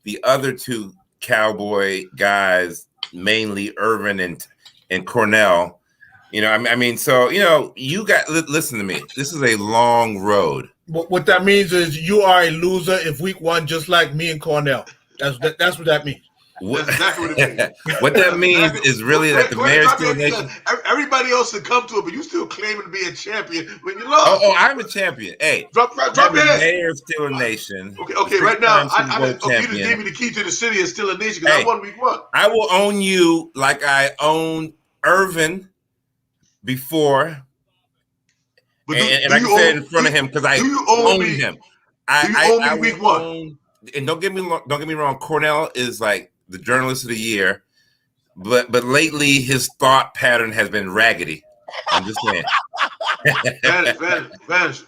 the other two Cowboy guys, mainly Irvin and Cornell. I mean, so you got listen to me. This is a long road. What that means is you are a loser if week one, just like me and Cornell. That's what that means. That's exactly what it means. What that means is really that the Mayor's Steel Nation. Everybody else should come to it, but you still claiming to be a champion when you lost. Oh, I'm a champion. Hey, drop the Mayor's Steel Nation. Okay, right now, you just gave me the key to the city and Steel Nation because I won week one. I will own you like I owned Irvin before. And I can say it in front of him because I own him. I own me week one. And don't get me wrong. Cornell is like the journalist of the year, but lately his thought pattern has been raggedy. I'm just saying. Vanish,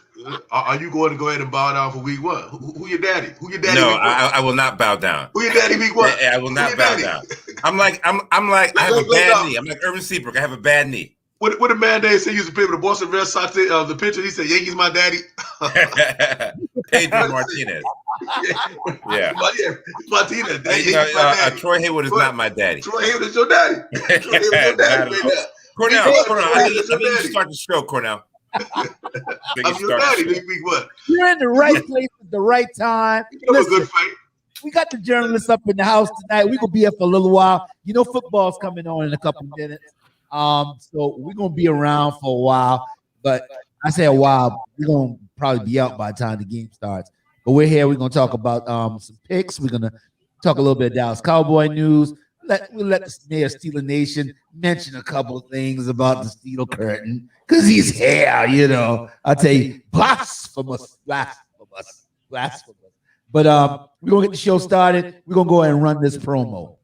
are you going to go ahead and bow down for week one? Who your daddy? Who your daddy? No, I will not bow down. Who your daddy week one? I will not bow down. I'm like I have a bad knee. I'm like Irvin Seabrook. I have a bad knee. What the man Dave said? He used to play with the Boston Red Sox. The picture. He said, "Yankees, my daddy." Pedro Martinez. Yeah. Martinez. Troy Hayward is not my daddy. Troy Hayward is your daddy. Troy Hayward is your daddy. Cornell, I need you to start the show, Cornell. I'm your daddy. Week what? You're in the right place at the right time. Listen, a good fight. We got the journalists up in the house tonight. We're gonna be here for a little while. Football's coming on in a couple minutes. So we're gonna be around for a while, but I say a while, we're gonna probably be out by the time the game starts. But we're here, we're gonna talk about some picks, we're gonna talk a little bit of Dallas Cowboy news. We'll let the Mayor Steeler Nation mention a couple of things about the Steel Curtain, because he's here, I'll tell you, blasphemous. But we're gonna get the show started. We're gonna go ahead and run this promo.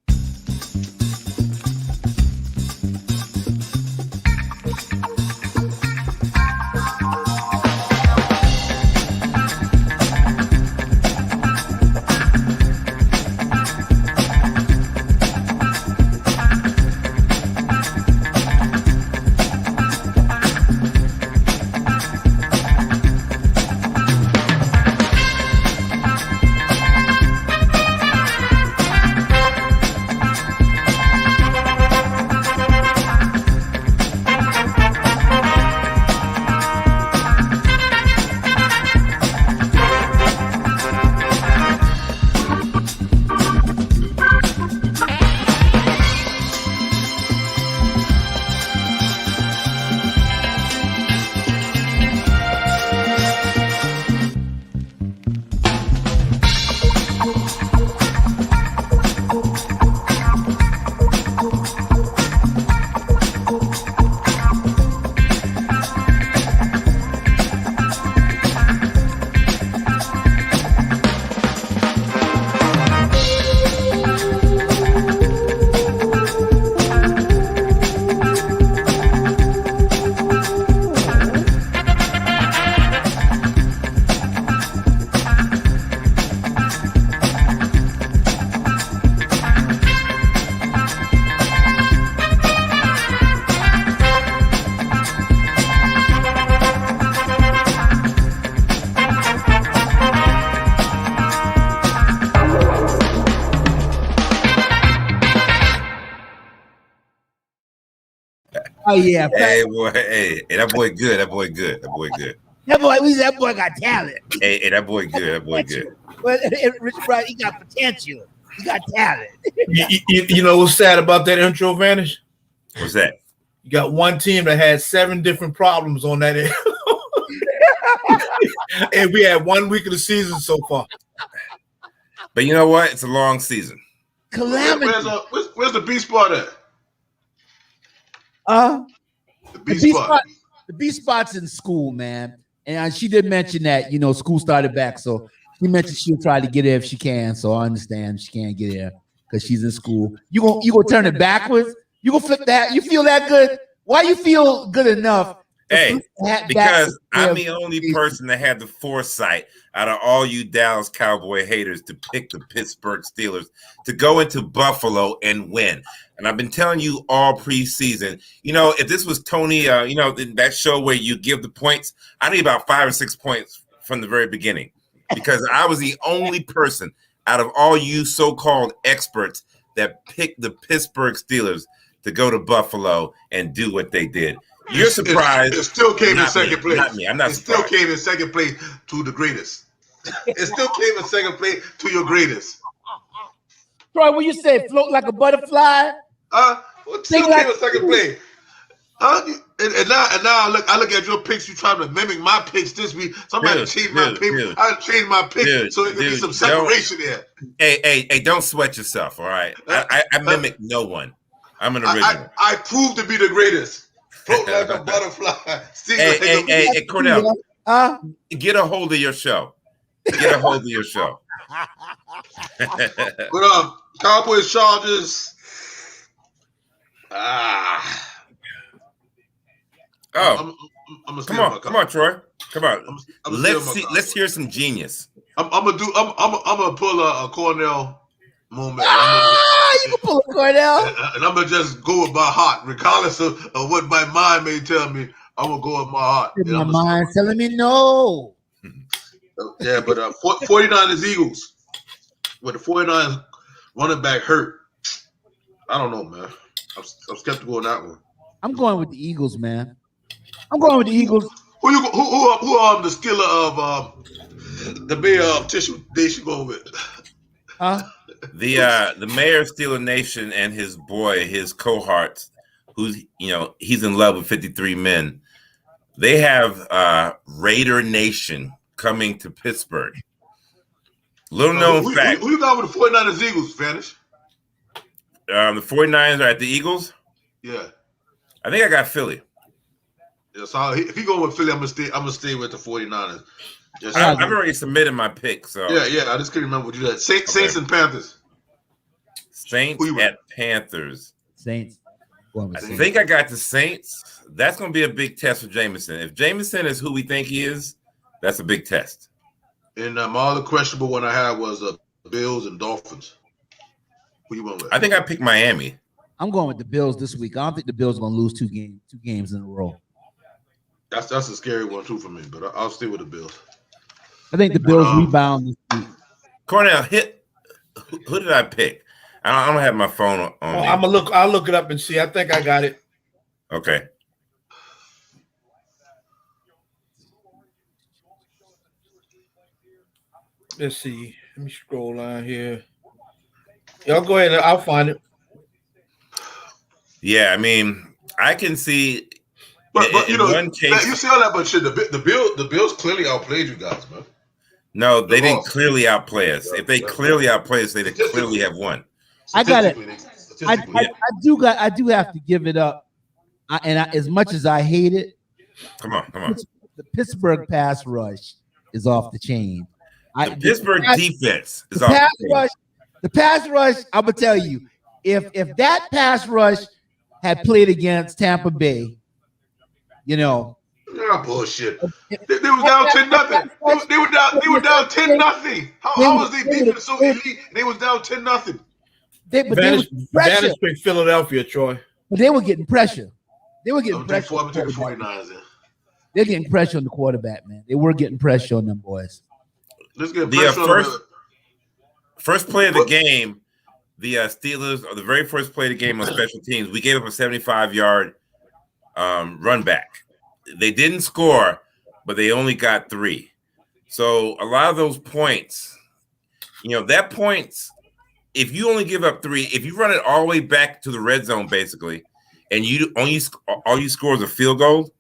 Oh yeah. Hey boy, that boy good. That boy good. That boy got talent. Hey, that boy good. That boy good. But Rich Bright, he got potential. He got talent. You know what's sad about that intro, Vanish? What's that? You got one team that had 7 different problems on that end. And we had 1 week of the season so far. But you know what? It's a long season. Calamity. Where's the B spot at? The B spot. The B spot's in school, man. And she did mention that, school started back. So she mentioned she'll try to get there if she can. So I understand she can't get there because she's in school. You gonna turn it backwards? You gonna flip that? You feel that good? Why you feel good enough? Hey, because I'm the only person that had the foresight out of all you Dallas Cowboy haters to pick the Pittsburgh Steelers to go into Buffalo and win. And I've been telling you all preseason, if this was Tony, that show where you give the points, I need about 5 or 6 points from the very beginning because I was the only person out of all you so-called experts that picked the Pittsburgh Steelers to go to Buffalo and do what they did. You're surprised. It still came in second place. Not me. I'm not surprised. It still came in second place to the greatest. It still came in second place to your greatest. Troy, what you say? Float like a butterfly? Still came in second place. And now I look at your picks. You trying to mimic my picks this week. Somebody changed my pick. I changed my pick so it can be some separation there. Hey! Don't sweat yourself. All right. I mimic no one. I'm an original. I proved to be the greatest. Float like a butterfly. Hey, Cornell. Get a hold of your show. Get a hold of your show. But Cowboys Chargers. Oh, come on, Troy. Come on. Let's hear some genius. I'm gonna pull a Cornell moment. You can pull a Cornell, and I'm gonna just go with my heart, regardless of what my mind may tell me. I'm gonna go with my heart. My mind's telling me no. Yeah, but 49ers Eagles. With the 49ers running back hurt, I don't know, man. I'm skeptical on that one. I'm going with the Eagles, man. I'm going with the Eagles. Who the Steeler of the mayor of Tissue Nation going with? The mayor of Steeler Nation and his boy, his cohorts, who's he's in love with 53 men. They have Raider Nation coming to Pittsburgh. Little known fact. Who you got with the 49ers Eagles, Vanish? The 49ers are at the Eagles? Yeah. I think I got Philly. Yeah, so if he going with Philly, I'm gonna stay with the 49ers. I've already submitted my pick, so yeah. I just couldn't remember what you had. Saints and Panthers. Saints at Panthers. Saints. I think I got the Saints. That's going to be a big test for Jameson. If Jameson is who we think he is, that's a big test. And my other questionable one I had was Bills and Dolphins. Who you went with? I think I picked Miami. I'm going with the Bills this week. I don't think the Bills are going to lose two games in a row. That's a scary one too for me, but I'll stay with the Bills. I think the Bills rebound this week. Cornell, who did I pick? I don't have my phone on. I'll look it up and see. I think I got it. Okay. Let's see. Let me scroll on here. Y'all go ahead. I'll find it. Yeah, I mean, I can see. But one case, you see all that, but shit. The Bills clearly outplayed you guys, man. No, they didn't clearly outplay us. If they clearly outplay us, they'd clearly have won. I got it. I do have to give it up. As much as I hate it, come on. The Pittsburgh pass rush is off the chain. The Pittsburgh defense is off the chain. The pass rush, I'm gonna tell you, if that pass rush had played against Tampa Bay, bullshit. They was down 10-0. They were down 10-0. How was they defense so elite? They was down 10-0. Vantage picked Philadelphia, Troy. But they were getting pressure. They were getting pressure. I'm taking 49ers in. They're getting pressure on the quarterback, man. They were getting pressure on them boys. Let's get pressure on first play of the game. The Steelers, or the very first play of the game on special teams, we gave up a 75-yard run back. They didn't score, but they only got 3. So a lot of those points, that points, if you only give up 3, if you run it all the way back to the red zone, basically, and all you score is a field goal,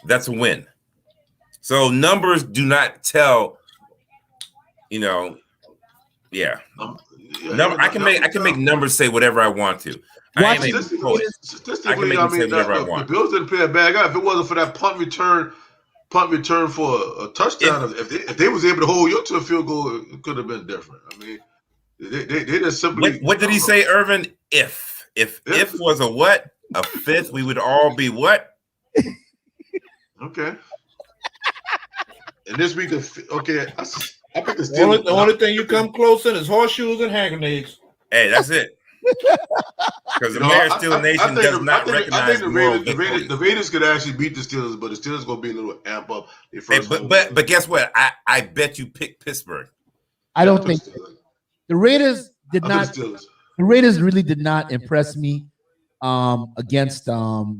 that's a win. So numbers do not tell, yeah. I can make numbers say whatever I want to. Statistically, the Bills didn't play a bad guy. If it wasn't for that punt return for a touchdown, if they was able to hold you to a field goal, it could have been different. I mean, they just simply. What did he say, Irvin? If was a what? A fifth, we would all be what? Okay. And this week, okay, I picked the Steelers. The only thing you come close in is horseshoes and hand grenades. Hey, that's it. Because the mayor of Steeler Nation does not recognize the Raiders could actually beat the Steelers, but the Steelers going to be a little amp up. But guess what? I bet you pick Pittsburgh. I don't think. The Raiders did not. The Raiders really did not impress me against Baltimore.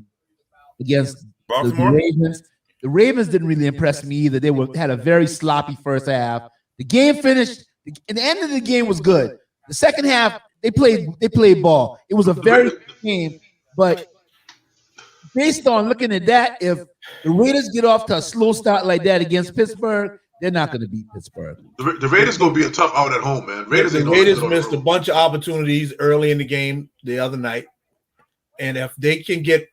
The Ravens. The Ravens didn't really impress me either. They had a very sloppy first half. The game finished, and the end of the game was good. The second half, they played ball. It was a very good game, but based on looking at that, if the Raiders get off to a slow start like that against Pittsburgh, they're not going to beat Pittsburgh. The Raiders going to be a tough out at home, man. The Raiders missed a bunch of opportunities early in the game the other night, and if they can get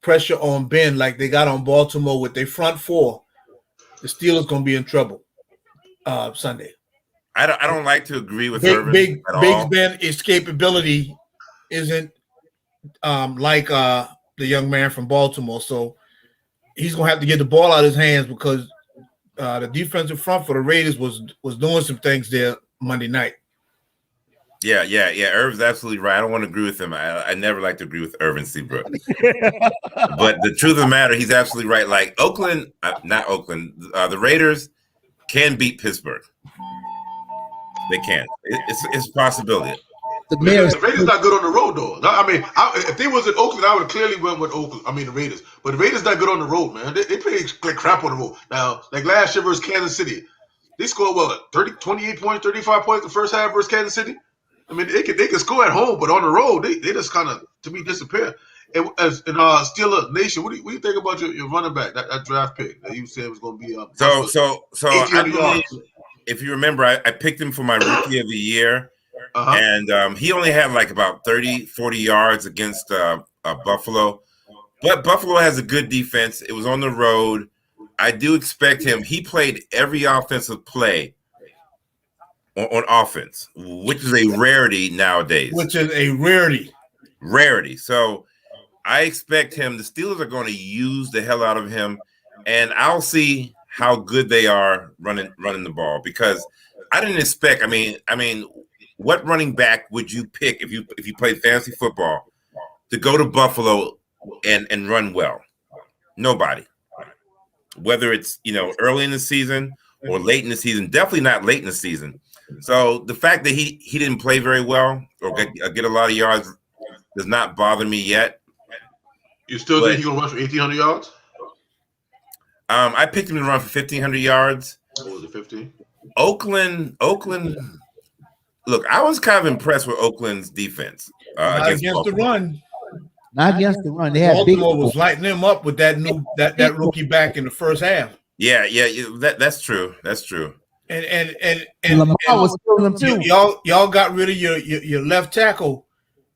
pressure on Ben like they got on Baltimore with their front four, the Steelers going to be in trouble Sunday. I don't like to agree with Big Ben escapability isn't like the young man from Baltimore, so he's gonna have to get the ball out of his hands because the defensive front for the Raiders was doing some things there Monday night. Yeah. Irv's absolutely right. I don't want to agree with him. I never like to agree with Irvin Seabrook. But the truth of the matter, he's absolutely right. Like the Raiders can beat Pittsburgh. They can. It's a possibility. The Raiders not good on the road, though. I mean, if they was in Oakland, I would have clearly went with Oakland. I mean, the Raiders. But the Raiders not good on the road, man. They play like crap on the road. Now, like last year versus Kansas City, they scored, 28 points, 35 points the first half versus Kansas City? I mean, they can score at home, but on the road, they just kind of, to me, disappear. And as in Steeler Nation, what do you think about your running back, that draft pick that you said was going to be So I believe, if you remember, I picked him for my rookie of the year. And he only had like about 30, 40 yards against Buffalo. But Buffalo has a good defense. It was on the road. I do expect him. He played every offensive play on offense, which is a rarity nowadays. Rarity. So I expect him. The Steelers are going to use the hell out of him. And I'll see how good they are running the ball, because I didn't expect. I mean, what running back would you pick if you played fantasy football to go to Buffalo and run well? Nobody. Whether it's early in the season or late in the season, definitely not late in the season. So the fact that he didn't play very well or get a lot of yards does not bother me yet. You still think he's gonna run for 1,800 yards? I picked him to run for 1,500 yards. What was it, 15? Oakland. Look, I was kind of impressed with Oakland's defense against the run. Not against the run. They had Baltimore was lighting them up with that rookie back in the first half. Yeah, that's true. That's true. And Lamar was killing them too. Y'all got rid of your left tackle.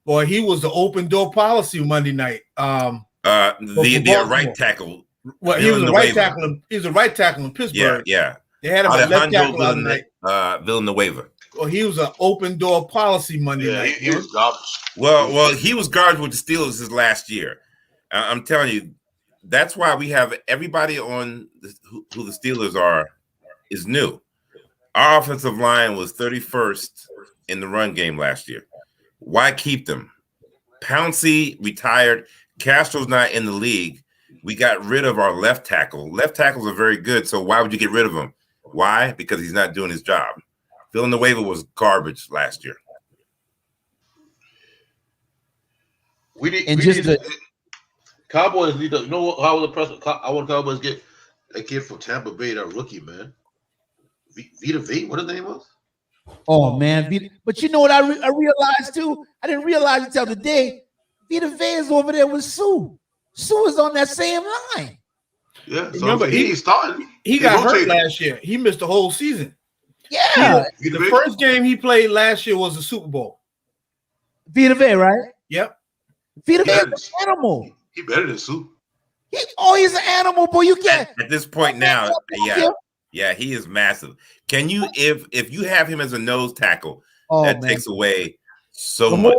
Boy, he was the open door policy Monday night. The right tackle. Well, he was a right tackle. He was a right tackle in Pittsburgh. Yeah. They had him at left tackle last night. Villanueva. Well, he was an open door policy Monday night. He was garbage. Well, he was garbage with the Steelers his last year. I'm telling you, that's why we have everybody on who the Steelers are is new. Our offensive line was 31st in the run game last year. Why keep them? Pouncey retired. Castro's not in the league. We got rid of our left tackle. Left tackles are very good, so why would you get rid of him? Why? Because he's not doing his job. Villanueva was garbage last year. Cowboys need to. You know how the press? I want Cowboys get that kid from Tampa Bay, that rookie man, Vita V. What his name was? Oh man, Vita. But you know what I realized too? I didn't realize until today. Vita V is over there with Sue. Sue is on that same line. Yeah, so remember he's starting. He got hurt last year. He missed the whole season. Yeah, the first game he played last year was the Super Bowl. Vita V, right? Yep. Vita V is an animal. He better than Sue. He's an animal, boy. You can't. At this point now, yeah, he is massive. Can you, if you have him as a nose tackle, takes away so much.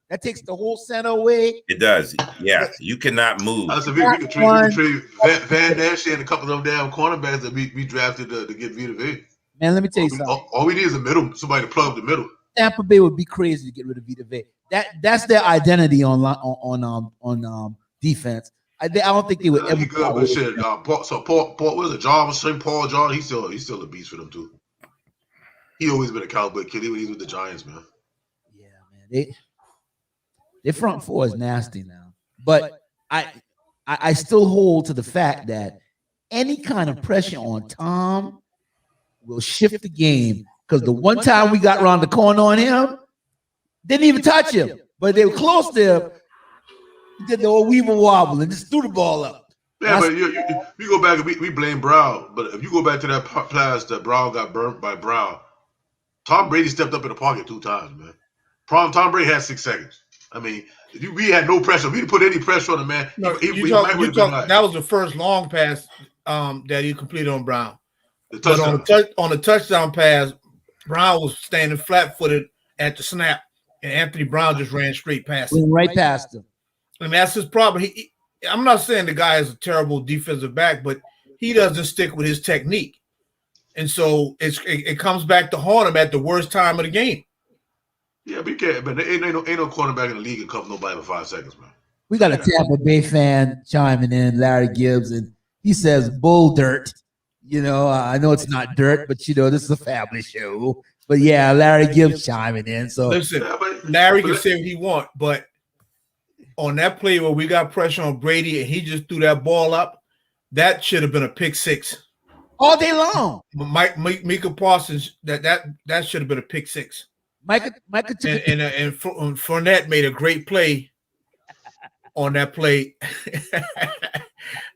That takes the whole center away. It does. Yeah, you cannot move. We could trade Van Ness and a couple of them damn cornerbacks that we drafted to get Vita V. Man, let me tell you something. All we need is a middle, somebody to plug up the middle. Tampa Bay would be crazy to get rid of Vita V. That's their identity on defense. I don't think they would ever. Good, but shit. Paul was it? Paul John. He's still a beast for them too. He always been a Cowboy kid. Even he's with the Giants, man. Yeah, man. Their front four is nasty now. But I still hold to the fact that any kind of pressure on Tom will shift the game. Because the one time we got around the corner on him, didn't even touch him. But they were close to him. He did the old weeble wobble and just threw the ball up. Yeah, but you go back and we blame Brown. But if you go back to that pass that Brown got burnt by Brown, Tom Brady stepped up in the pocket 2 times, man. Tom Brady had 6 seconds. I mean, we had no pressure. If we didn't put any pressure on the man, no, that was the first long pass that he completed on Brown. But on the touchdown pass, Brown was standing flat-footed at the snap, and Anthony Brown just ran straight past him. Right past him. And that's his problem. I'm not saying the guy is a terrible defensive back, but he doesn't stick with his technique. And so it comes back to haunt him at the worst time of the game. Yeah, but you can't. But ain't no quarterback in the league can cover nobody for 5 seconds, man. We got a Tampa Bay fan chiming in, Larry Gibbs, and he says bull dirt. You know, I know it's not dirt, but you know, this is a family show. But yeah, Larry Gibbs chiming in. So listen, Larry can say what he wants, but on that play where we got pressure on Brady and he just threw that ball up, that should have been a pick 6 all day long. Micah Parsons, that should have been a pick 6. Micah and Fournette made a great play on that play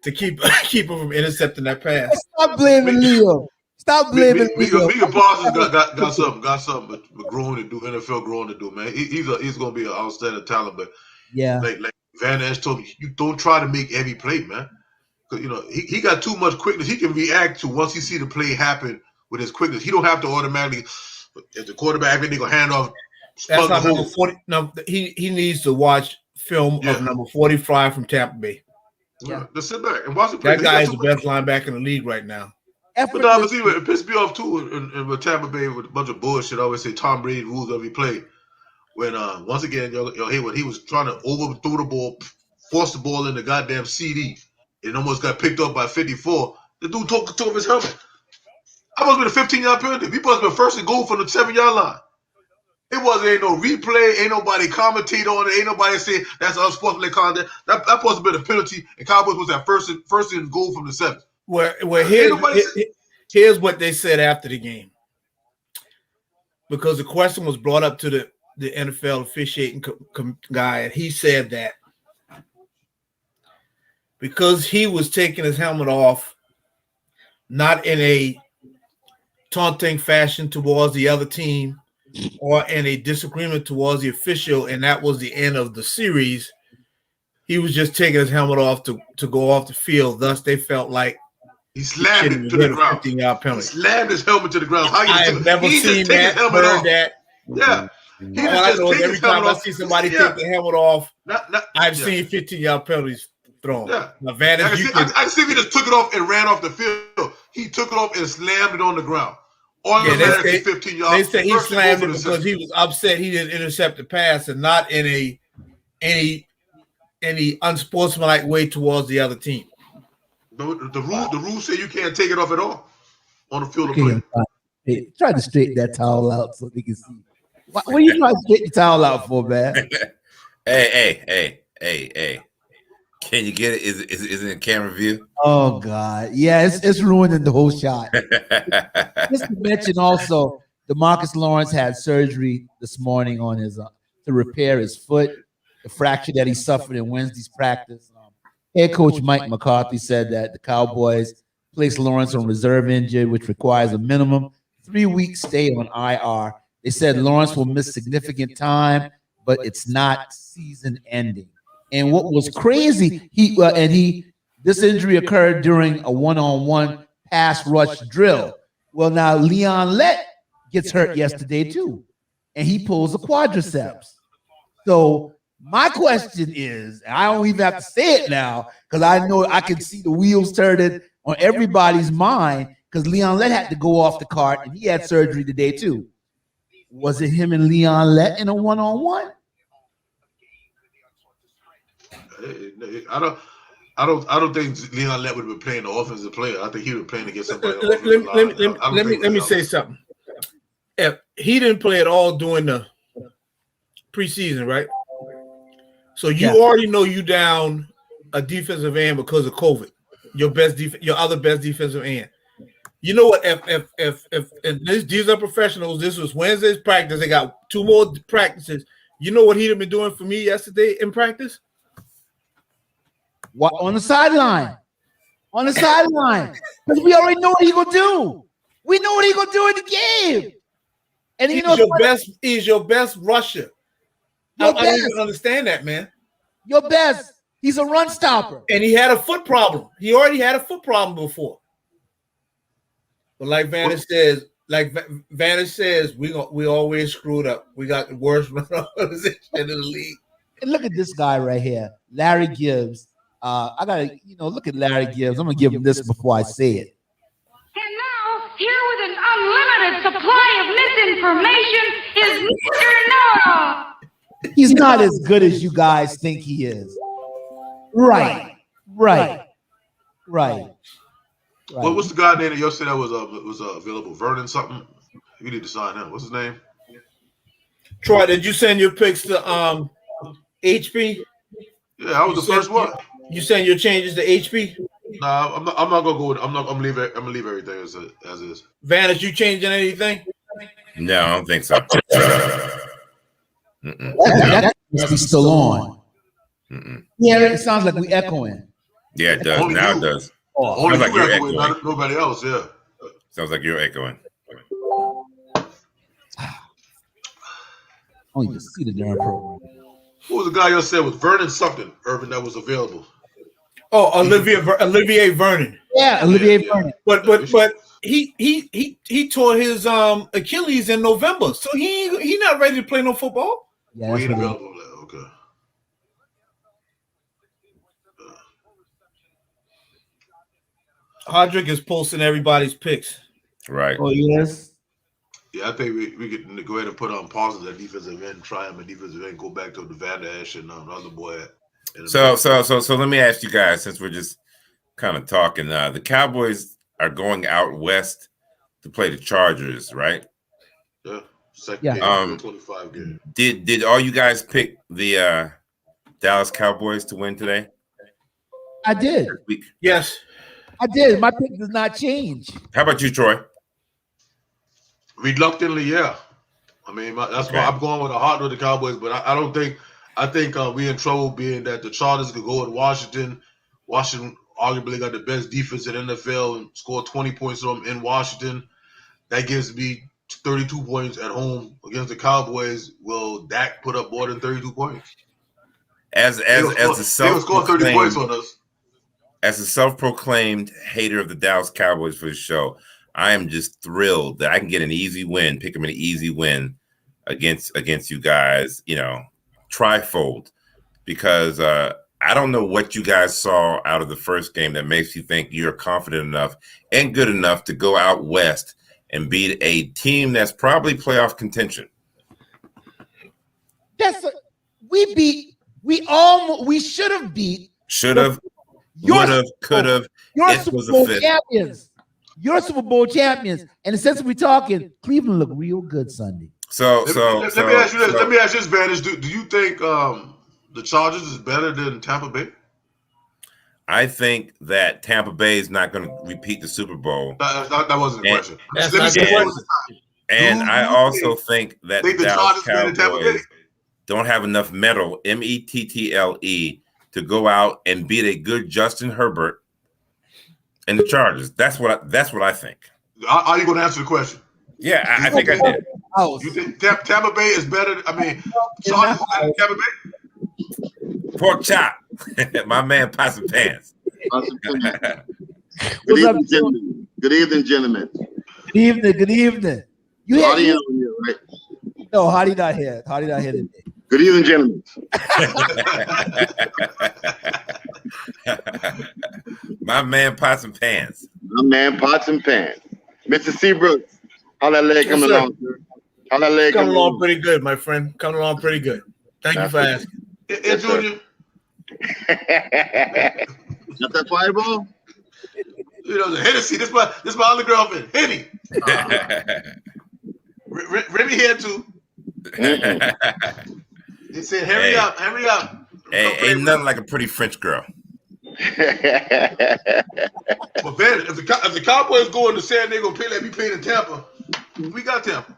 to keep him from intercepting that pass. Stop blaming Leo. Stop blaming Leo. Micah Parsons got something growing to do, NFL growing to do, man. He's going to be an outstanding talent, but yeah, like Van Ness told me, you don't try to make every play, man. Because you know he got too much quickness. He can react to once he see the play happen with his quickness. He don't have to automatically. If the quarterback, then they gonna hand off. That's not number 40. No, he needs to watch film of number 45 from Tampa Bay. Yeah, just sit back and watch the play. That guy is the best linebacker in the league right now. But obviously, it pissed me off too. And with Tampa Bay, with a bunch of bullshit, I always say Tom Brady rules every play. When once again, when he was trying to overthrow the ball, force the ball in the goddamn CD, it almost got picked up by 54. The dude took off his helmet. I must have been a 15-yard penalty. We must have been first and goal from the 7-yard line. Ain't no replay, ain't nobody commentate on it, ain't nobody saying that's unsportsmanlike conduct. That must have been a penalty, and Cowboys was at first and goal from the 7. Well, here's what they said after the game. Because the question was brought up to the NFL officiating guy, and he said that because he was taking his helmet off, not in a taunting fashion towards the other team or in a disagreement towards the official, and that was the end of the series. He was just taking his helmet off to go off the field. Thus, they felt like he slammed it to the ground. He slammed his helmet to the ground. I've never seen that, heard that. Yeah. All I know is every time I see somebody take the helmet off, I've seen 15-yard penalties thrown. Yeah. I see if he just took it off and ran off the field. He took it off and slammed it on the ground. They 15 yards. They say he slammed it because he was upset he didn't intercept the pass and not in any unsportsmanlike way towards the other team. The rules say you can't take it off at all on the field of play. Hey, try to straighten that towel out so they can see. What are you trying to straighten the towel out for, man? Hey. Can you get it? Is it in camera view? Oh God, yeah, it's ruining the whole shot. Just to mention also, DeMarcus Lawrence had surgery this morning on his to repair his foot, the fracture that he suffered in Wednesday's practice. Head coach Mike McCarthy said that the Cowboys placed Lawrence on reserve injured, which requires a minimum 3-week stay on IR. They said Lawrence will miss significant time, but it's not season ending. And what was crazy, this injury occurred during a one-on-one pass rush drill. Well, now Leon Lett gets hurt yesterday too, and he pulls a quadriceps. So my question is, and I don't even have to say it now because I know I can see the wheels turning on everybody's mind because Leon Lett had to go off the cart and he had surgery today too. Was it him and Leon Lett in a one-on-one? I don't think Leon Lett would have been playing the offensive player. I think he would be playing against somebody. Let me say something. if he didn't play at all during the preseason, right? So you already know you down a defensive end because of COVID. Your other best defensive end. You know what? If these are professionals, this was Wednesday's practice. They got 2 more practices. You know what he'd have been doing for me yesterday in practice? What on the sideline? On the sideline, because we already know what he gonna do. We know what he gonna do in the game. And he's your best rusher. I don't even understand that, man. Your best. He's a run stopper. And he had a foot problem. He already had a foot problem before. But like Vantage says, we always screwed up. We got the worst run position in the league. And look at this guy right here, Larry Gibbs. I gotta, look at Larry Gibbs. I'm gonna give him this before I say it. And now, here with an unlimited supply of misinformation is Mr. Noah. He's not as good as you guys think he is. Right. Well, what's the guy name that you said that was available? Vernon something. You need to sign him. What's his name? Troy, did you send your picks to HP? Yeah, I was the first one. You send your changes to HP? Nah, I'm not gonna go with. I'm gonna leave everything as is. Vantage, you changing anything? No, I don't think so. That must be still on. Yeah, it sounds like we echoing. Yeah, it does. Now it does. Only like you're echoing, nobody else. Yeah. Sounds like you're echoing. Oh, you can see the darn program. What was the guy you said was Vernon something, Irvin, that was available? Oh, Olivier Vernon. Yeah, Olivier Vernon. But he tore his Achilles in November, so he not ready to play no football. Yeah, he ain't available. Okay. Hodrick is posting everybody's picks. Right. Oh yes. Yeah, I think we could go ahead and put on pause that defensive end, try him at defensive end, go back to the Van Ash and the other boy. So let me ask you guys, since we're just kind of talking, the Cowboys are going out west to play the Chargers, right? Yeah. Second game, 25 game. Did all you guys pick the Dallas Cowboys to win today? I did. Yes. I did. My pick does not change. How about you, Troy? Reluctantly, yeah. I mean, that's why I'm going with the heart of the Cowboys, but I don't think. I think we in trouble being that the Chargers could go in Washington. Washington arguably got the best defense in the NFL and scored 20 points on them in Washington. That gives me 32 points at home against the Cowboys. Will Dak put up more than 32 points? As a self-proclaimed hater of the Dallas Cowboys for the show, I am just thrilled that I can get an easy win, pick them an easy win against you guys, trifold, because I don't know what you guys saw out of the first game that makes you think you're confident enough and good enough to go out west and beat a team that's probably playoff contention. We should have beat. Should have, would have, could have. Your Super Bowl champions. Your Super Bowl champions. And since we're talking, Cleveland looked real good Sunday. Let me ask you this. Let me ask you this, Vantage. Do you think the Chargers is better than Tampa Bay? I think that Tampa Bay is not going to repeat the Super Bowl. That wasn't the question. And I also think that the Dallas Cowboys don't have enough mettle, mettle, to go out and beat a good Justin Herbert and the Chargers. That's what I think. Are you going to answer the question? Yeah, I think I did. You think Tampa Bay is better? I mean, Chargers is better than Tampa Bay? Pork chop. My man Possum Pants. Good evening, gentlemen. Good evening. Good evening. You Hardy here, right? No, Hardy not here. Today. Good evening, gentlemen. My man Pots and Pants. Mr. Seabrook, how that leg coming along, sir? How that leg coming along? Pretty good, my friend. Coming along pretty good. Thank you for asking. Hey, Junior. Got that fireball? The Hennessy. This my other girlfriend, Henny. Remy here too. They said, hurry up. Hey, ain't nothing like a pretty French girl. But Ben, if the Cowboys go into San Diego, play like we played in Tampa, we got Tampa.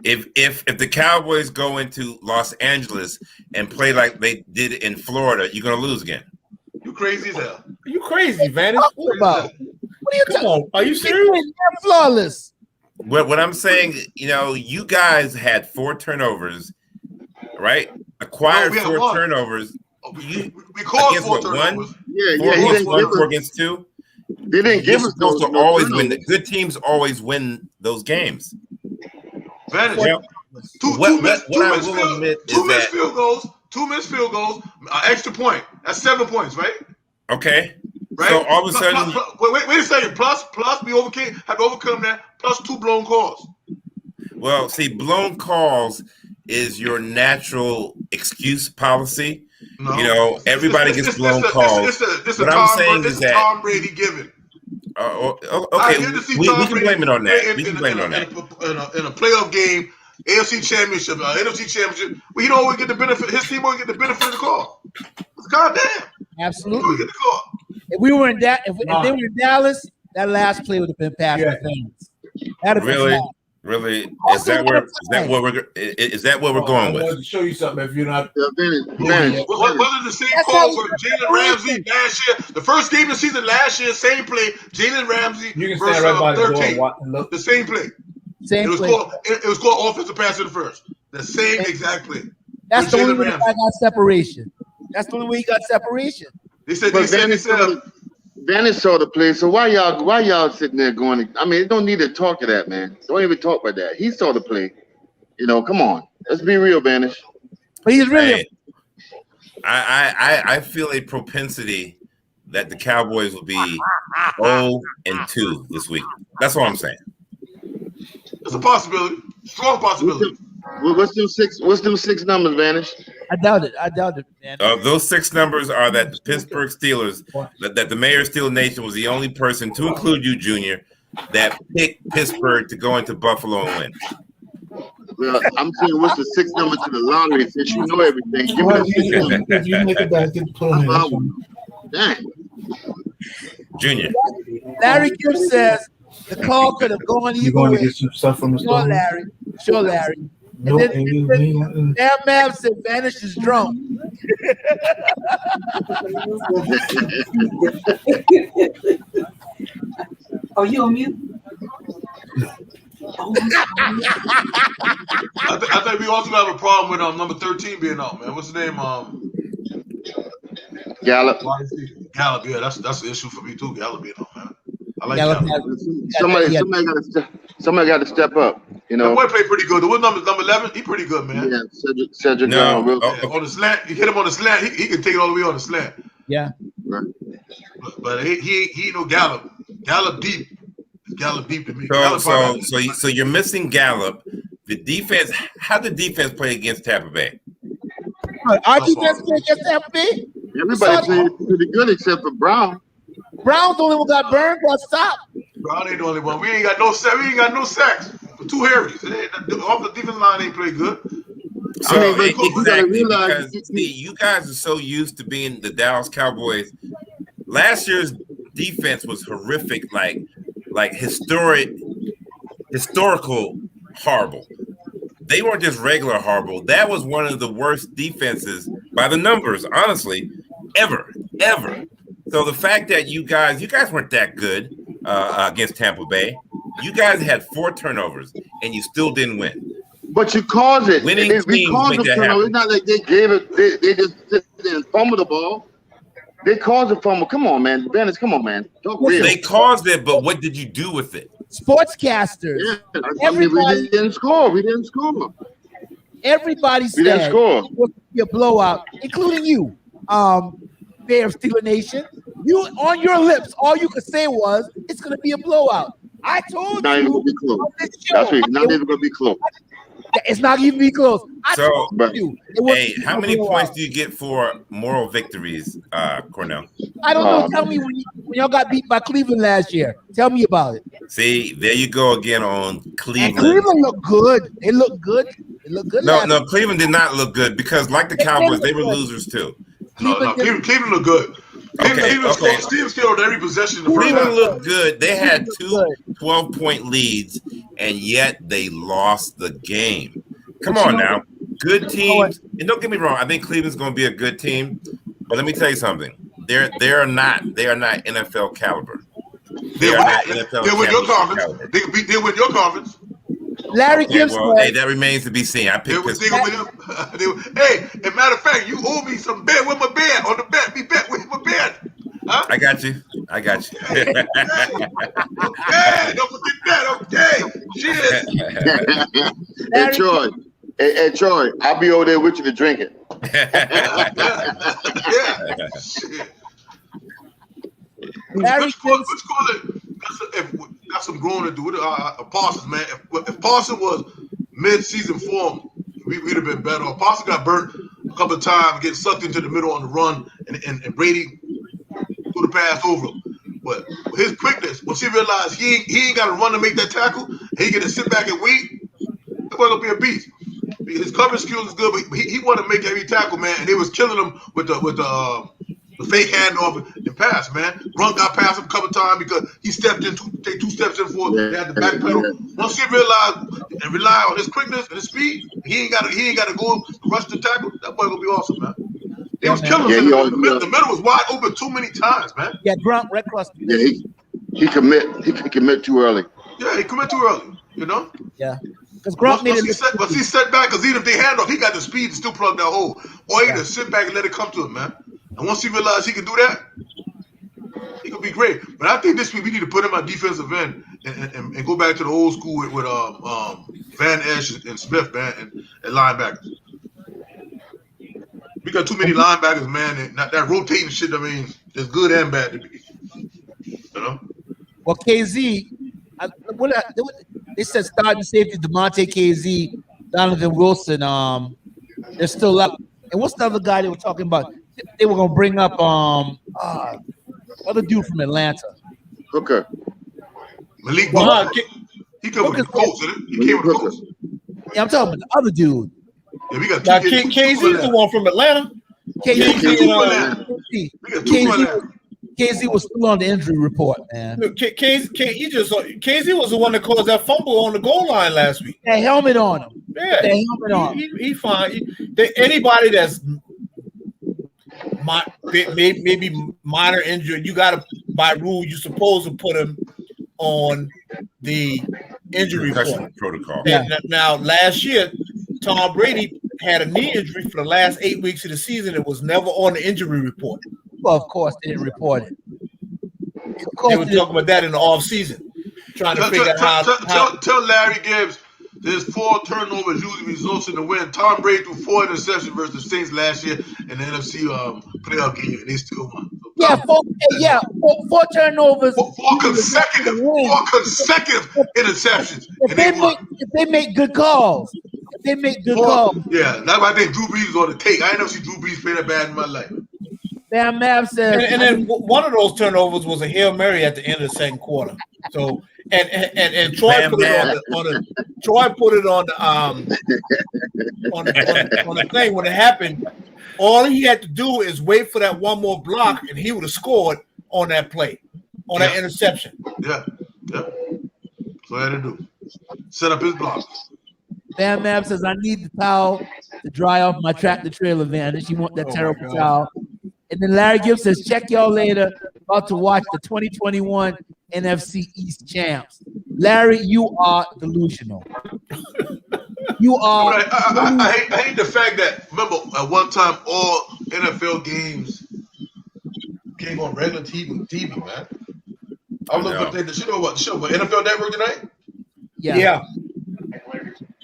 If the Cowboys go into Los Angeles and play like they did in Florida, you're gonna lose again. You crazy as hell. You crazy, Vanity? What are you talking about? Are you serious? Flawless. What I'm saying, you guys had 4 turnovers, right? Acquired 4 turnovers. We called 4 turnovers. Yeah, 4 against 2. They didn't give us supposed to always win. The good teams always win those games. Vantage. Two missed field goals, extra point. That's 7 points, right? Okay. Right. So all of a sudden, wait a second. Plus, we have to overcome that. Plus 2 blown calls. Well, see, blown calls is your natural excuse policy. No. Everybody gets blown calls. What I'm saying is that Tom Brady given. Okay, we can blame it on that. We can blame it on that. In a playoff game, AFC Championship, NFC Championship, we don't always get the benefit. His team won't get the benefit of the call. Goddamn. Absolutely. Get the call. If we were in if they were in Dallas, that last play would have been past the fans. Really? Is that what we're going with? I wanted to show you something. If you're not, wasn't the same call for Jalen Ramsey last year? The first game of the season last year, same play. Jalen Ramsey versus 13. The same play. It was called offensive pass interference. The same exact play. That's the only way I got separation. That's the only way he got separation. They said Dennis saw the play, so why y'all sitting there going? I mean, it don't need to talk to that, man. Don't even talk about that. He saw the play. Come on. Let's be real, Vanish. But he's really. I feel a propensity that the Cowboys will be 0-2 this week. That's what I'm saying. It's a possibility. Strong possibility. What's them 6 numbers, Vanish? I doubt it, man. Those 6 numbers are that the Pittsburgh Steelers, that the Mayor Steel Nation was the only person, to include you, Junior, that picked Pittsburgh to go into Buffalo and win. Well, I'm saying, what's the 6 number to the lottery? Since you know everything, give me the 6 number. You make a basket, put on it. Dang. Junior. Larry Gibbs says the call could have gone either way. Get some stuff from the store? Sure, Larry. And then Mav said Vanish is drunk. Are you on mute? I think we also have a problem with number 13 being out, man. What's his name? Gallup. Gallup, yeah, that's the issue for me too. Gallup being out, man. I like Gallup. Somebody got to step up. That boy played pretty good. What number 11? He pretty good, man. Yeah, Cedric Brown. On the slant, you hit him on the slant. He can take it all the way on the slant. Yeah. Right. But he no Gallup. Gallup deep. Gallup deep to me. So you're missing Gallup. The defense. How did defense play against Tampa Bay? Our defense played against Tampa Bay. Everybody played pretty good except for Brown. Brown's the only one got burned, got stopped. Brown ain't the only one. We ain't got no sacks. 2 Harrys. Off the defense line ain't play good. So exactly, because you guys are so used to being the Dallas Cowboys. Last year's defense was horrific, like historical horrible. They weren't just regular horrible. That was one of the worst defenses by the numbers, honestly, ever. So the fact that you guys weren't that good against Tampa Bay. You guys had 4 turnovers and you still didn't win. But you caused it. Winning teams make that happen. It's not like they gave it. They just sit there and fumble the ball. They caused the fumble. Come on, man. Dennis, come on, man. They caused it, but what did you do with it? Sportscasters. Yeah, we didn't score. Everybody said it was be a blowout, including you, Mayor of Steeler Nation. You on your lips, all you could say was it's going to be a blowout. I told not you. Even gonna be close. That's right. Not even going to be close. It's not even be close. So, you. Hey, how many points do you get for moral victories, Cornell? I don't know. Tell me when y'all got beat by Cleveland last year. Tell me about it. See, there you go again on Cleveland. And Cleveland looked good. They looked good. They looked good. No, Cleveland did not look good because, like the Cowboys, they were losers too. Cleveland looked good. Cleveland scored every possession. Cleveland looked good. They had two 12-point leads, and yet they lost the game. Come on now. Good teams. And don't get me wrong. I think Cleveland's going to be a good team. But let me tell you something. They are not NFL caliber. They win your conference. They win your conference. Larry Gibson. Well, hey, that remains to be seen. I picked this. Hey, as a matter of fact, you owe me some bet with my bed on the bet. Be bet with my bed. Huh? I got you. Okay, don't forget that. Okay, cheers. Hey, Troy, I'll be over there with you to drink it. Let's call it. That's some growing to do with Parsons, man. If Parsons was mid-season form, we'd have been better. Parsons got burnt a couple of times, getting sucked into the middle on the run, and Brady threw the pass over him. But his quickness, once he realized he ain't got to run to make that tackle, he get to sit back and wait. That boy gonna be a beast. His coverage skills is good, but he wanted to make every tackle, man, and they was killing him with the fake handoff and pass, man. Run got past him a couple times because he stepped in, take 2 steps in for it. They had the back pedal. Once he realized and rely on his quickness and his speed, he ain't got to go rush the tackle. That boy gonna be awesome, man. They was killing him. The middle was wide open too many times, man. Yeah, Grunt, Red Cross. Yeah, he commit too early. Yeah, he commit too early. You know. Yeah. Because Grunt once he set back, because even if they hand off, he got the speed to still plug that hole. Or he just sit back and let it come to him, man. And once he realized he can do that, he could be great. But I think this week we need to put him on defensive end and go back to the old school with Van Esch and Smith, man, and linebackers. We got too many linebackers, man, and that rotating shit, I mean, is good and bad to be. You know? Well, KZ, they said starting safety DeMonte KZ, Donovan Wilson, they're still up. And what's the other guy they were talking about? They were gonna bring up other dude from Atlanta. Hooker. Malik Booker. He came with the Colts, didn't he? He came with the Colts. Yeah, I'm talking about the other dude. Yeah, we got KZ is the one from Atlanta. KZ was still on the injury report, man. KZ was the one that caused that fumble on the goal line last week. That helmet on him. Yeah, that helmet on him. He fine. Anybody that's maybe minor injury, you got to, by rule, you're supposed to put him on the injury report protocol. Yeah. Now, last year, Tom Brady had a knee injury for the last 8 weeks of the season. It was never on the injury report. Well, of course, they didn't report it. They were talking about that in the offseason, trying to figure out how. Tell Larry Gibbs there's 4 turnovers usually results in the win. Tom Brady threw 4 interceptions versus the Saints last year in the NFC playoff game, and they still won. Yeah, four turnovers. 4 consecutive interceptions. If they make good calls. Yeah, that's why I think Drew Brees is on the take. I ain't never seen Drew Brees play that bad in my life. Damn, Mav said. And then one of those turnovers was a Hail Mary at the end of the second quarter. So and Troy put it on the thing when it happened. All he had to do is wait for that one more block, and he would have scored on that play, on that interception. Yeah. So I had to do set up his block. Bam Mab says, I need the towel to dry off my tractor trailer van. And she want that terrible towel. And then Larry Gibbs says, check y'all later. About to watch the 2021 NFC East champs. Larry, you are delusional. You are. I hate the fact that, remember, at one time, all NFL games came on regular TV, man. I was looking at the show, what NFL Network tonight? Yeah.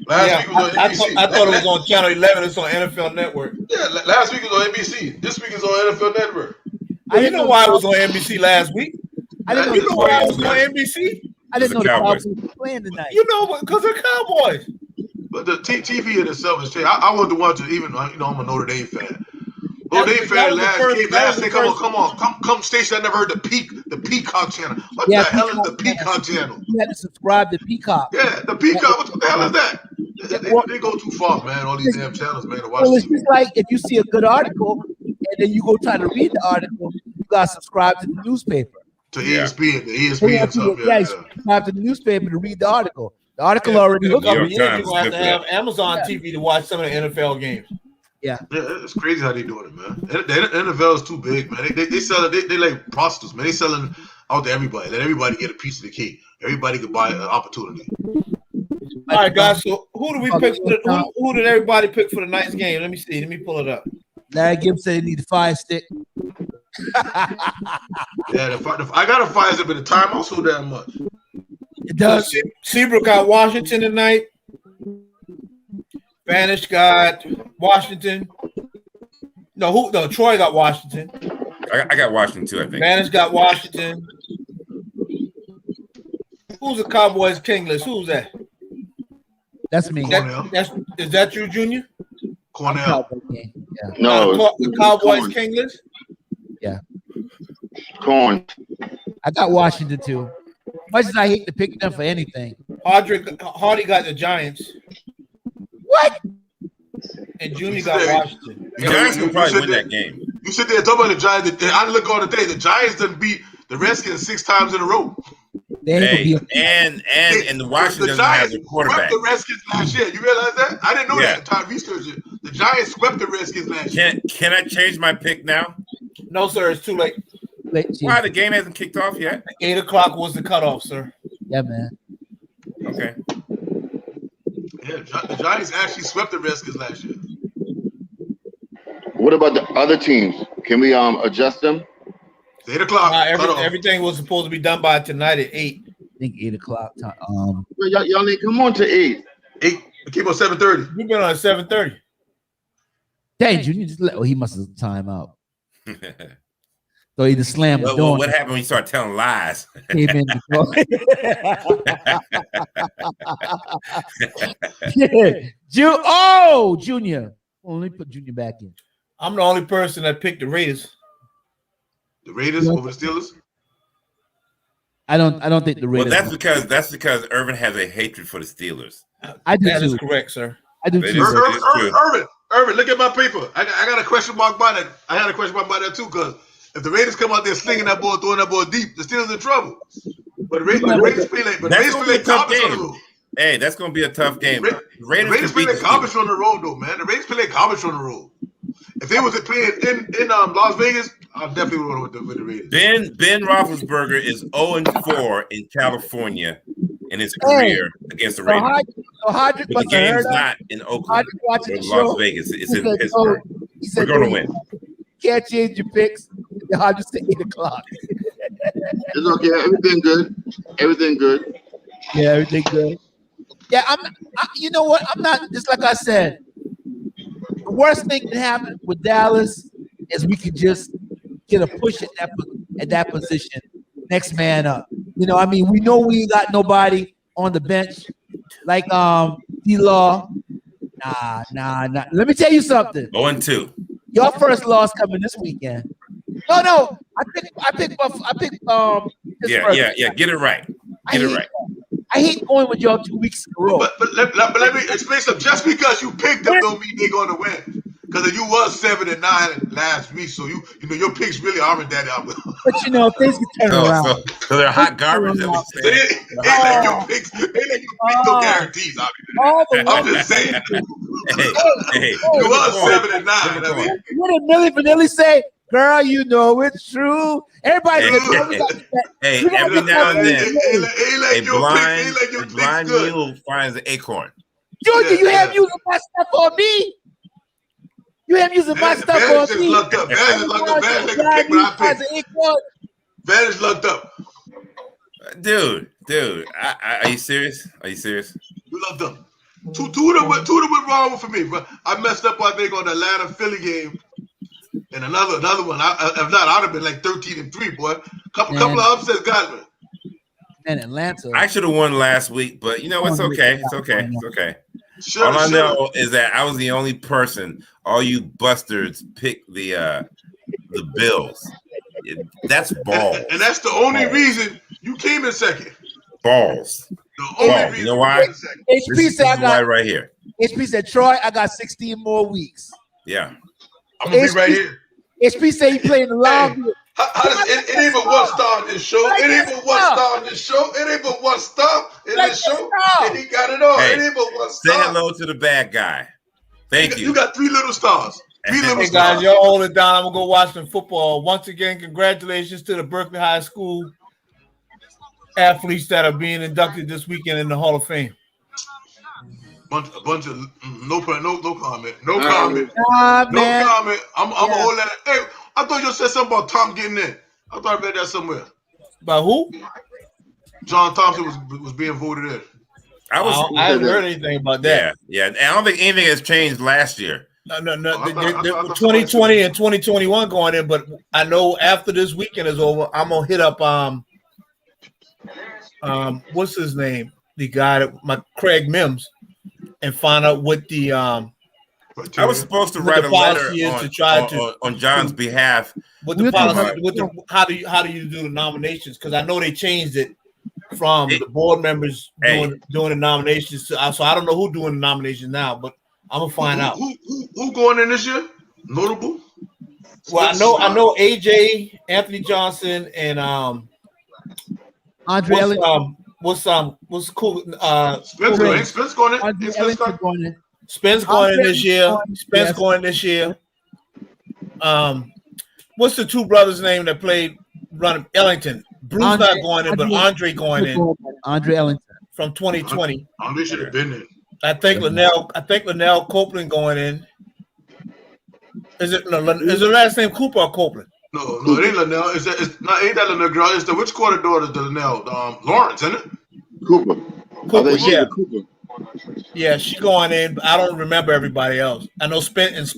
Last week was on NBC. I thought it was on Channel 11. It's on NFL Network. Yeah, last week was on NBC. This week is on NFL Network. Well, you know why it was on NBC last week? I didn't know why it was on NBC? I didn't know the Cowboys were playing tonight. You know, because they're Cowboys. But the TV in itself is changed. I want to watch it even. I'm a Notre Dame fan. Notre Dame fan last day. Come on, station. I never heard the Peacock channel. What the hell is the Peacock channel? You had to subscribe to Peacock. Yeah, the Peacock. What the hell is that? They go too far, man. All these damn channels, man. To watch well, it's just like if you see a good article and then you go try to read the article, you got to subscribe to the newspaper. To ESPN, the ESPN stuff. Yeah, subscribe to the newspaper to read the article. The article already hooked up. You have to have Amazon TV to watch some of the NFL games. Yeah, it's crazy how they doing it, man. The NFL is too big, man. They sell it. They like prostitutes, man. They selling out to everybody. Let everybody get a piece of the cake. Everybody could buy an opportunity. All right, guys. So who do we pick? Who did everybody pick for the night's game? Let me see. Let me pull it up. Larry Gibbs said he need a fire stick. Yeah, I got a fire stick, but the time also that much. It does. Seabrook got Washington tonight. Vanish got Washington. No, Troy got Washington. I got Washington too, I think. Vanish got Washington. Who's the Cowboys king list? Who's that? That's me. Is that you, Junior? Cornell. Yeah. No, the Cowboys king list? Yeah. Corn. I got Washington too. Much as I hate to pick them for anything. Hardy got the Giants. What? And Junior got Washington. The Giants will probably win that game. You sit there talking about the Giants. I look on the day. The Giants done beat the Redskins 6 times in a row. And the Washington doesn't have the quarterback. Swept the Redskins last year. You realize that? I didn't know that at the time research it. The Giants swept the Redskins last year. Can I change my pick now? No, sir. It's too late. Why? The game hasn't kicked off yet? 8 o'clock was the cutoff, sir. Yeah, man. Okay. Yeah, the Giants actually swept the Redskins last year. What about the other teams? Can we adjust them? It's 8 o'clock. Everything was supposed to be done by tonight at 8. I think 8 o'clock. Y'all need come on to 8. 8. We keep on 7:30. We've been on 7:30. Dang, Junior just he must have time out. So he just slammed the door. What happened when you start telling lies? Came in the door. Junior. Well, let me put Junior back in. I'm the only person that picked the Raiders. The Raiders over the Steelers? I don't think the Raiders. Well, that's because Irvin has a hatred for the Steelers. I do That too. is correct, sir. I do too. Irvin, look at my paper. I got a question mark by that. I had a question mark by that too, because if the Raiders come out there slinging that ball, throwing that ball deep, the Steelers in trouble. But the Raiders play like garbage on the road. Hey, that's going to be a tough game. The Raiders play like garbage on the road, though, man. The Raiders play like garbage on the road. If they was playing in Las Vegas, I definitely would have with the Raiders. Ben Roethlisberger is 0-4 in California in his career against the Raiders. But the game is not in Oakland or Las Vegas. It's in Pittsburgh. We're going to win. Can't change your picks. Hard to say 8 o'clock. It's okay. Everything good. Yeah, everything good. Yeah, you know what? I'm not, just like I said, the worst thing that happened with Dallas is we could just get a push at that position. Next man up. You know, I mean, we know we ain't got nobody on the bench like D-Law. Nah. Let me tell you something. 0-2. Your first loss coming this weekend. No. I pick Yeah. Get it right. I hate going with y'all 2 weeks in a row. But let me explain something. Just because you picked them don't mean they're going to win. Because you was 7-9 last week, so you know your picks really aren't that out. But you know things can turn around. So they're hot garbage. Ain't like your picks no guarantees. I'm just saying. Hey, you was 7-9. I mean, What did Millie Vanilli say? Girl, you know it's true. Everybody every now and then, a blind mule finds an acorn. Junior, you have using my stuff on me. You have using my stuff on me. Lucked up. Vantage lucked up. Dude, are you serious? You lucked up. Two of them went wrong for me, but I messed up, I think, on the Atlanta Philly game. And another one. If not, I'd have been like 13-3, boy. Couple of upsets got me. And Atlanta. I should have won last week, but you know it's okay. It's okay. All I know is that I was the only person. All you bustards picked the Bills. That's balls. And that's the only reason you came in second. Balls. The only reason. You know why? HP said I got right here. HP said, Troy, I got 16 more weeks. Yeah. I'm gonna be right here. HP said he playing the long. It ain't but one star in this show. It ain't but one star in this show. It ain't but one star in this show. And he got it all. Hey, it ain't but one star. Say hello to the bad guy. Thank you. You got 3 little stars. 3 little hey stars. guys, y'all hold it down. I'm gonna go watch some football. Once again, congratulations to the Berkeley High School athletes that are being inducted this weekend in the Hall of Fame. A bunch of no comment. No comment. No man. comment. I'm gonna hold that. Hey, I thought you said something about Tom getting in. I thought I read that somewhere. By who? John Thompson was being voted in. I haven't heard anything about that. Yeah. I don't think anything has changed last year. No. 2020 and 2021 going in, but I know after this weekend is over, I'm gonna hit up what's his name? The guy that Craig Mims, and find out what the I was supposed to write a letter on John's behalf. What the policy? How do you do the nominations? Because I know they changed it from the board members doing the nominations. So I don't know who doing the nominations now, but I'm gonna find out. Who going in this year? Notable. Well, I know AJ, Anthony Johnson, and Andre Ellington. What's cool? Spence going in. Spence going in this year. Spence going this year. What's the 2 brothers' name that played run Ellington? Bruce not going in, but Andre going in. Andre Ellington from 2020. Andre should have been in. I think Linnell Copeland going in. Is the last name Cooper or Copeland? No, it ain't Linnell. Ain't that Linnell girl? It's the which quarter daughter is the Linnell? Lawrence, isn't it? Cooper, yeah. Cooper. Yeah, she going in, but I don't remember everybody else. I know Spence,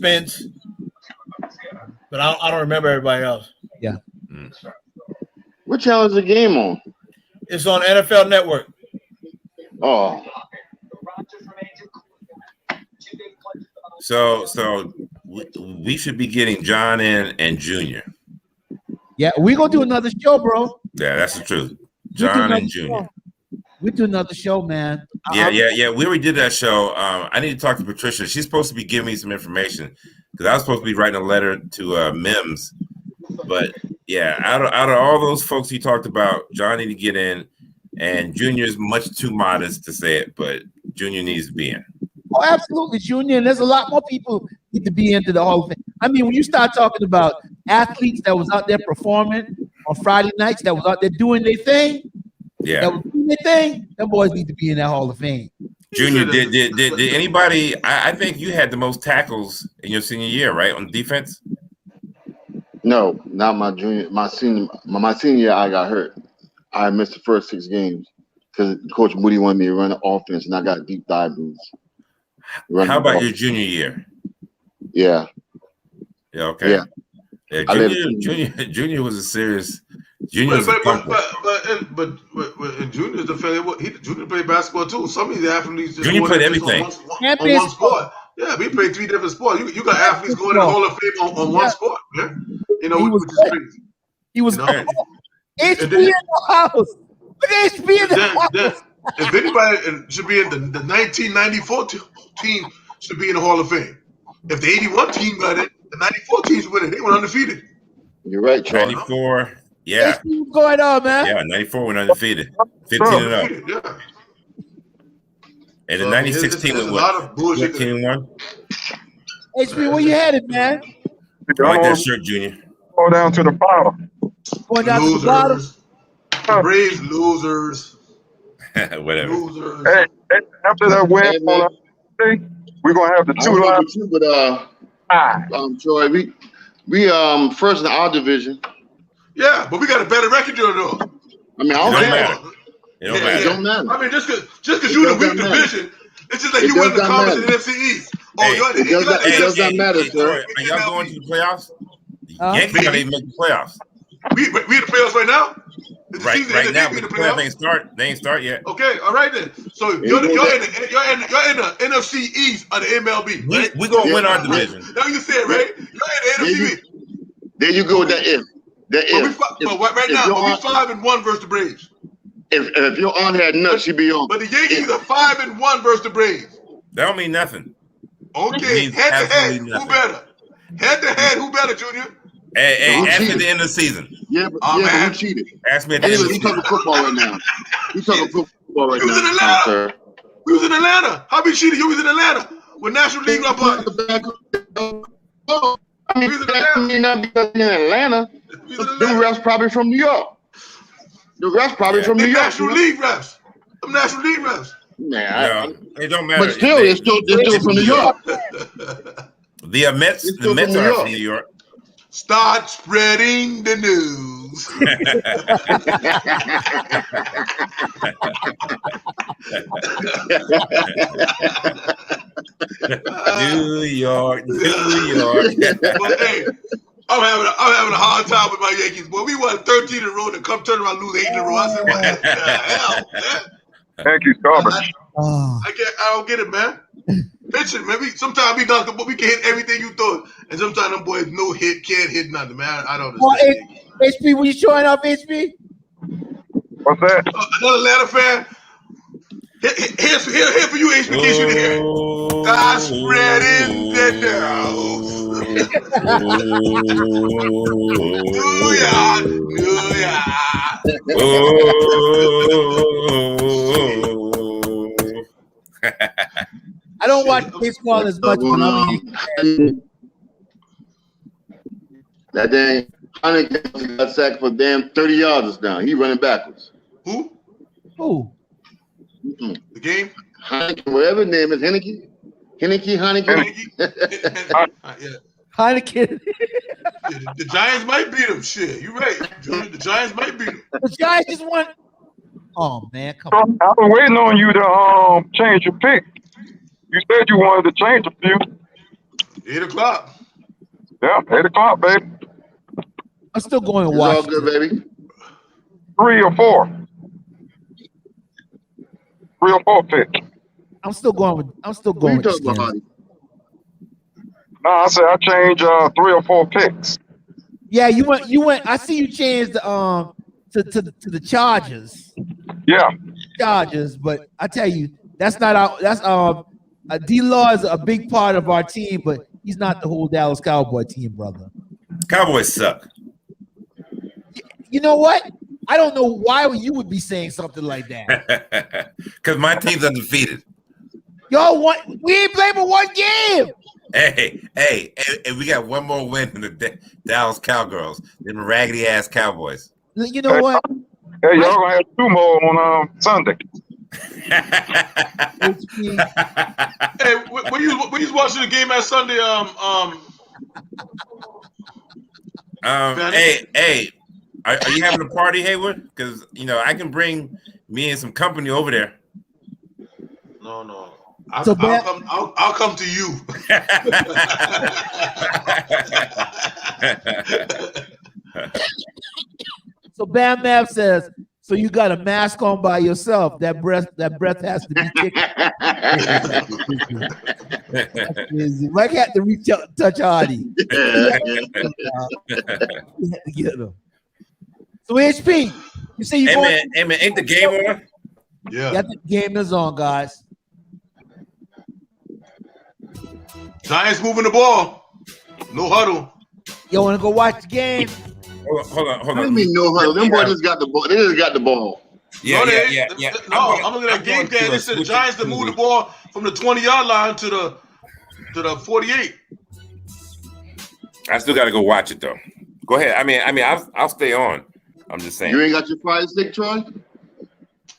but I don't remember everybody else. Yeah. What channel is the game on? It's on NFL Network. Oh. So we should be getting John in and Junior. Yeah, we're gonna do another show, bro. Yeah, that's the truth. John and Junior. We do another show, man. Yeah. We already did that show. I need to talk to Patricia. She's supposed to be giving me some information because I was supposed to be writing a letter to Mims. But yeah, out of all those folks he talked about, John need to get in, and Junior is much too modest to say it, but Junior needs to be in. Oh, absolutely, Junior. And there's a lot more people need to be into the Hall of Fame. I mean, when you start talking about athletes that was out there performing on Friday nights, that was out there doing their thing, them boys need to be in that Hall of Fame. Junior, did anybody? I think you had the most tackles in your senior year, right, on defense? No, not my junior. My senior year, I got hurt. I missed the first 6 games because Coach Moody wanted me to run the offense, and I got a deep thigh bruise. How about your junior year? Yeah. Yeah. Okay. Yeah. Junior was a serious. Junior was but in Junior's defense, Junior played basketball too. Some of these athletes just Junior played everything on one sport. Yeah, we played 3 different sports. You got athletes going to the Hall of Fame on one sport. Yeah, which is crazy. He was HP in the house. Look at HP in the house. If anybody should be in the 1994 team should be in the Hall of Fame. If the 81 team got it, the 94 teams went in. They went undefeated. You're right, Charlie. 94. Yeah. What's going on, man? Yeah, 94 went undefeated. 15-0. Yeah. And the 96 team was what? 15-1. HP, where you headed, man? I like that shirt, Junior. Go down to the bottom. Going down to the bottom. The Braves losers. Whatever. Losers. Hey, after that win, we're gonna have the 2 lines. But Troy, we first in our division. Yeah, but we got a better record than though. I mean, I don't care. It don't matter. I mean, just because you're in the weak division, it's just like you win the conference in the NFC East. It does not matter, sir. Are y'all going to the playoffs? The Yankees gotta even make the playoffs. We in the playoffs right now? Right now, but the playoffs ain't start. They ain't start yet. Okay, all right then. So you're in the NFC East of the MLB, right? We're gonna win our division. That's what you said, right? You're in the NFC East. There you go with that if. But right now, we're 5-1 versus the Braves. If your aunt had nuts, she'd be on. But the Yankees are 5-1 versus the Braves. That don't mean nothing. Okay, head to head, who better? Head to head, who better, Junior? Hey, ask me at the end of the season. Yeah, but who cheated? Ask me at the end of the season. We talking football right now. We talking football right now. We was in Atlanta. How we cheated? You was in Atlanta with National League up on. I mean, not because in Atlanta. The refs probably from New York. The refs probably from New York. National League refs. The National League refs. Man, it don't matter. But still, it's still from New York. The Mets are from New York. Start spreading the news. New York. But hey, I'm having a hard time with my Yankees. Boy, we won 13 in a row, and come turn around and lose 8 in a row. I said, what the hell, man? Yankees garbage. I don't get it, man. Pitching, man. Sometimes we can hit everything you throw, and sometimes them boys no hit, can't hit nothing, man. I don't understand. Well, HP, when you showing up, HP? What's that? Another Atlanta fan. Here for you, HP, in case you didn't hear it. God spreading the news. I don't watch baseball as much when I'm in. That dang Heineken got sacked for damn 30 yards now. He running backwards. Who? The game? Heineken, whatever his name is, Heineken. Heineken. The Giants might beat him. Shit, you right. The Giants might beat him. The Giants just won. Oh man, come on. I've been waiting on you to change your pick. You said you wanted to change a few. 8 o'clock. Yeah, 8 o'clock, baby. I'm still going to watch. All good, baby. 3 or 4. 3 or 4 picks. I'm still going with. What you talking about, Hardy? No, I said I changed 3 or 4 picks. Yeah, you went. I see you changed to the Chargers. Yeah. Chargers, but I tell you, that's not our. That's D-Law is a big part of our team, but he's not the whole Dallas Cowboy team, brother. Cowboys suck. You know what? I don't know why you would be saying something like that. Because my team's undefeated. Yo, we ain't playing for one game. Hey, we got one more win in the Dallas Cowgirls. Them raggedy ass Cowboys. You know what? Hey, y'all gonna have 2 more on Sunday. Hey, when you was watching the game at Sunday, hey, are you having a party, Hayward? Because I can bring me and some company over there. No. I'll come to you. So Bam Bam says, so you got a mask on by yourself. That breath has to be kicked. Mike had to reach out and touch Hardy. Get him. So HP, you say you Hey man, ain't the game on? Yeah, the game is on, guys. Giants moving the ball. No huddle. You want to go watch the game? Hold on. What do you mean no huddle? Them boys just got the ball. They just got the ball. Yeah. No, I'm looking at game plan. They said the Giants to move the ball from the 20-yard line to the 48. I still got to go watch it though. Go ahead. I mean, I'll stay on. I'm just saying. You ain't got your fire stick, Troy?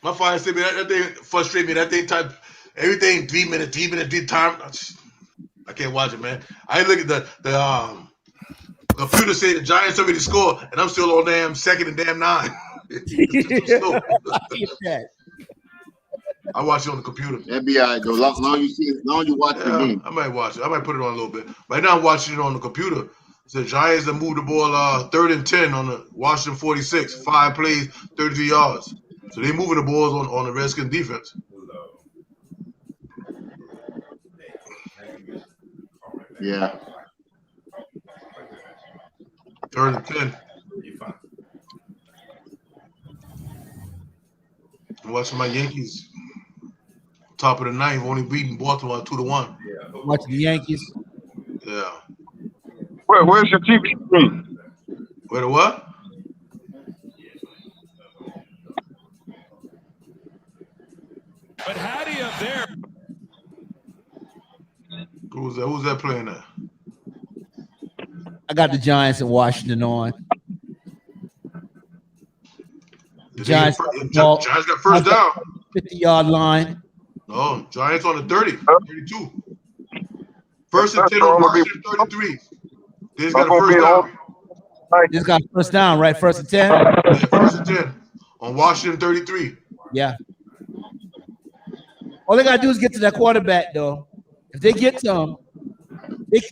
My fire stick, that thing frustrates me. That thing type everything 3 minutes time. I can't watch it, man. I look at the computer say the Giants already scored, and I'm still on damn 2nd and damn 9. I watch it on the computer. That'd be all right, though. Long you watch the game. I might watch it. I might put it on a little bit. Right now, I'm watching it on the computer. So the Giants that moved the ball 3rd and 10 on the Washington 46, 5 plays, 33 yards. So they moving the balls on the Redskins defense. Yeah. 3rd and 10. I'm watching my Yankees. Top of the ninth, only beating Baltimore 2-1. Watching the Yankees. Yeah. Where's your TV screen? Where the what? But Hattie up there. Who's that playing at? I got the Giants in Washington on. Giants got first down. 50-yard line. No, Giants on the 30, 32. First and 10 on Washington 33. They just got a first down. Just got first down, right? First and 10? Yeah, first and 10 on Washington 33. Yeah. All they got to do is get to that quarterback, though. If they get to him,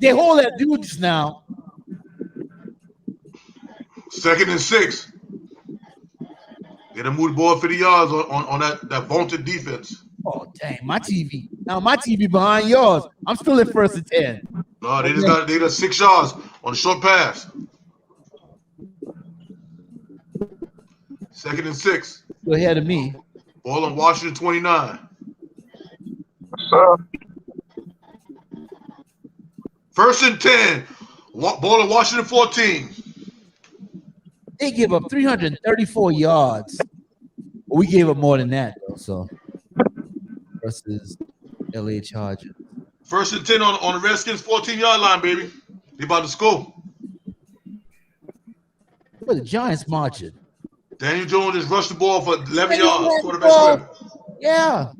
they hold that dude just now. 2nd and 6. They done moved the ball 50 yards on that vaunted defense. Oh, dang, my TV. Now my TV behind yours. I'm still at 1st and 10. No, they got 6 yards on a short pass. 2nd and 6. Still ahead of me. Ball on Washington 29. First and 10. Ball on Washington 14. They give up 334 yards. We gave up more than that, though. So versus LA Chargers. First and 10 on the Redskins 14-yard line, baby. They about to score. But the Giants marching. Daniel Jones just rushed the ball for 11 yards. Quarterback swim. Yeah.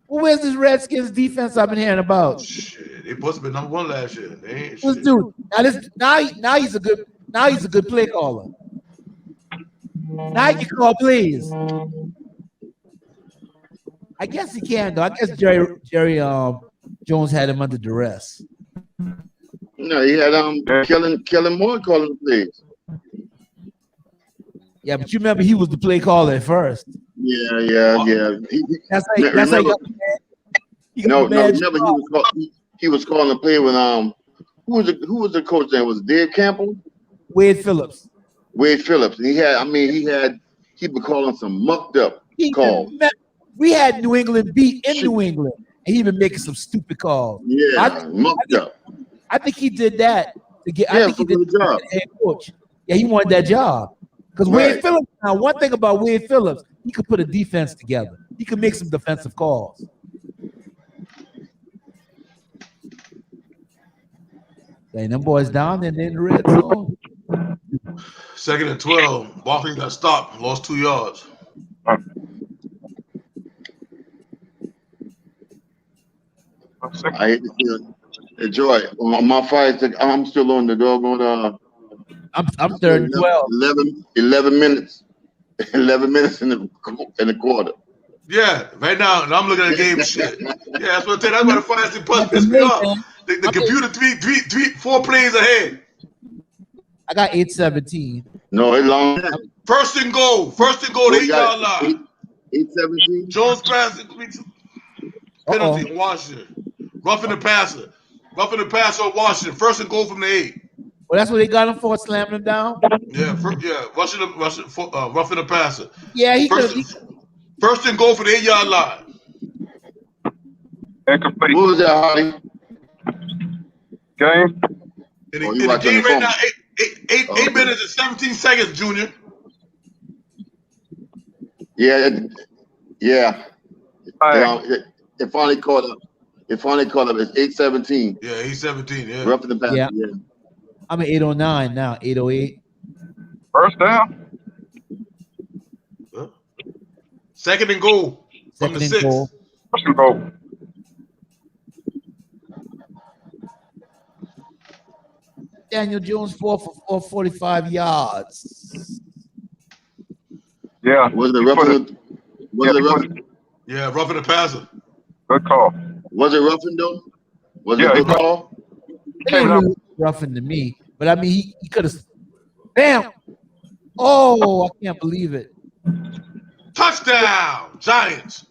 Well, where's this Redskins defense I've been hearing about? Shit, they supposed to be number 1 last year. They ain't This shit. dude. Now he's a good play caller. Now he can call plays. I guess he can though. I guess Jerry Jones had him under duress. No, he had Kellen Moore calling the plays. Yeah, but you remember he was the play caller at first. Yeah. That's like remember he was calling the play with who was the coach then? Was it Dave Campbell? Wade Phillips. And he been calling some mucked up calls. We had New England beat in New England, and he been making some stupid calls. Yeah, mucked up. I think he did that to get. Yeah, I think he did the job. Head coach. Yeah, he wanted that job because Wade Phillips. Now, one thing about Wade Phillips, he could put a defense together. He could make some defensive calls. Dang, them boys down there in the red zone. 2nd and 12. Barkley got stopped. Lost 2 yards. I hate to see it. Joy, on my fire stick, I'm still on the doggone. I'm 3rd and 12. 11 minutes. 11 minutes in the quarter. Yeah, right now, and I'm looking at the game. Shit. Yeah, that's what I tell you. That's why the fire stick pissed me off. The computer 4 plays ahead. I got 8-17. No, it's long. First and goal. The 8-yard line. 8-17. Jones passing. Penalty on Washington. Roughing the passer on Washington. First and goal from the 8. Well, that's what they got him for, slamming him down. Yeah, roughing the passer. Yeah, First and goal for the 8-yard line. Incomplete. What was that, Hardy? Game. In the game right now, 8 minutes and 17 seconds, Junior. Yeah. Right. It finally caught up. It's 8-17. Yeah, 8-17. Yeah. Roughing the passer. Yeah. I'm at 809 now, 808. First down. Huh? 2nd and goal from the 6. Goal. First and goal. Daniel Jones 4 for 445 yards. Yeah. Was it roughing? Yeah, roughing the passer. Good call. Was it roughing though? Was Yeah, it a good call? It didn't really look roughing to me, but I mean, he could have. Bam! Oh, I can't believe it. Touchdown, Giants.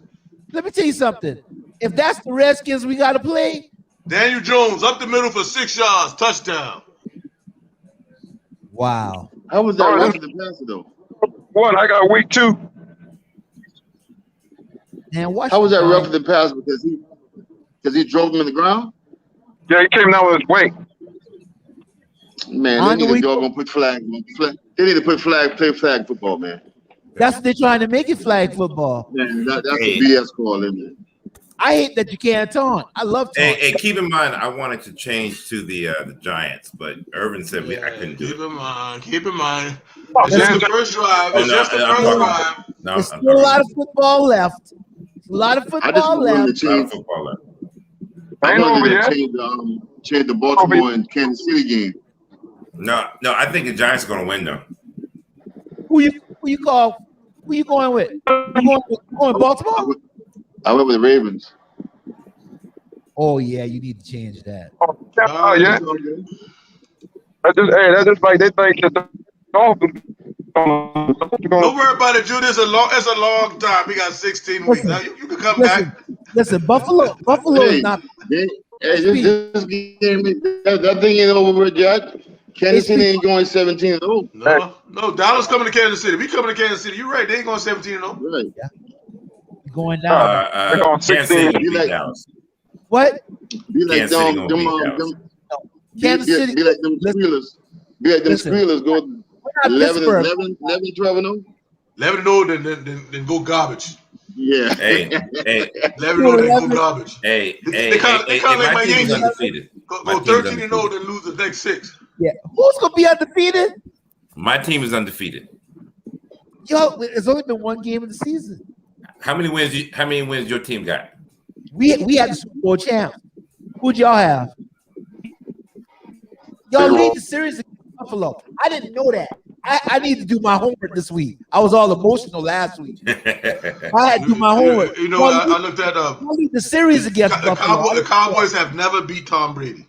Let me tell you something. If that's the Redskins we got to play, Daniel Jones up the middle for 6 yards, touchdown. wow. How was that roughing the passer though? What? I got week 2. Man, watch. How was that roughing the passer because he drove him in the ground? Yeah, he came down with his weight. Man, they need to dog gonna put flag. They need to play flag football, man. That's what they're trying to make it flag football. Man, that's a BS call, isn't it? I hate that you can't taunt. I love taunt. Hey, keep in mind, I wanted to change to the Giants, but Irvin said I couldn't do it. Keep in mind. It's just the first drive. It's just the first drive. There's still a lot of football left. A lot of football left. I wanted to change the Baltimore and Kansas City game. No, I think the Giants are going to win though. Who you going with? You going Baltimore? I went with the Ravens. Oh yeah, you need to change that. Oh yeah. That's just like they think that the Dolphins. Don't worry about it, Jude. It's a long time. We got 16 weeks. Now you can come back. Listen, Buffalo is not. This game, that thing ain't over with yet. Kansas City ain't going 17-0. No, Dallas coming to Kansas City. We coming to Kansas City. You're right. They ain't going 17-0. Right. Yeah. Going down. They're going 16. What? Be like Kansas City. Be like them Steelers. Be like them Steelers go 11-12-0. 11-0, then go garbage. Yeah. Hey. 11-0, then go garbage. Hey. They kind of like my Yankees. Go 13-0, then then lose the next 6. Yeah. Who's gonna be undefeated? My team is undefeated. Yo, it's only been one game of the season. How many wins your team got? We had the Super Bowl champ. Who'd y'all have? Y'all lead the series against Buffalo. I didn't know that. I need to do my homework this week. I was all emotional last week. I had to do my homework. You know, I looked that up. I lead the series against Buffalo. The Cowboys have never beat Tom Brady.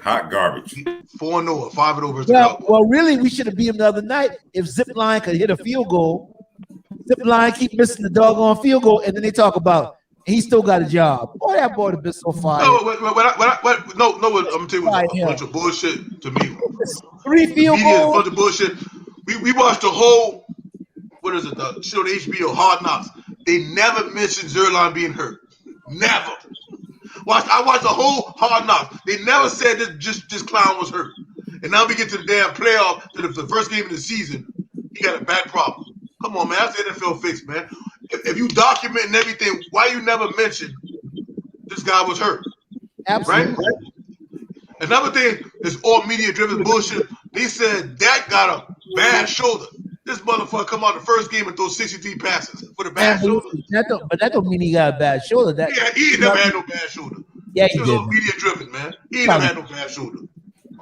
Hot garbage. 4-0, 5-0 versus the Cowboys. Well, really, we should have beat him the other night if Zipline could hit a field goal. Zipline keep missing the doggone field goal, and then they talk about he still got a job. Boy, that boy have been so fired. No, I'm gonna tell you a bunch of bullshit to me. 3 field goals. A bunch of bullshit. We watched the whole the show on HBO, Hard Knocks. They never mentioned Zerline being hurt. Never. I watched the whole Hard Knocks. They never said that this clown was hurt. And now we get to the damn playoff, to the first game of the season. He got a back problem. Come on, man. That's the NFL fix, man. If you document and everything, why you never mention this guy was hurt? Absolutely. Right? Another thing is all media-driven bullshit. They said Dak got a bad shoulder. This motherfucker come out the first game and throw 63 passes for the bad shoulder. But that don't mean he got a bad shoulder. He never had no bad shoulder. Yeah, he was did. all media-driven, man. He never had no bad shoulder.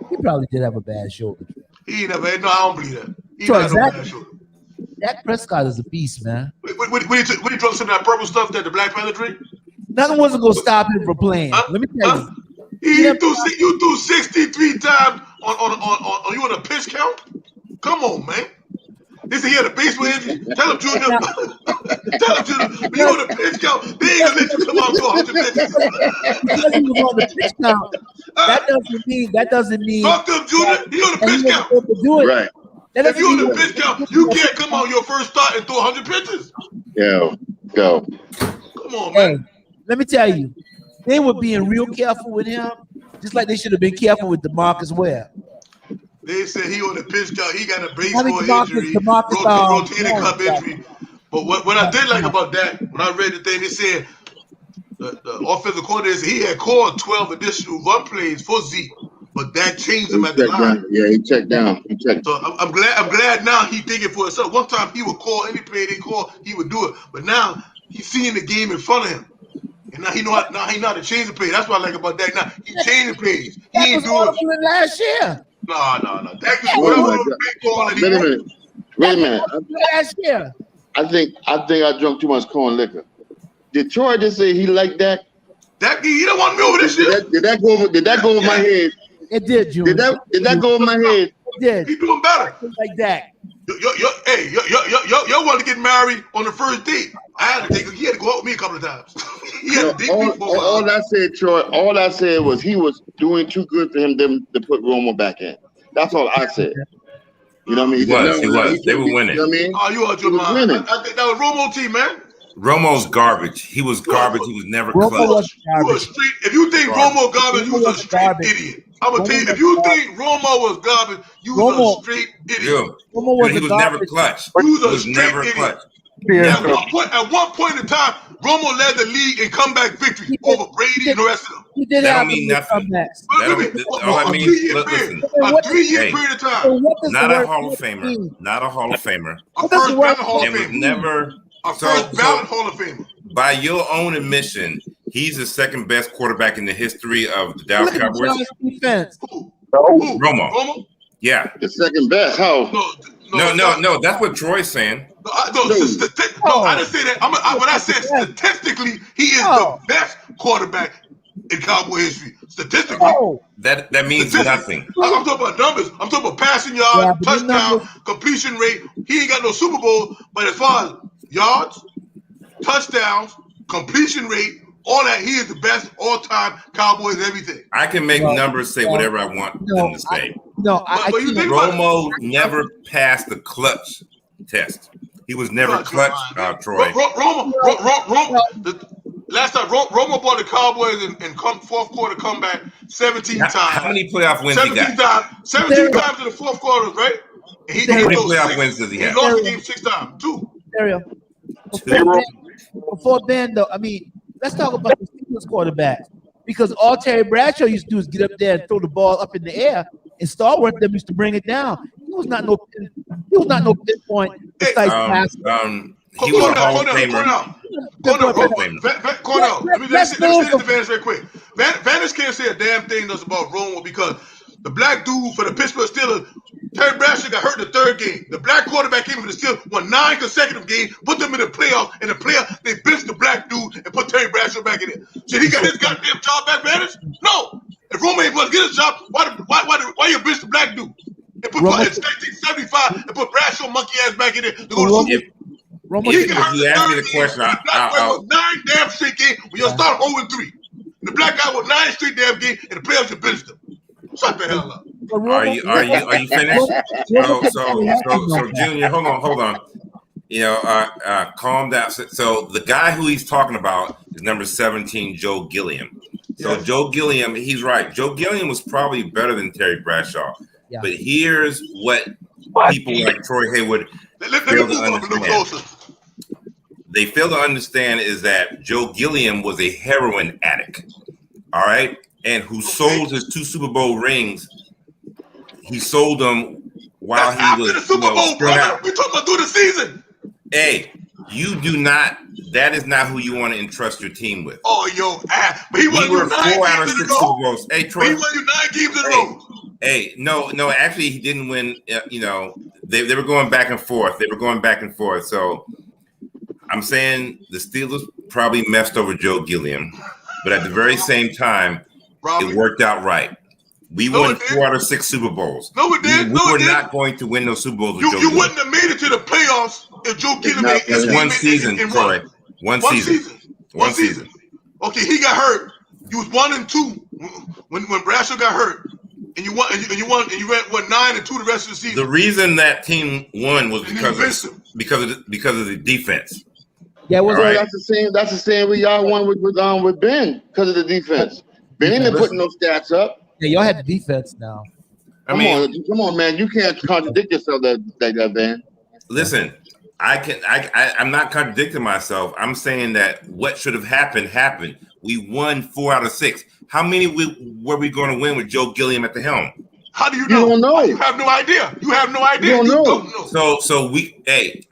He probably did have a bad shoulder. He never had. No, I don't believe that. He never had no bad shoulder. Dak Prescott is a beast, man. When he drunk some of that purple stuff that the Black Panther drink? Nothing wasn't going to stop him from playing. Let me tell you. You threw 63 times on you on a pitch count? Come on, man. They said he had a baseball injury. Tell him, Junior. When you on the pitch count, they ain't gonna let you come out to 100 pitches. Because he was on the pitch count. That doesn't mean. Fuck them, Junior. He on the pitch count. Do it. Right. If you on the pitch count, you can't come out your first start and throw 100 pitches. Go. Come on, man. Hey, let me tell you, they were being real careful with him, just like they should have been careful with DeMarcus Ware. They said he on the pitch count. He got a baseball injury, rotator cuff injury. But what I did like about that, when I read the thing, they said the offensive coordinator said he had called 12 additional run plays for Zeke, but that changed him at the line. Yeah, he checked down. So I'm glad now he thinking for himself. One time he would call any play they call, he would do it. But now he's seeing the game in front of him. And now he know how to change the play. That's what I like about that. Now he changing plays. He ain't doing it last year. No. That was Wait a minute. Last year. I think I drank too much corn liquor. Did Troy just say he liked Dak? Dak, he don't want me over this shit. Did that go over my head? It did, Junior. Did that go over my head? It did. He doing better. Like Dak. Y'all want to get married on the first date. I had to take. He had to go out with me a couple of times. He had to date me for a while. All I said, Troy. All I said was he was doing too good for him to put Romo back in. That's all I said. You know what I mean? He was. They were winning. You know what I mean? Oh, you out your mind. I think that was Romo team, man. Romo's garbage. He was garbage. He was never clutch. If you think Romo garbage, you was a straight idiot. I'm gonna tell you, if you think Romo was garbage, you was a straight idiot. He was never clutch. He was never clutch. At one point in time, Romo led the league in comeback victory over Brady and the rest of them. That don't mean nothing. All I mean, listen, a 3-year period of time. Not a Hall of Famer. Not a Hall of Famer. A first ballot Hall of Famer. Never. A first ballot Hall of Famer. By your own admission, he's the second best quarterback in the history of the Dallas Cowboys. Romo. Yeah. The second best. How? No. That's what Troy's saying. I didn't say that. When I said statistically, he is the best quarterback in Cowboy history. Statistically, that means nothing. I'm talking about numbers. I'm talking about passing yards, touchdown, completion rate. He ain't got no Super Bowl, but as far as yards, touchdowns, completion rate, all that, he is the best all-time Cowboys everything. I can make numbers say whatever I want them to say. Romo never passed the clutch test. He was never clutch, Troy. Last time, Romo bought the Cowboys in fourth quarter comeback 17 times. How many playoff wins he got? 17 times in the fourth quarter, right? How many playoff wins does he have? He lost the game 6 times. 2. Before Ben, though, I mean, let's talk about the Steelers quarterbacks. Because all Terry Bradshaw used to do is get up there and throw the ball up in the air, and Starworth them used to bring it down. He was not no pinpoint. He was a Hall of Famer. Cornell, let me say this to Vanish real quick. Vanish can't say a damn thing that's about Romo because the black dude for the Pittsburgh Steelers, Terry Bradshaw, got hurt in the third game. The black quarterback came for the Steelers, won 9 consecutive games, put them in the playoffs, and the playoffs, they benched the black dude and put Terry Bradshaw back in it. Should he got his goddamn job back, Vanish? No. If Romo ain't supposed to get his job, why you bench the black dude? And put in 1975 and put Bradshaw monkey ass back in there to go to Super Bowl. If you ask me the question, I'll 9 damn straight games when you start 0-3. The black guy with 9 straight damn games and the playoffs you benched him. Shut the hell up. Are you finished? So Junior, hold on. Calm down. So the guy who he's talking about is number 17, Joe Gilliam. So Joe Gilliam, he's right. Joe Gilliam was probably better than Terry Bradshaw. Yeah. But here's what people like Troy Hayward fail to understand. They fail to understand is that Joe Gilliam was a heroin addict. All right. And who sold his 2 Super Bowl rings. He sold them while he was the Super Bowl, brother. We're talking about through the season. Hey, you do not. That is not who you want to entrust your team with. Oh, but he won 4 out of 6 Super Bowls. Hey, Troy. He won you 9 games in a row. Hey, no. Actually, he didn't win. They were going back and forth. So I'm saying the Steelers probably messed over Joe Gilliam, but at the very same time, it worked out right. We won 4 out of 6 Super Bowls. No, we did. We were not going to win those Super Bowls with Joe Gilliam. You wouldn't have made it to the playoffs if Joe Gilliam made it. One season, Troy. One season. Okay, he got hurt. You was 1-2 when Bradshaw got hurt, and you won 9-2 the rest of the season. The reason that team won was because of the defense. Yeah, that's the same way y'all won with Ben because of the defense. Ben ain't been putting those stats up. Yeah, y'all had the defense now. Come on, man. You can't contradict yourself like that, Ben. Listen, I'm not contradicting myself. I'm saying that what should have happened. We won 4 out of 6. How many were we going to win with Joe Gilliam at the helm? How do you know? You don't know. You have no idea. You have no idea. You don't know. So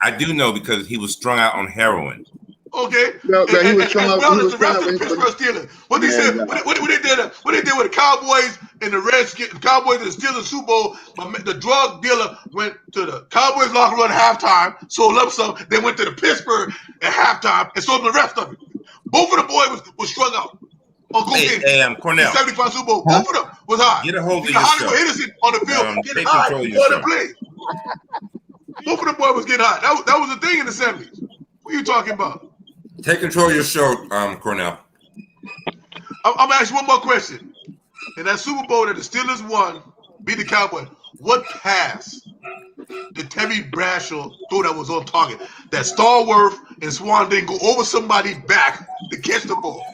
I do know because he was strung out on heroin. Okay. No, he was strung out. The rest of the Pittsburgh Steelers. What they said? What they did with the Cowboys and the Redskins, the Cowboys and the Steelers Super Bowl. The drug dealer went to the Cowboys locker room at halftime, sold up some. They went to the Pittsburgh at halftime and sold the rest of it. Both of the boys was strung out. Hey, Cornell. 75 Super Bowl. Both of them was high. Get a hold of Hollywood yourself. Henderson on the field getting take high. control of yourself. Both of the boys was getting high. That was the thing in the 70s. What are you talking about? Take control of your show, Cornell. I'm gonna ask you one more question. In that Super Bowl that the Steelers won, beat the Cowboys, what pass did Terry Bradshaw throw that was on target? That Starworth and Swan didn't go over somebody's back to catch the ball.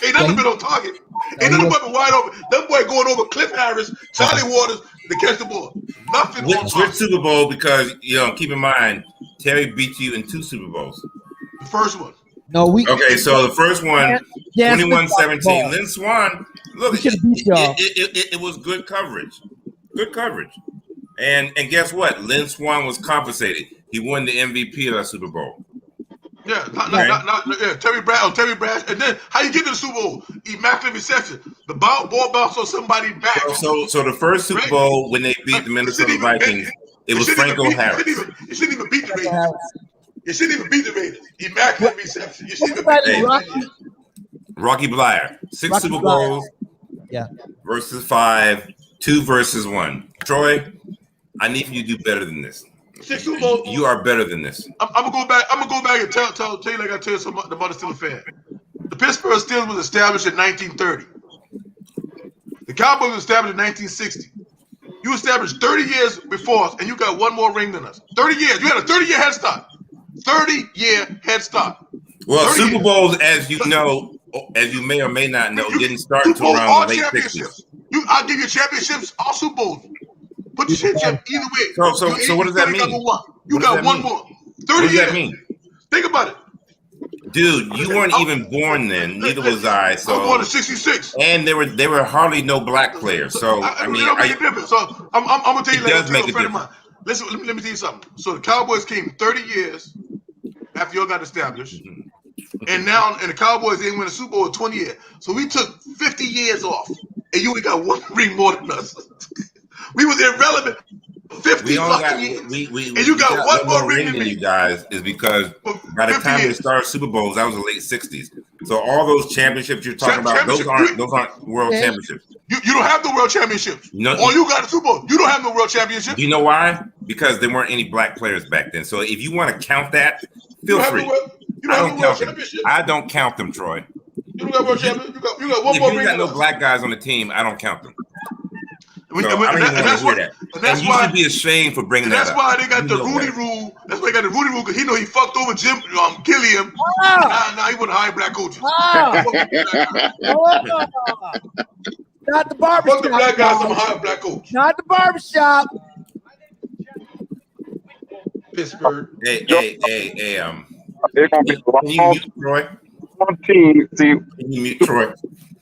Ain't nothing been on target. Ain't nothing but wide open. That boy going over Cliff Harris, Charlie Waters to catch the ball. Nothing on target. Which Super Bowl? Because keep in mind, Terry beat you in 2 Super Bowls. The first one. No, Okay, so the first one, 21-17. Lynn Swan, look, it was good coverage. Good coverage. And guess what? Lynn Swan was compensated. He won the MVP of that Super Bowl. Yeah, Terry Bradshaw. And then how you get to the Super Bowl? Immaculate reception. The ball bounced on somebody's back. So the first Super Bowl when they beat the Minnesota Vikings, it was Franco Harris. You shouldn't even beat the Raiders. You shouldn't even beat the Raiders. Immaculate reception. You shouldn't even beat the Raiders. Rocky Bleier, 6 Super Bowls versus 5, 2 versus 1. Troy, I need you to do better than this. 6 Super Bowls. You are better than this. I'm gonna go back and tell you like I tell somebody about the Steelers fan. The Pittsburgh Steelers was established in 1930. The Cowboys was established in 1960. You established 30 years before us, and you got one more ring than us. 30 years. You had a 30-year head start. 30-year head start. Well, Super Bowls, as you know, as you may or may not know, didn't start until around the late 60s. I'll give you championships, all Super Bowls. Put your championship either way. So what does that mean? You got one more. 30 years. What does that mean? Think about it. Dude, you weren't even born then. Neither was I. So I was born in '66, and there were hardly no black players. So I mean, it make a difference. So I'm gonna tell you, it does make a difference. Listen, let me tell you something. So the Cowboys came 30 years after y'all got established, and now the Cowboys didn't win a Super Bowl in 20 years. So we took 50 years off, and you only got one ring more than us. We was irrelevant. 50 fucking years. And you got one more ring than you guys is because by the time they started Super Bowls, that was the late 60s. So all those championships you're talking about, those aren't world championships. You don't have the world championships. All you got a Super Bowl. You don't have no world championship. Do you know why? Because there weren't any black players back then. So if you want to count that, feel free. I don't count them, Troy. You don't got world champions. You got one more ring. If you got no black guys on the team, I don't count them. So that's why you should be ashamed for bringing that up. That's why they got the Rudy rule. That's why they got the Rudy rule because he know he fucked over Jim Gilliam. Now he want to hire black coaches. Not the barbershop. Fuck the black guys. I'm hire black coach. Not the barbershop. Pittsburgh. Hey. They're gonna be Can you mute Troy? one team. See, Can you mute Troy?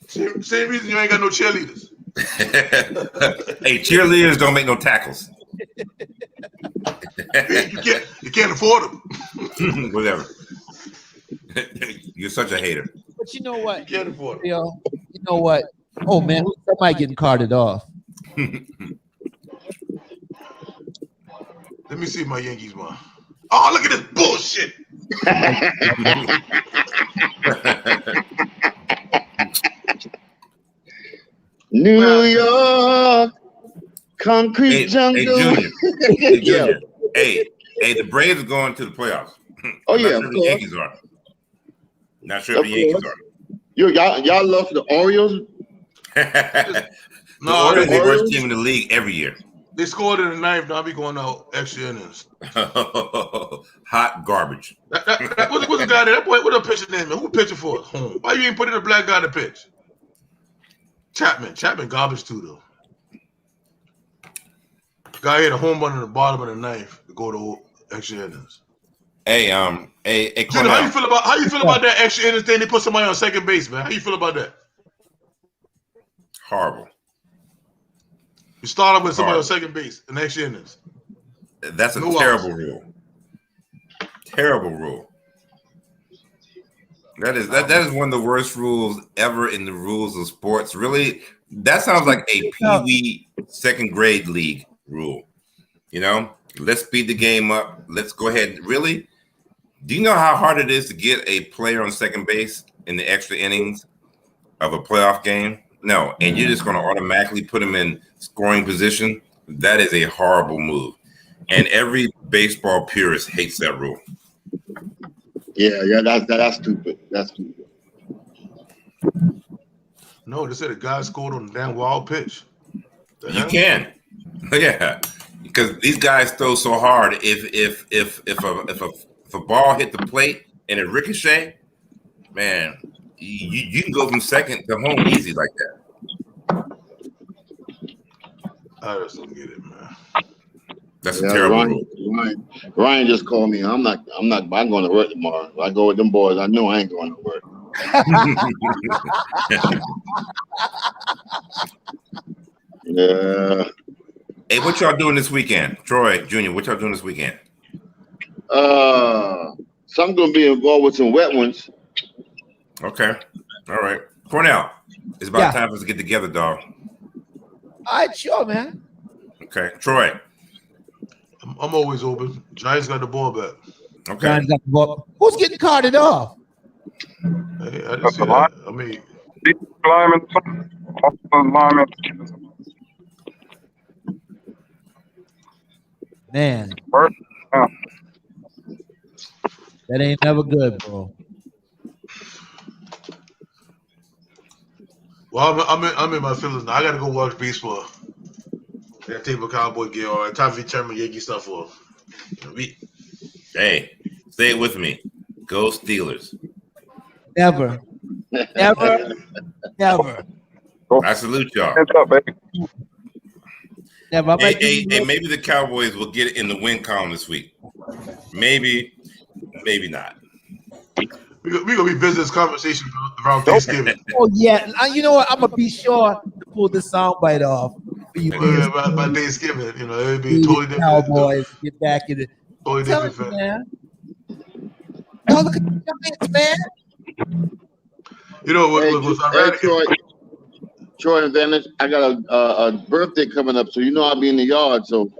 Same reason you ain't got no cheerleaders. Hey, cheerleaders don't make no tackles. You can't afford them. Whatever. You're such a hater. But you know what? You can't afford them. You know what? Oh man, somebody getting carted off. Let me see my Yankees one. Oh, look at this bullshit. New York, concrete jungle. Hey, Junior. Hey, the Braves are going to the playoffs. Oh yeah, not sure the Yankees are. Not sure if the Yankees are. Y'all love the Orioles. The Orioles are the worst team in the league every year. They scored in the ninth. Now I'll be going out extra innings. Hot garbage. What's the guy there? That boy, what a pitcher name, man? Who pitching for us? Why you ain't putting a black guy to pitch? Chapman garbage too though. Guy hit a home run in the bottom of the ninth to go to extra innings. Hey, Junior, how you feel about that extra innings thing? They put somebody on second base, man. How you feel about that? Horrible. You started with somebody on second base in extra innings. That's a terrible rule. Terrible rule. That is one of the worst rules ever in the rules of sports. Really, that sounds like a Pee-wee second grade league rule. You know, let's speed the game up. Let's go ahead. Really? Do you know how hard it is to get a player on second base? in the extra innings of a playoff game. No, and you're just going to automatically put them in scoring position. That is a horrible move. And every baseball purist hates that rule. Yeah, that's stupid. That's stupid. No, they said a guy scored on a damn wild pitch. You can. Yeah. Because these guys throw so hard. If a ball hit the plate and it ricochet, man, you can go from second to home easy like that. I just don't get it, man. That's a terrible rule. Ryan just called me. I'm going to work tomorrow. If I go with them boys, I know I ain't going to work. Yeah. Hey, what y'all doing this weekend? Troy Jr., what y'all doing this weekend? So I'm going to be involved with some wet ones. Okay. All right. Cornell, it's about time for us to get together, dog. All right, sure, man. Okay. Troy. I'm always open. Giants got the ball back. Okay. Giants got the ball. Who's getting carted off? Hey, I didn't see that. I mean, man, that ain't never good, bro. Well, I'm in my feelings now. I gotta go watch baseball. I gotta take my Cowboy gear on. Time to turn my Yankee stuff off. Hey, say it with me. Go Steelers. Never. Never. Never. I salute y'all. Hands up, baby. Never. Hey, maybe the Cowboys will get it in the win column this week. Maybe not. We're going to be business conversation around Thanksgiving. Oh, yeah. You know what? I'm going to be sure to pull this soundbite off. By Thanksgiving, it'll be totally different. Cowboys get back in it. Totally different, man. Oh, look at the Giants, man. You know what? Troy and Dennis, I got a birthday coming up, so I'll be in the yard. So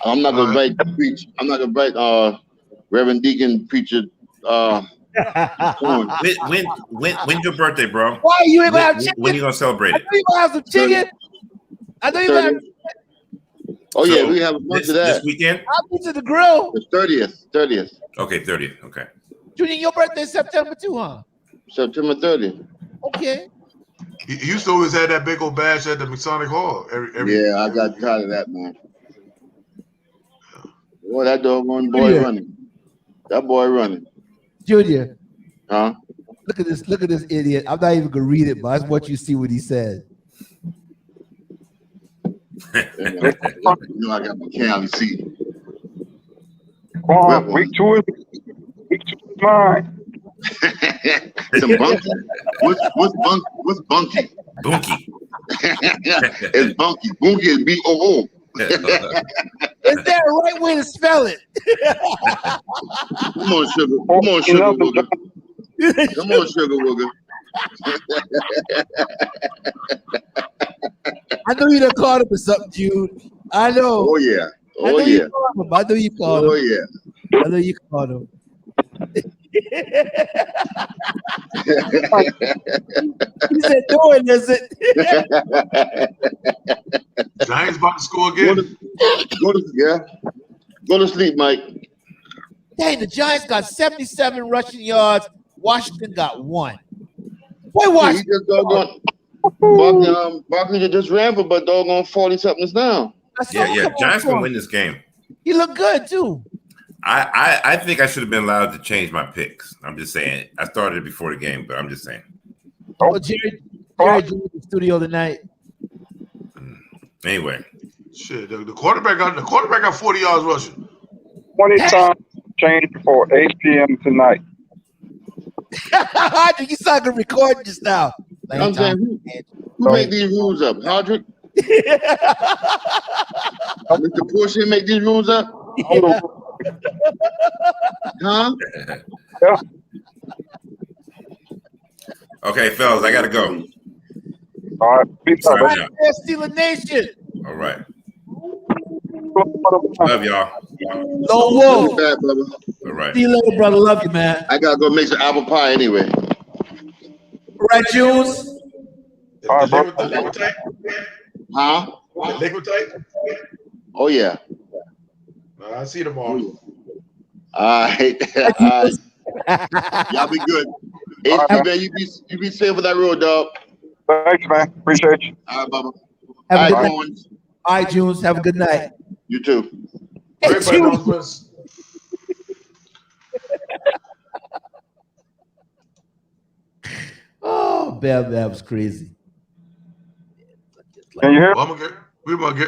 I'm not gonna invite preach. I'm not gonna invite Reverend Deacon preacher. When's your birthday, bro? Why you ain't gonna have chicken? When you gonna celebrate it? I know you gonna have some chicken. I know you gonna have. Oh yeah, we have a bunch of that this weekend. I'll be to the grill. The 30th. Okay, 30th. Okay. Junior, your birthday is September too, huh? September 30th. Okay. You used to always have that big old bash at the Masonic Hall. Yeah, I got tired of that, man. Boy, that doggone boy running. That boy running. Junior. Huh? Look at this idiot. I'm not even gonna read it, but that's what you see what he said. I got my Cali seat. Week two is mine. Some bunky. What's bunky? Bunky. It's bunky. Bunky is B-O-O. Is that a right way to spell it? Come on, sugar. Come on, sugar wooger. Come on, sugar wooger. I know you done called him for something, Jude. I know. Oh yeah. I know you called him. Oh yeah. I know you called him. He said, "Doing is it?" Giants about to score again. Go to sleep, Mike. Dang, the Giants got 77 rushing yards. Washington got 1. Boy, Washington. Barkley just ran for about doggone 40 something now. Yeah. Giants can win this game. He looked good too. I think I should have been allowed to change my picks. I'm just saying. I started before the game, but I'm just saying. Oh, Jerry joined the studio tonight. Anyway. Shit, the quarterback got 40 yards rushing. 20 times change before 8 p.m. tonight. Hodrick, you saw good recording just now. Like, I'm saying, who made these rules up? Hodrick? Mr. Portia make these rules up? Yeah. Huh? Yeah. Okay, fellas, I gotta go. All right. Steeler Nation. All right. Love y'all. Low Wolf. Bad, brother. All right. See you later, brother. Love you, man. I gotta go make some apple pie anyway. right, Jules? The liquid type? Huh? The liquid type? Oh yeah. I see them all. All right. All right. Y'all be good. HP, man, you be safe with that road, dog. Thanks, man. Appreciate you. All right, Bubba. Have a All good right, night. Owens. All right, Jules. Have a good night. You too. Hey, Everybody knows Jules. what's. Oh, Bab was crazy. Can you hear? Well,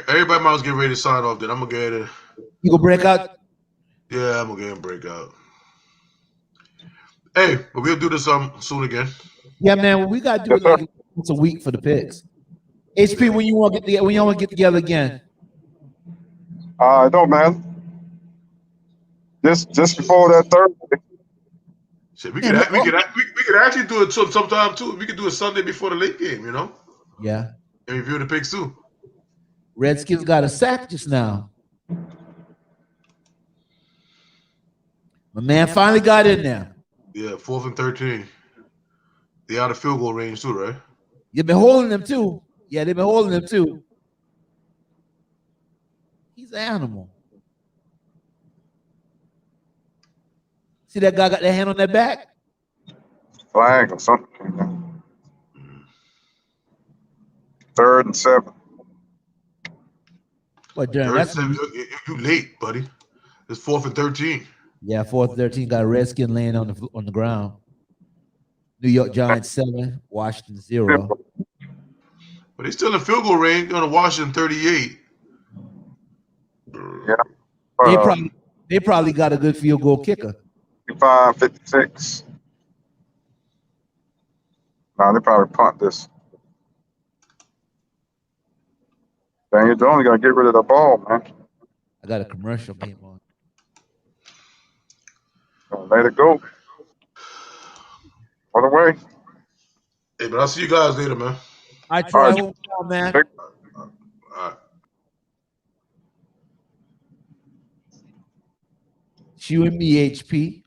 everybody might get ready to sign off. Then I'm gonna get it. You gonna break out? Yeah, I'm gonna get a breakout. Hey, but we'll do this soon again. Yeah, man. We gotta do it like once a week for the picks. HP, when you want to get together again? It don't matter. Just before that Thursday. Shit, we could actually do it sometime too. We could do it Sunday before the late game, you know? Yeah. And review the picks too. Redskins got a sack just now. My man finally got in there. Yeah, 4th and 13. They out of field goal range too, right? You've been holding them too. Yeah, they've been holding them too. He's an animal. See that guy got that hand on that back? Flag or something. 3rd and 7. What, Darren? That's you late, buddy. It's 4th and 13. Yeah, 4th and 13 got a Redskin laying on the ground. New York Giants 7, Washington 0. But he's still in field goal range on a Washington 38. Yeah. They probably got a good field goal kicker. 55, 56. No, they probably punt this. Dang, you only gotta get rid of the ball, man. I got a commercial game on. Let it go. All the way. Hey, but I'll see you guys later, man. I try, man. All right. It's you and me, HP.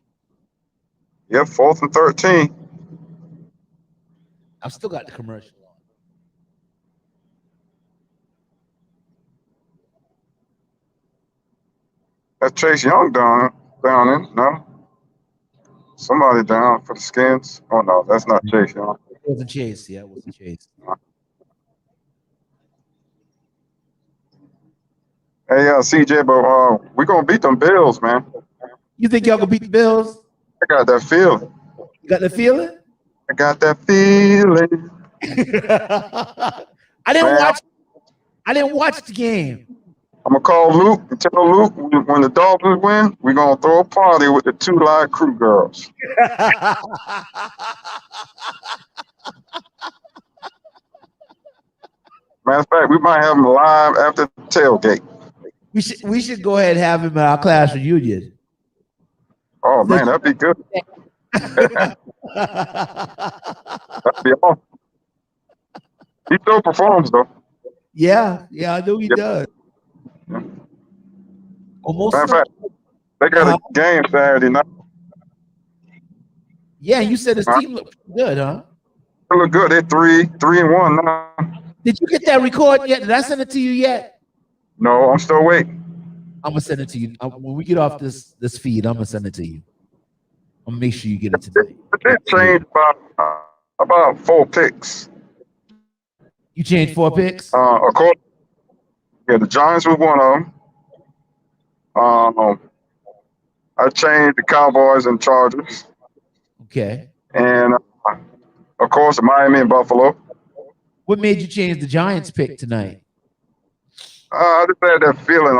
Yep, 4th and 13. I've still got the commercial on. That's Chase Young down in, no? Somebody down for the Skins. Oh no, that's not Chase Young. It wasn't Chase, yeah, it wasn't Chase. Hey, CJ, but we're gonna beat them Bills, man. You think y'all gonna beat the Bills? I got that feeling. You got the feeling? I got that feeling. I didn't watch the game. I'm gonna call Luke and tell Luke when the Dolphins win, we're gonna throw a party with the 2 live crew girls. Matter of fact, we might have them live after the tailgate. We should go ahead and have him at our class reunion. Oh man, that'd be good. That'd be awesome. He still performs though. Yeah, I know he does. Yeah. Almost. Matter of fact, they got a game Saturday night. Yeah, you said his team looked good, huh? They look good. They're 3-1 now. Did you get that record yet? Did I send it to you yet? No, I'm still waiting. I'm gonna send it to you when we get off this feed. I'm gonna send it to you. I'm gonna make sure you get it tonight. They changed about 4 picks. You changed 4 picks? Of course, yeah, the Giants was one of them. I changed the Cowboys and Chargers. Okay. And of course, Miami and Buffalo. What made you change the Giants pick tonight? I just had that feeling.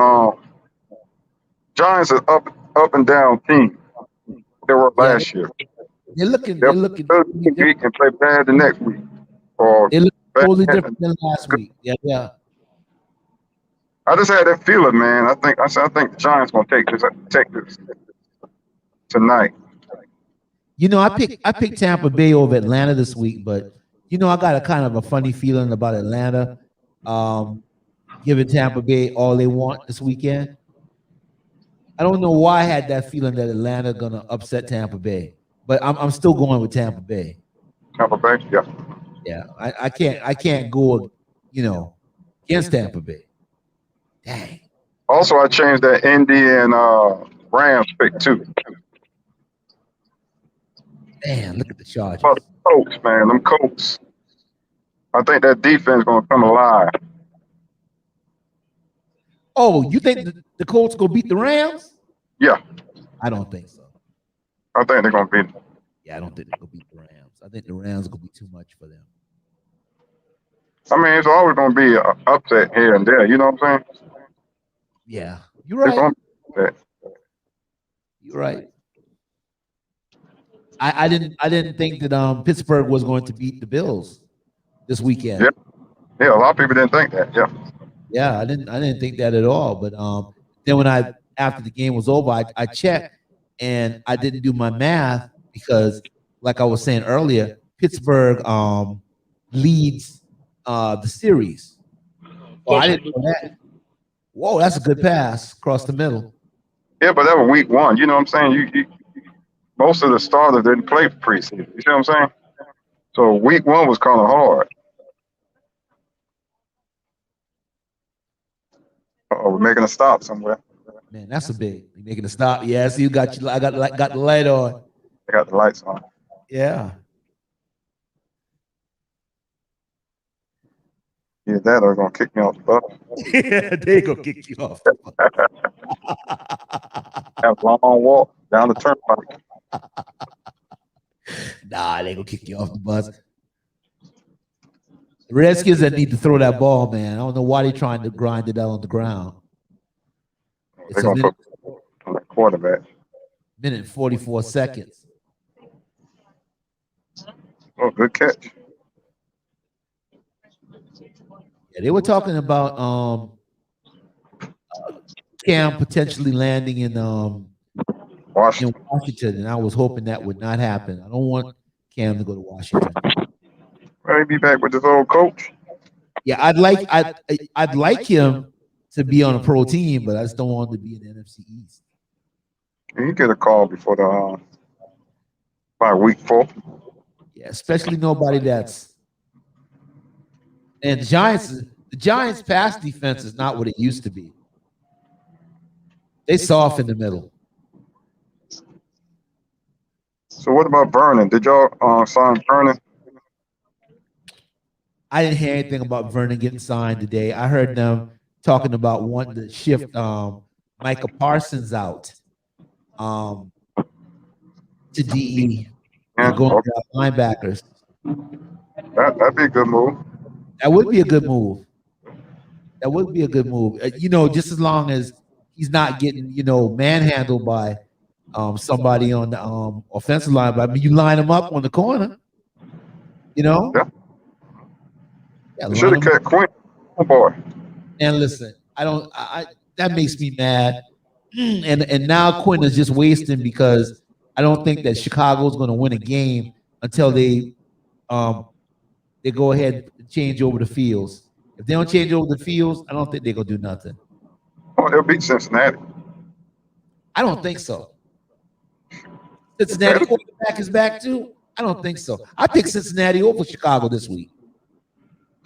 Giants are up and down team. They were last year. They're looking week and play bad the next week. Or they look totally different than last week. Yeah. I just had that feeling, man. I think the Giants gonna take this tonight. You know, I picked Tampa Bay over Atlanta this week, but you know, I got a kind of a funny feeling about Atlanta giving Tampa Bay all they want this weekend. I don't know why I had that feeling that Atlanta gonna upset Tampa Bay, but I'm still going with Tampa Bay. Tampa Bay, yeah. Yeah, I can't go, against Tampa Bay. Dang. Also, I changed that Indy and Rams pick too. Man, look at the Chargers. Oh, the Colts, man, them Colts. I think that defense gonna come alive. Oh, you think the Colts gonna beat the Rams? Yeah, I don't think so. I think they're gonna beat them. Yeah, I don't think they're gonna beat the Rams. I think the Rams are gonna be too much for them. I mean, it's always gonna be an upset here and there. You know what I'm saying? Yeah, you're right. You're right. I didn't think that Pittsburgh was going to beat the Bills this weekend. Yeah, a lot of people didn't think that. Yeah. Yeah, I didn't think that at all. But then when after the game was over, I checked and I didn't do my math because, like I was saying earlier, Pittsburgh leads the series. Oh, I didn't know that. Whoa, that's a good pass across the middle. Yeah, but that was week 1. You know what I'm saying? You most of the starters didn't play preseason. You see what I'm saying? So week 1 was kind of hard. Oh, we're making a stop somewhere. Man, that's a big. You're making a stop. Yeah, see, I got the light on. I got the lights on. Yeah. Yeah, that are gonna kick me off the bus. Yeah, they gonna kick you off. Have a long walk down the turnpike. Nah, they gonna kick you off the bus. The Redskins that need to throw that ball, man. I don't know why they're trying to grind it out on the ground. They're gonna put on the quarterback. Minute and 44 seconds. Oh, good catch. Yeah, they were talking about Cam potentially landing in Washington, and I was hoping that would not happen. I don't want Cam to go to Washington. Well, he'd be back with his old coach. Yeah, I'd like him to be on a pro team, but I just don't want him to be in the NFC East. He get a call before the by week 4. Yeah, especially nobody that's. And the Giants' pass defense is not what it used to be. They soft in the middle. So what about Vernon? Did y'all sign Vernon? I didn't hear anything about Vernon getting signed today. I heard them talking about wanting to shift Micah Parsons out to DE and going to linebackers. That'd be a good move. That would be a good move. That would be a good move. Just as long as he's not getting, manhandled by somebody on the offensive line. But I mean, you line him up on the corner, Yeah. Yeah, should have kept Quinn. Oh boy. And listen, that makes me mad. And now Quinn is just wasting because I don't think that Chicago's going to win a game until they go ahead and change over the fields. If they don't change over the fields, I don't think they're going to do nothing. Oh, they'll beat Cincinnati. I don't think so. Cincinnati quarterback is back too? I don't think so. I picked Cincinnati over Chicago this week.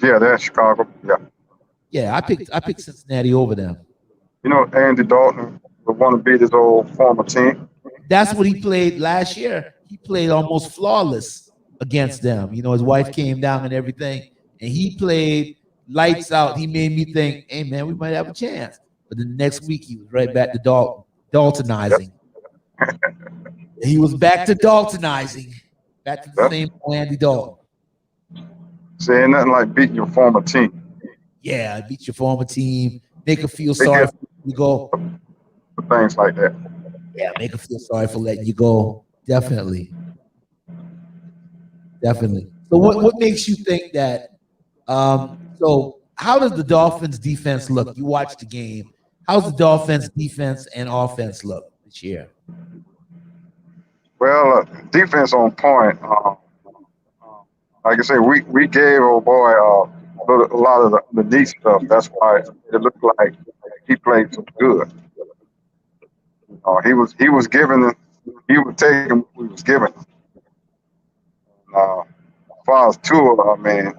Yeah, they're Chicago. Yeah. Yeah, I picked Cincinnati over them. Andy Dalton would want to beat his old former team. That's what he played last year. He played almost flawless against them. His wife came down and everything, and he played lights out. He made me think, hey, man, we might have a chance. But the next week, he was right back to Daltonizing. Yep. He was back to Daltonizing. Back to the same Andy Dalton. See, ain't nothing like beating your former team. Yeah, beat your former team. Make her feel sorry for you go. Things like that. Yeah, make her feel sorry for letting you go. Definitely. Definitely. So what makes you think that so how does the Dolphins defense look? You watch the game. How's the Dolphins defense and offense look this year? Well, defense on point. Like I said, we gave old boy a lot of the neat stuff. That's why it looked like he played so good. He was giving, he was taking what he was giving. far as Tua, I mean,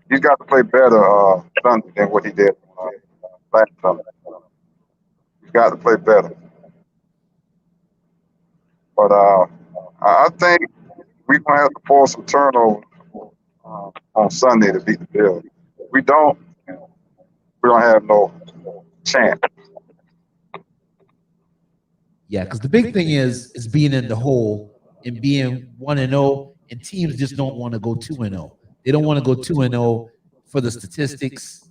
he's got to play better Sunday than what he did last Sunday. He's got to play better. But I think we're going to have to force some turnovers on Sunday to beat the Bills. If we don't have no chance. Yeah, because the big thing is being in the hole and being 1-0, and teams just don't want to go 2-0. They don't want to go 2-0 for the statistics.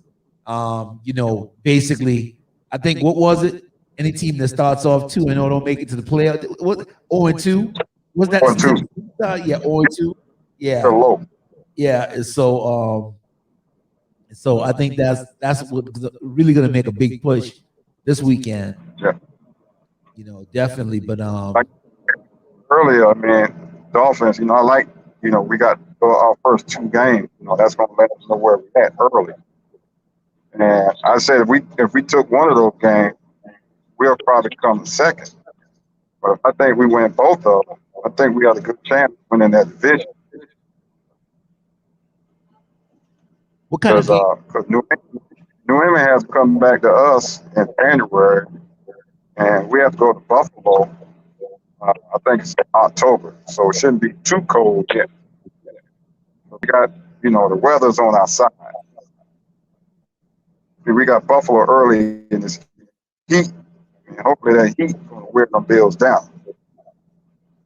Basically, I think what was it? Any team that starts off 2-0 don't make it to the playoff. What 0-2? Was that 0-2? Yeah, 0-2. Yeah, low. Yeah. So I think that's what's really going to make a big push this weekend. Yeah. Definitely. But like earlier, I mean, Dolphins. I like. We got our first 2 games. That's going to let us know where we're at early. And I said if we took one of those games, we'll probably come second. But I think we win both of them. I think we got a good chance of winning that division. What kind of game? Because New England has come back to us in January, and we have to go to Buffalo. I think it's October, so it shouldn't be too cold yet. We got, the weather's on our side. We got Buffalo early in this heat, and hopefully that heat going to wear them Bills down.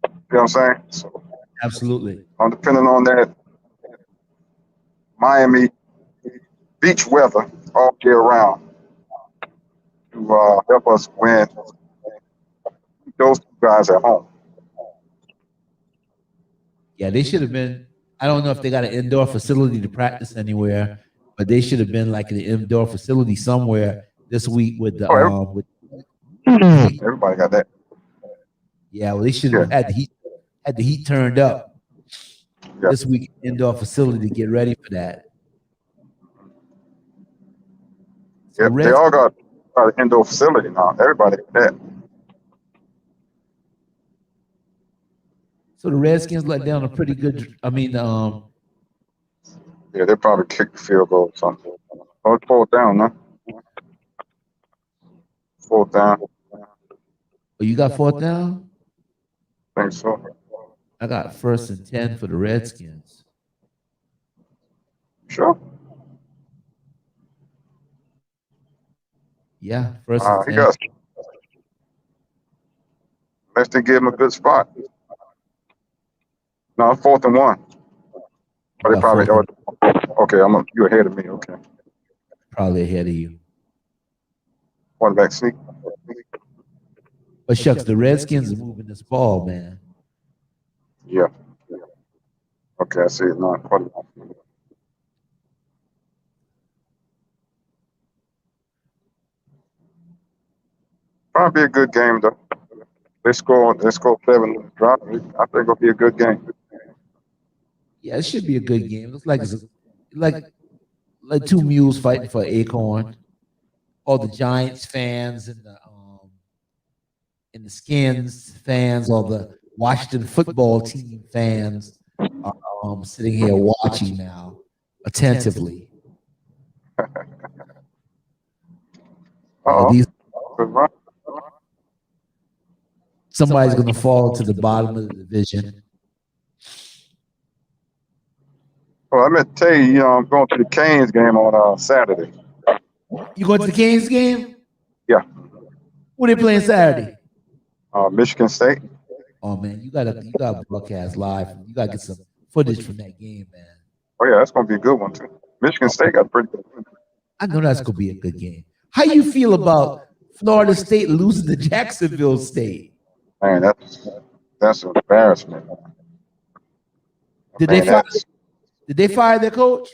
You know what I'm saying? So, absolutely. I'm depending on that Miami beach weather all year round to help us win those 2 guys at home. Yeah, they should have been. I don't know if they got an indoor facility to practice anywhere, but they should have been like an indoor facility somewhere this week with the everybody got that. Yeah, well, they should have had the heat turned up this week indoor facility to get ready for that. So they all got an indoor facility now. Everybody got that. So the Redskins let down a pretty good. Yeah, they probably kicked the field goal or something. Oh, it's 4th down, no? 4th down. Oh, you got 4th down? I think so. I got 1st and 10 for the Redskins. Sure. Yeah, 1st and 10. Unless they give him a good spot. No, 4th and 1. But they probably. Okay, you ahead of me. Okay. Probably ahead of you. Quarterback sneak. But shucks, the Redskins are moving this ball, man. Yeah. Okay, I see it now. Probably be a good game though. They score 7 drop. I think it'll be a good game. Yeah, it should be a good game. Looks like it's like 2 mules fighting for Acorn. All the Giants fans and the Skins fans, all the Washington football team fans are sitting here watching now attentively. Somebody's going to fall to the bottom of the division. Well, I meant to tell you, I'm going to the Canes game on Saturday. You going to the Canes game? Yeah. Who they playing Saturday? Michigan State. Oh man, you gotta broadcast live. You gotta get some footage from that game, man. Oh yeah, that's gonna be a good one too. Michigan State got pretty good. I know that's gonna be a good game. How you feel about Florida State losing to Jacksonville State? Man, that's an embarrassment. Did they fire their coach,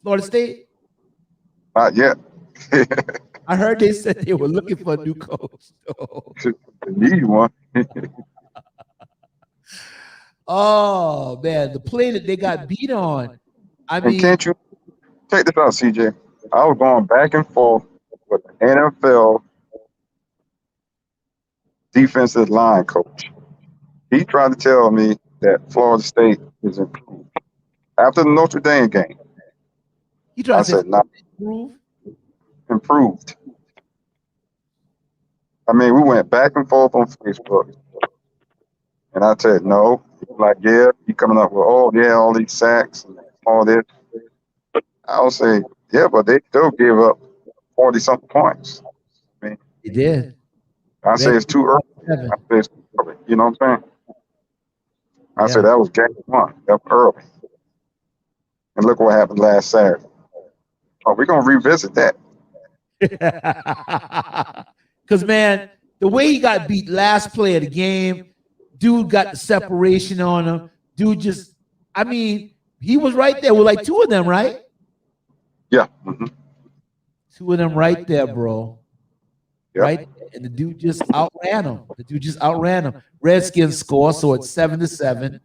Florida State? Not yet. I heard they said they were looking for a new coach. They need one. Oh man, the play that they got beat on. I mean, can't you take this out, CJ? I was going back and forth with the NFL defensive line coach. He tried to tell me that Florida State is improved. After the Notre Dame game, He tried I to said, "Not improve. improved." I mean, we went back and forth on Facebook, and I said, "No." He was like, "Yeah." He coming up with, "Oh yeah, all these sacks and all this." I'll say, "Yeah, but they still gave up 40 something points." I mean, He did. I say it's too early. I say it's too early. You know what I'm saying? I said that was game one. That was early. And look what happened last Saturday. Oh, we're gonna revisit that. Because man, the way he got beat last play of the game, dude got the separation on him. Dude just, I mean, he was right there with like two of them, right? Yeah. Two of them right there, bro. Yep. Right? And the dude just outran him. The dude just outran him. Redskins score, so it's 7-7.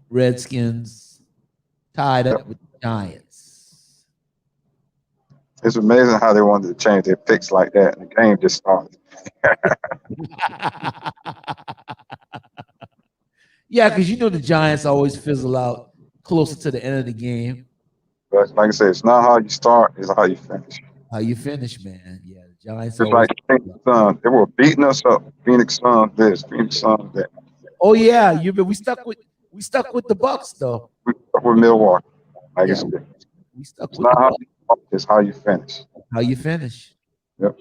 Redskins tied up with the Giants. It's amazing how they wanted to change their picks like that, and the game just started. Yeah, because you know the Giants always fizzle out closer to the end of the game. But like I said, it's not how you start, it's how you finish. How you finish, man. Yeah, the Giants It's like Phoenix Suns. They were beating us up. Phoenix Suns this, Phoenix Suns that. Oh yeah, we stuck with the Bucks though. We stuck with Milwaukee. Like Yeah, I said. we stuck It's with not the how Bucks. you start, it's how you finish. How you finish. Yep.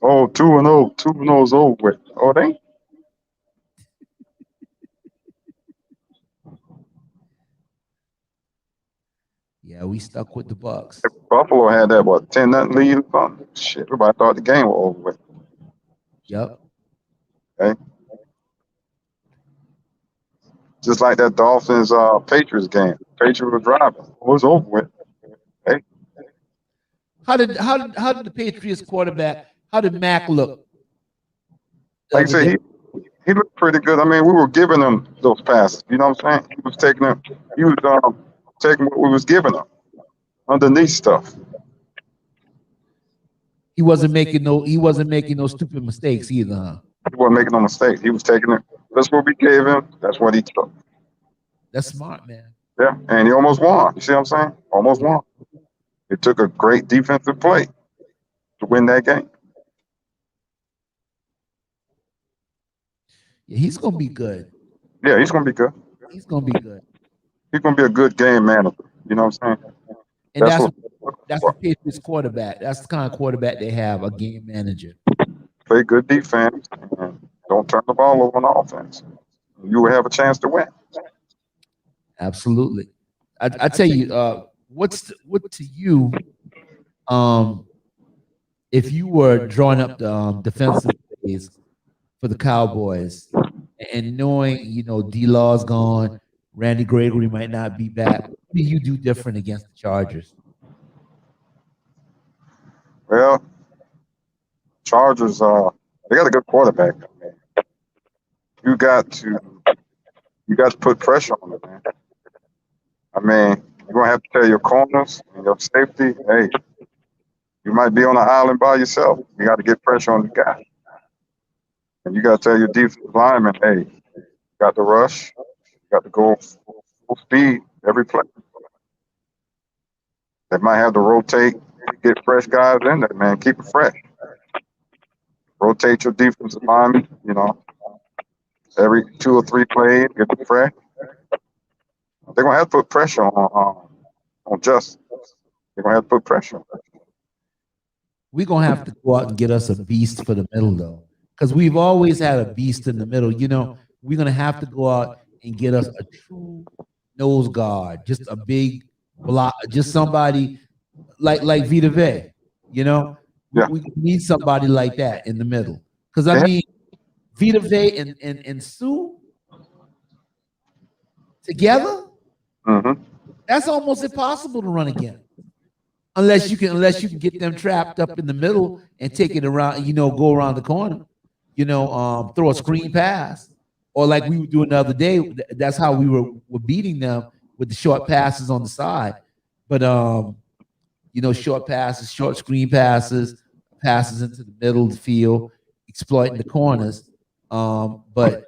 Oh, 2-0. 2-0 is over with. Oh, they. Yeah, we stuck with the Bucks. Buffalo had that, what, 10-0 lead or something? Shit, everybody thought the game was over with. Yep. Okay. Just like that Dolphins Patriots game. Patriots were driving. It was over with. Hey. How did the Patriots quarterback? How did Mac look? Like I said, he looked pretty good. I mean, we were giving him those passes. You know what I'm saying? He was taking them. He was taking what we was giving him underneath stuff. He wasn't making no stupid mistakes either, huh? He wasn't making no mistakes. He was taking it. That's what we gave him. That's what he took. That's smart, man. Yeah, and he almost won. You see what I'm saying? Almost won. It took a great defensive play to win that game. Yeah, he's gonna be good. Yeah, he's gonna be good. He's gonna be good. He's gonna be a good game manager. You know what I'm saying? And that's the Patriots quarterback. That's the kind of quarterback they have, a game manager. Play good defense and don't turn the ball over on offense. You will have a chance to win. Absolutely. I tell you, what to you, if you were drawing up the defensive plays for the Cowboys and knowing, D-Law's gone, Randy Gregory might not be back, what do you do different against the Chargers? Well, Chargers, they got a good quarterback. Man. You got to put pressure on it, man. I mean, you're gonna have to tell your corners and your safety, hey, you might be on an island by yourself. You got to get pressure on the guy. And you got to tell your defensive lineman, hey, you got to rush, you got to go full speed every play. They might have to rotate, get fresh guys in there, man. Keep it fresh. Rotate your defensive lineman, every 2 or 3 plays, get it fresh. They're going to have to put pressure on Justin. They're going to have to put pressure. We're going to have to go out and get us a beast for the middle, though, because we've always had a beast in the middle. We're going to have to go out and get us a true nose guard, just a big block, just somebody like Vita Vea, Yeah. We need somebody like that in the middle. Because, I mean, Vita Vea and Sue together, that's almost impossible to run again. Unless you can get them trapped up in the middle and take it around, go around the corner, throw a screen pass. Or like we were doing the other day, that's how we were beating them with the short passes on the side. But short passes, short screen passes into the middle of the field, exploiting the corners. But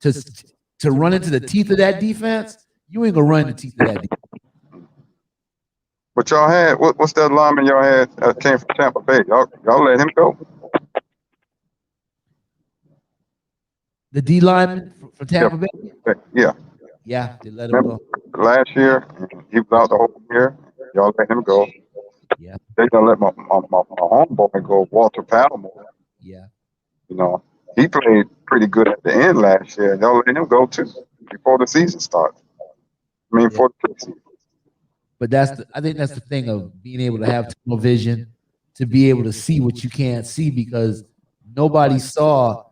to run into the teeth of that defense, you ain't gonna run into the teeth of that defense. But y'all had what's that lineman y'all had came from Tampa Bay? Y'all let him go? The D lineman from Tampa Bay? Yeah. Yeah, they let him go. Last year, he was out the whole year. Y'all let him go. Yeah. They gonna let my homeboy go, Walter Palmore. Yeah. You know, he played pretty good at the end last year. Y'all let him go too before the season starts. I mean, for the season. But I think that's the thing of being able to have tunnel vision, to be able to see what you can't see, because nobody saw,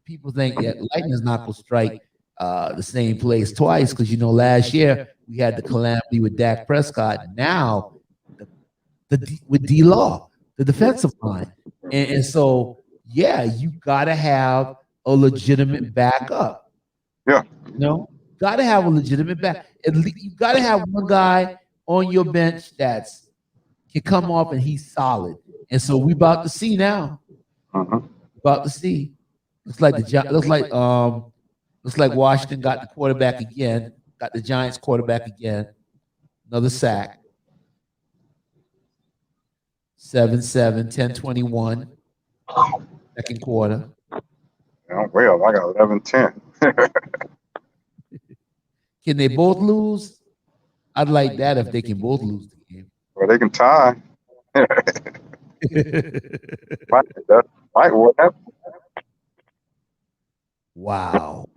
people think that lightning's not going to strike the same place twice, because, last year we had the calamity with Dak Prescott. Now, with D-Law, the defensive line. And so, yeah, you got to have a legitimate backup. Yeah. Got to have a legitimate back. You got to have one guy on your bench that's can come off and he's solid. And so we about to see now. About to see. Looks like Washington got the quarterback again. Got the Giants quarterback again. Another sack. 7-7, 10-21. Second quarter. Well, I got 11-10. Can they both lose? I'd like that if they can both lose the game. Well, they can tie. That might work. Wow.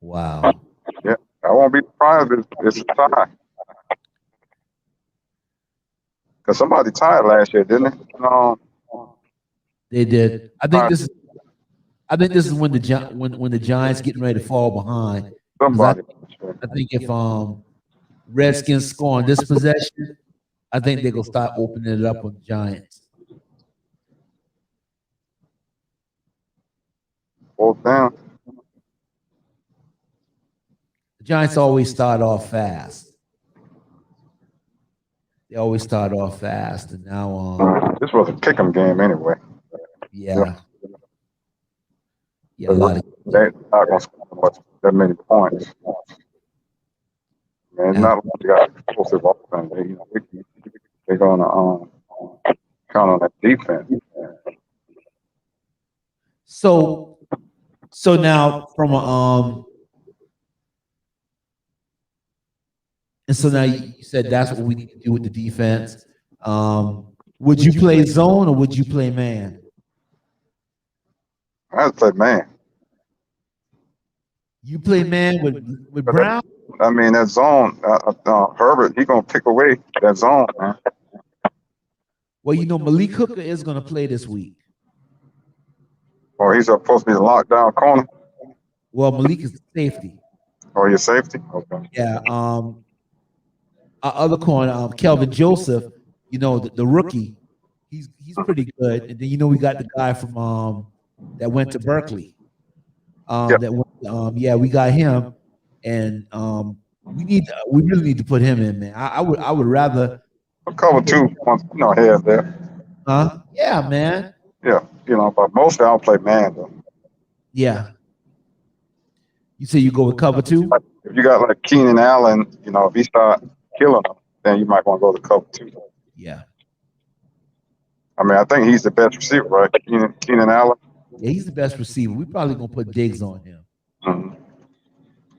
Yeah, I won't be surprised if it's a tie. Because somebody tied last year, didn't they? No. They did. I think this is when the Giants getting ready to fall behind. Somebody. I think if Redskins score on this possession, I think they're gonna start opening it up on the Giants. Both down. The Giants always start off fast. They always start off fast, and now this was a pick'em game anyway. Yeah. They're not gonna score that many points. Man, it's not like they got explosive offense. They're gonna count on that defense. So now from and so now you said that's what we need to do with the defense. Would you play zone or would you play man? I'd play man. You play man with Brown? I mean, that zone, Herbert, he gonna pick away that zone, man. Well, Malik Hooker is gonna play this week. Or he's supposed to be the lockdown corner. Well, Malik is safety. Or your safety? Okay. Yeah. Our other corner, Kelvin Joseph, the rookie, he's pretty good. And then we got the guy from that went to Berkeley. We got him, and we really need to put him in, man. I would rather cover two once head there. Yeah, man. Yeah, but mostly I'll play man though. Yeah. You say you go with cover two? If you got like Keenan Allen, if he start killing them, then you might want to go to cover two. Yeah. I mean, I think he's the best receiver, right? Keenan Allen. Yeah, he's the best receiver. We probably gonna put Diggs on him. Mm-hmm.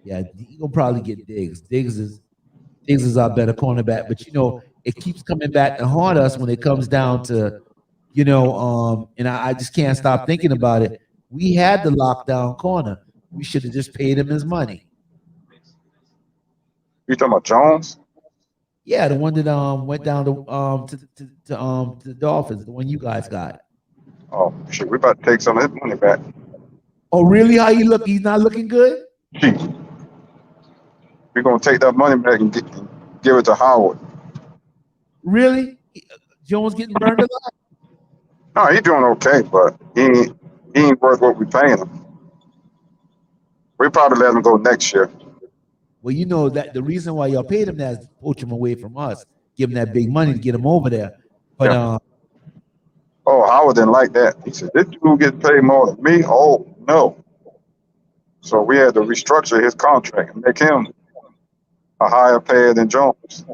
Yeah, he gonna probably get Diggs. Diggs is our better cornerback, but it keeps coming back to haunt us when it comes down to, and I just can't stop thinking about it. We had the lockdown corner. We should have just paid him his money. You talking about Jones? Yeah, the one that went down to the Dolphins, the one you guys got. Oh shit, we about to take some of his money back. Oh really? How you look? He's not looking good? We're gonna take that money back and give it to Howard. Really? Jones getting burned a lot? No, he's doing okay, but he ain't worth what we paying him. We probably let him go next year. Well, that the reason why y'all paid him that is to poach him away from us, give him that big money to get him over there. But Oh, Howard didn't like that. He said, "This dude gets paid more than me." Oh no! So we had to restructure his contract and make him a higher payer than Jones.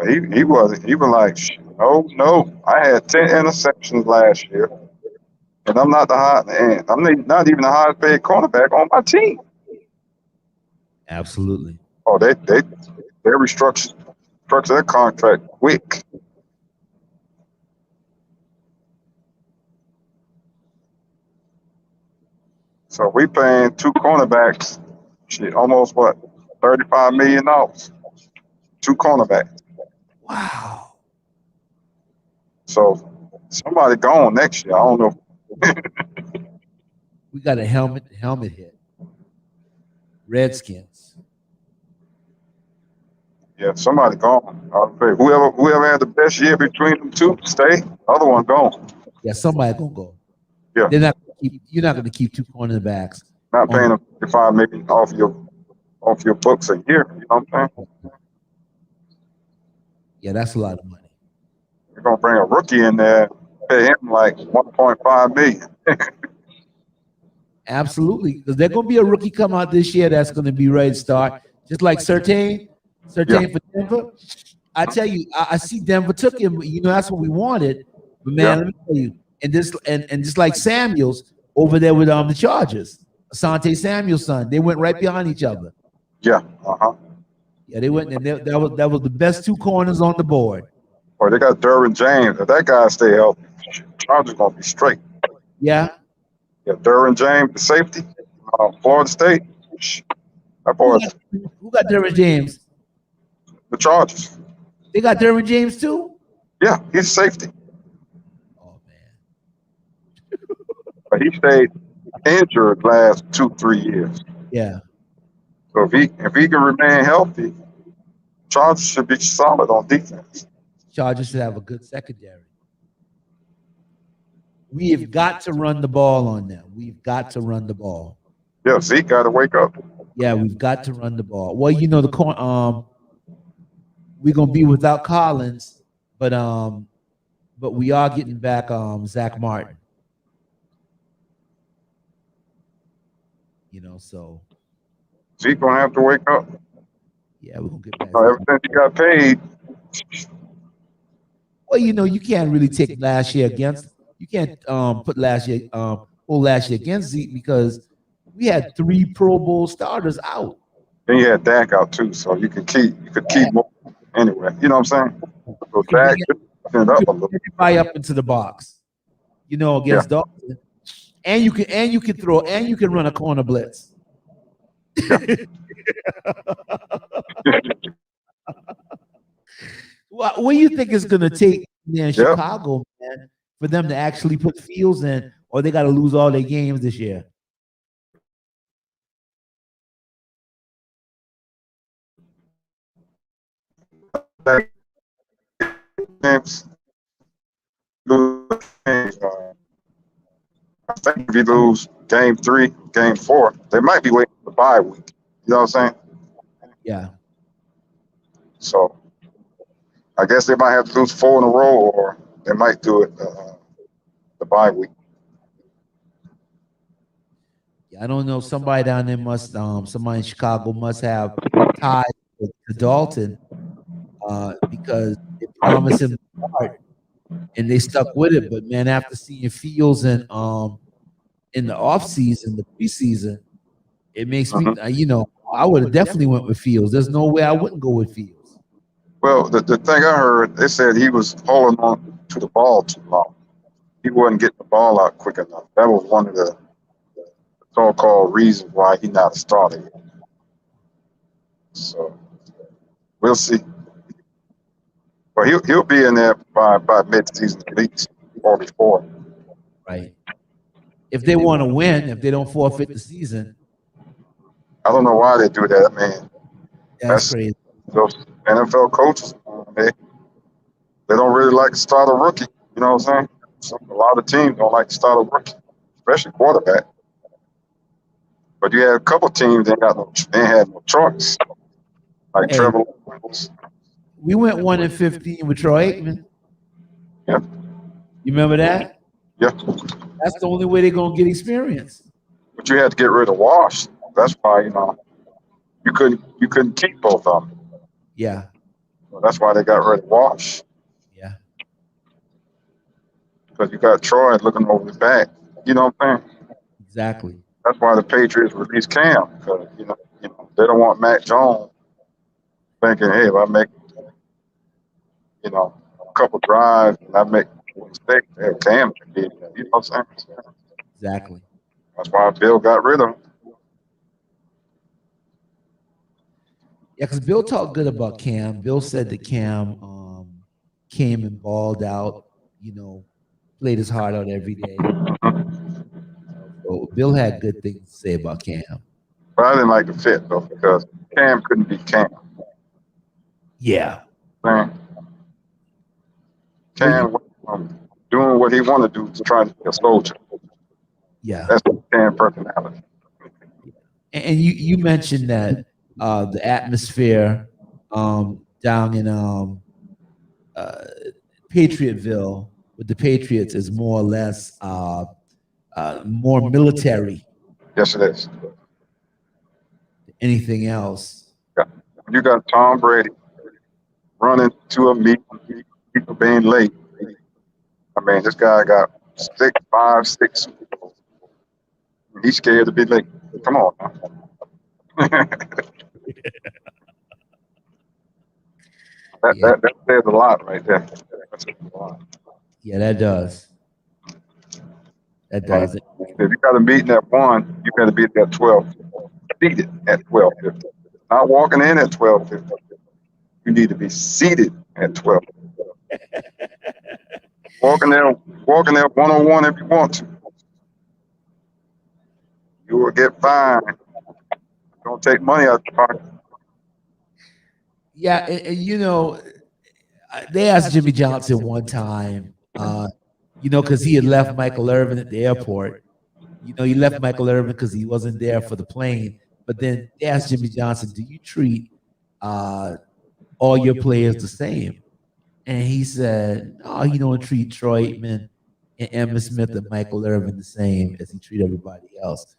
He was like, no. I had 10 interceptions last year, and I'm not not even the highest paid cornerback on my team. Absolutely. Oh, they restructured their contract quick. So we paying 2 cornerbacks, almost what, $35 million. 2 cornerbacks. Wow. So somebody gone next year. I don't know. We got a helmet hit. Redskins. Yeah, somebody gone. I'll say whoever had the best year between them two, stay. The other one gone. Yeah, somebody gonna go. Yeah. You're not gonna keep 2 cornerbacks. Not paying them $55 million off your books a year. You know what I'm saying? Yeah, that's a lot of money. You're gonna bring a rookie in there, pay him like $1.5 million. Absolutely, because there's gonna be a rookie come out this year that's gonna be ready to start, just like Surtain for Denver. I tell you, I see Denver took him. You know, that's what we wanted. But man, let me tell you, and just like Samuels over there with the Chargers, Asante Samuel's son, they went right behind each other. Yeah. Yeah, they went, and that was the best 2 corners on the board. Boy, they got Derwin James. If that guy stay healthy, Chargers gonna be straight. Yeah. Yeah, Derwin James, the safety, Florida State. That boy. Who got Derwin James? The Chargers. They got Derwin James too? Yeah, he's safety. Oh man. But he stayed injured last 2-3 years. Yeah. So if he can remain healthy, Chargers should be solid on defense. Chargers should have a good secondary. We have got to run the ball on them. We've got to run the ball. Yeah, Zeke got to wake up. Yeah, we've got to run the ball. Well, you know, we're gonna be without Collins, but we are getting back Zach Martin. You know, so Zeke gonna have to wake up. Yeah, we're gonna get back. Ever since he got paid. Well, you know, you can't really take last year against. You can't put last year against Zeke because we had 3 Pro Bowl starters out. Then you had Dak out too, so you could keep more anyway. You know what I'm saying? So Dak ended up a little. Everybody up into the box, you know, against Dalton, and you can run a corner blitz. What do you think it's going to take in Chicago, man, for them to actually put Fields in, or they got to lose all their games this year? I think if you lose game 3, game 4, they might be waiting for the bye week. You know what I'm saying? Yeah. So I guess they might have to lose 4 in a row, or they might do it the bye week. I don't know. Somebody down there must, somebody in Chicago must have ties to Dalton because they promised him the start and they stuck with it. But man, after seeing Fields in the offseason, the preseason, it makes me, you know, I would have definitely went with Fields. There's no way I wouldn't go with Fields. Well, the thing I heard, they said he was holding on to the ball too long. He wasn't getting the ball out quick enough. That was one of the so-called reasons why he's not starting. So we'll see. But he'll be in there by mid-season at least, or before. Right. If they want to win, if they don't forfeit the season. I don't know why they do that. I mean, that's crazy. Those NFL coaches, they don't really like to start a rookie. You know what I'm saying? So a lot of teams don't like to start a rookie, especially quarterback. But you had a couple teams that had no choice, like Trevor Lawrence. We went 1-15 with Troy Aikman. Yeah. You remember that? Yeah. That's the only way they're gonna get experience. But you had to get rid of Wash. That's why, you couldn't keep both of them. Yeah. So that's why they got rid of Wash. Yeah. Because you got Troy looking over his back. You know what I'm saying? Exactly. That's why the Patriots released Cam, because they don't want Mac Jones thinking, hey, if I make a couple drives and I make a mistake, hey, Cam can be, you know what I'm saying? Exactly. That's why Bill got rid of him. Yeah, because Bill talked good about Cam. Bill said that Cam came and balled out, played his heart out every day. So Bill had good things to say about Cam. But I didn't like the fit, though, because Cam couldn't be Cam. Yeah. Man. Cam doing what he wanted to do to try to be a soldier. Yeah. That's the Cam personality. And you mentioned that the atmosphere down in Patriotville with the Patriots is more or less more military. Yes, it is. Anything else? Yeah. You got Tom Brady running to a meeting, people being late. I mean, this guy got 5, 6 Super Bowls. He's scared to be late. Come on. That says a lot right there. That says a lot. Yeah, that does. That does. If you got a meeting at 1, you got to be at 12. Seated at 12:50. Not walking in at 12:50. You need to be seated at 12. Walking there 101 if you want to. You will get fined. Don't take money out of your pocket. Yeah, and they asked Jimmy Johnson one time, because he had left Michael Irvin at the airport. He left Michael Irvin because he wasn't there for the plane. But then they asked Jimmy Johnson, do you treat all your players the same? And he said, no, he don't treat Troy Aikman and Emmitt Smith and Michael Irvin the same as he treat everybody else.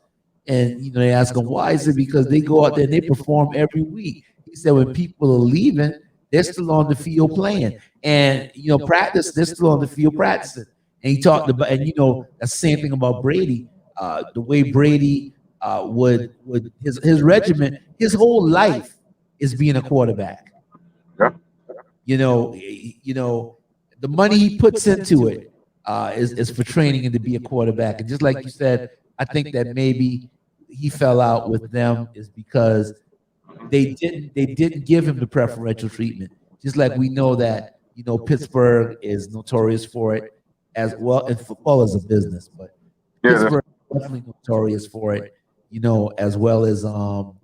And, they ask him, why? Is it because they go out there and they perform every week? He said, when people are leaving, they're still on the field playing. And, practice, they're still on the field practicing. And he talked about, and, that's the same thing about Brady. The way Brady would his regiment, his whole life is being a quarterback. Yeah. The money he puts into it is for training him to be a quarterback. And just like you said, I think that maybe he fell out with them is because they didn't give him the preferential treatment. Just like we know that Pittsburgh is notorious for it as well, and football is a business, but Pittsburgh is definitely notorious for it. As well as the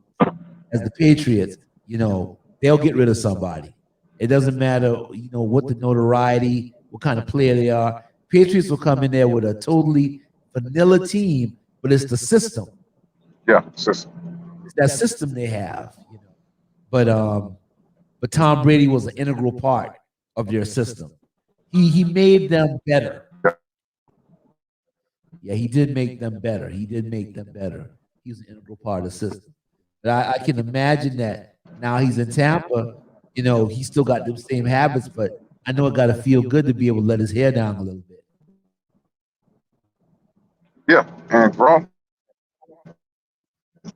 Patriots. They'll get rid of somebody. It doesn't matter, what the notoriety, what kind of player they are. Patriots will come in there with a totally vanilla team, but it's the system. Yeah, system. It's that system they have. But Tom Brady was an integral part of their system. He made them better. Yeah, he did make them better. He was an integral part of the system. But I can imagine that now he's in Tampa. He still got them same habits, but I know it got to feel good to be able to let his hair down a little bit. Yeah, and grown. You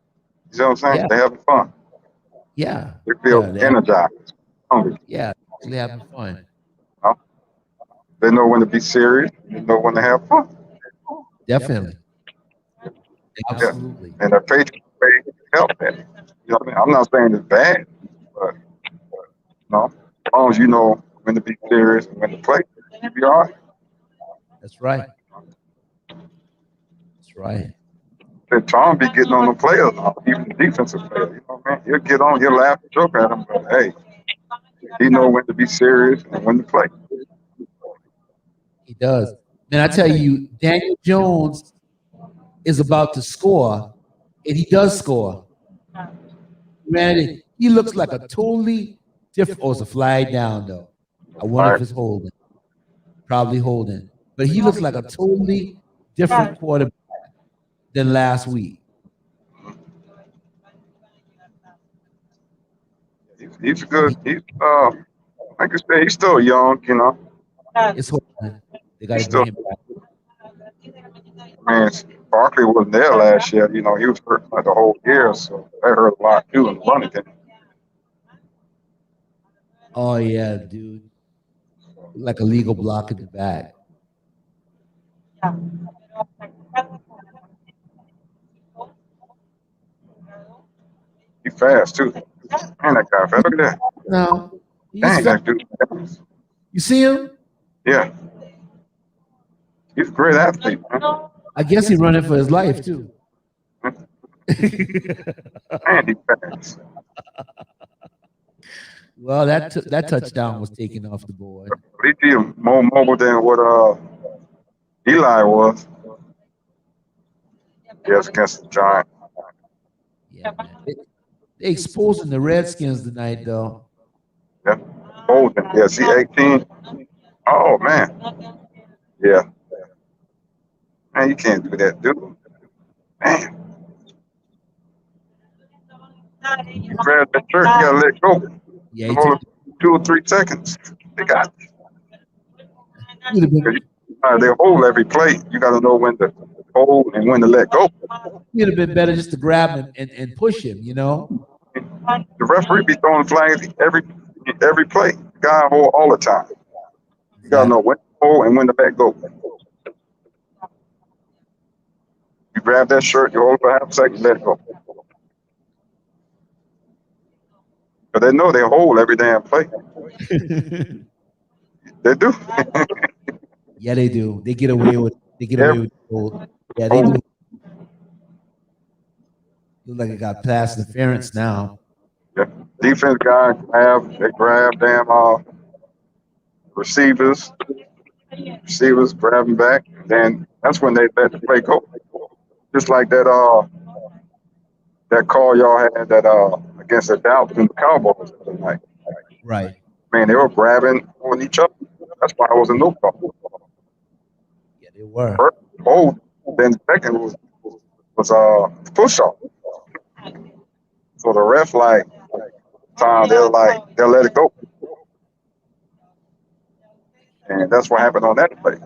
know what I'm saying? Yeah. They're having fun. Yeah. They feel energized. Hungry. Yeah, they're having fun. They know when to be serious. They know when to have fun. Definitely. Absolutely. Yeah. And the Patriots help that. You know what I mean? I'm not saying it's bad, but as long as you know when to be serious and when to play, you'll be all right. That's right. That's right. And Tom be getting on the players, even the defensive players. You know what I mean? He'll get on, he'll laugh and joke at them, but hey, he know when to be serious and when to play. He does. And I tell you, Daniel Jones is about to score, and he does score. Man, he looks like a totally different. Oh, it's a flag down though. I wonder if it's holding. Probably holding. but he looks like a totally different quarterback than last week. He's good. He's like I said, he's still young, you know. It's hard. They got He's to bring still. him back. I mean, Barkley wasn't there last year. You know, he was hurt like the whole year, so that hurt a lot too in the running game. Oh yeah, dude, like a legal block in the back. He's fast too. Man, that guy fast. Look at that. No, he's Dang, fast. that dude. You see him? Yeah. He's a great athlete, man. I guess he's running for his life too. Man, he's fast. Well, that touchdown was taken off the board. But he's more mobile than what Eli was. Yes, against the Giants. Yeah, man. They exposing the Redskins tonight, though. Yeah. Bolden. Yeah, see 18. Oh man. Yeah. Man, you can't do that, dude. Man. You grab that shirt, you gotta let go. Yeah, It's only 2 or 3 seconds. They got they hold every play. You gotta know when to hold and when to let go. It'd have been better just to grab him and push him, you know? The referee be throwing flags every play. The guy hold all the time. You gotta know when to hold and when to let go. You grab that shirt, you hold for half a second, let it go. But they know they hold every damn play. They do. Yeah, they do. They get away with the hold. Yeah, they do. Look like it got pass interference now. Yeah. Defense guy grab damn receivers. Receivers grab them back. Then that's when they let the play go. Just like that call y'all had that against the Dallas and the Cowboys tonight. Right. Man, they were grabbing on each other. That's why it was a no call. Yeah, they were. First hold, then second was push off. So the ref time they'll let it go. And that's what happened on that play.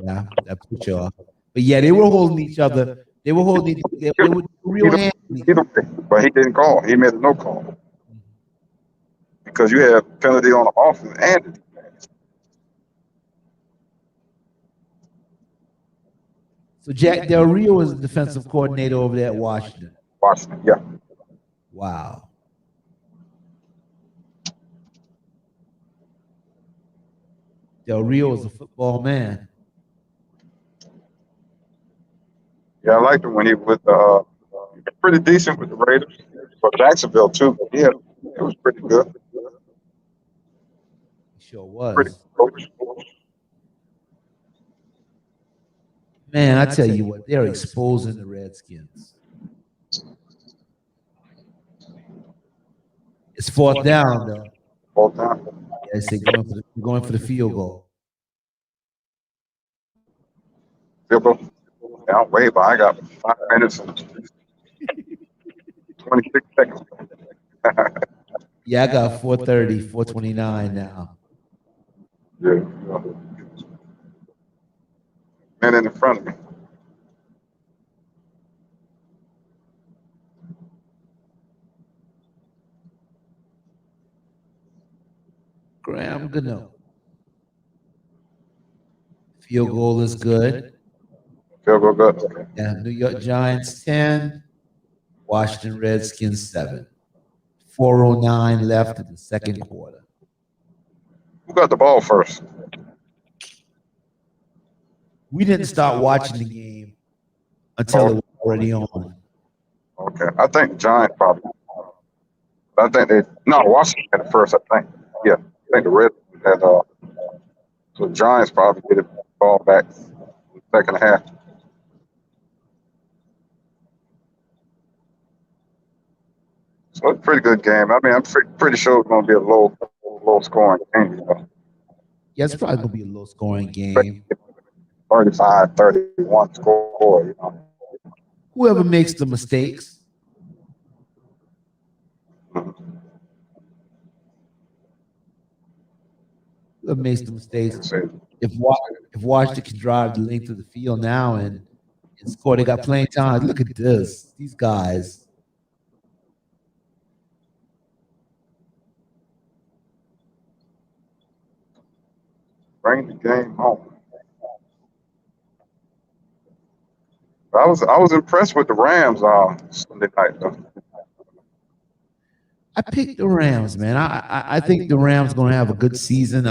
Yeah, that put you off. But yeah, they were holding each other. They were holding. They were real hands. Either way, but he didn't call. He made a no call because you have penalty on the offense and the defense. So Jack Del Rio was the defensive coordinator over there at Washington. Washington, yeah. Wow. Del Rio was a football man. Yeah, I liked him when he was pretty decent with the Raiders, but Jacksonville too. But yeah, it was pretty good. He sure was. Pretty coach. Man, I tell you what, they're exposing the Redskins. It's 4th down, though. 4th down. Yeah, they're going for the field goal. Field goal. Yeah, I'm way by. I got 5 minutes and 26 seconds. Yeah, I got 4:30, 4:29 now. Yeah. And in front of me. Graham Gano. Field goal is good. Field goal good. Okay. Yeah, New York Giants 10, Washington Redskins 7. 4:09 left in the second quarter. Who got the ball first? We didn't start watching the game until it was already on. Okay. I think the Giants probably. I think Washington had it first, I think. Yeah. I think the Redskins had so the Giants probably get the ball back in the second half. So it's a pretty good game. I mean, I'm pretty sure it's going to be a low scoring game. You know? Yeah, it's probably going to be a low scoring game. 35, 31 score. You know, Whoever makes the mistakes. Whoever makes the mistakes. If Washington can drive the length of the field now and score, they got playing time. Look at this. These guys. Bring the game home. I was impressed with the Rams Sunday night though. I picked the Rams, man. I think the Rams gonna have a good season.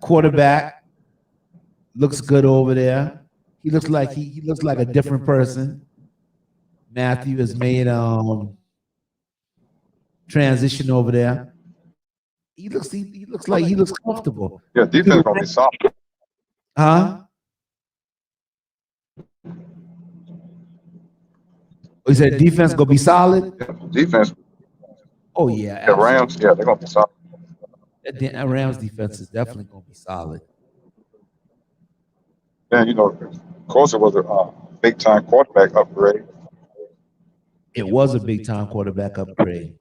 Quarterback looks good over there. He looks like he looks like a different person. Matthew has made transition over there. He looks like he looks comfortable. Yeah, defense gonna be soft. Huh? Oh, you said defense gonna be solid? Yeah, defense. Oh yeah. The Rams, yeah, they're gonna be soft. The Rams defense is definitely gonna be solid. Yeah, you know, of course it was a big time quarterback upgrade. It was a big time quarterback upgrade.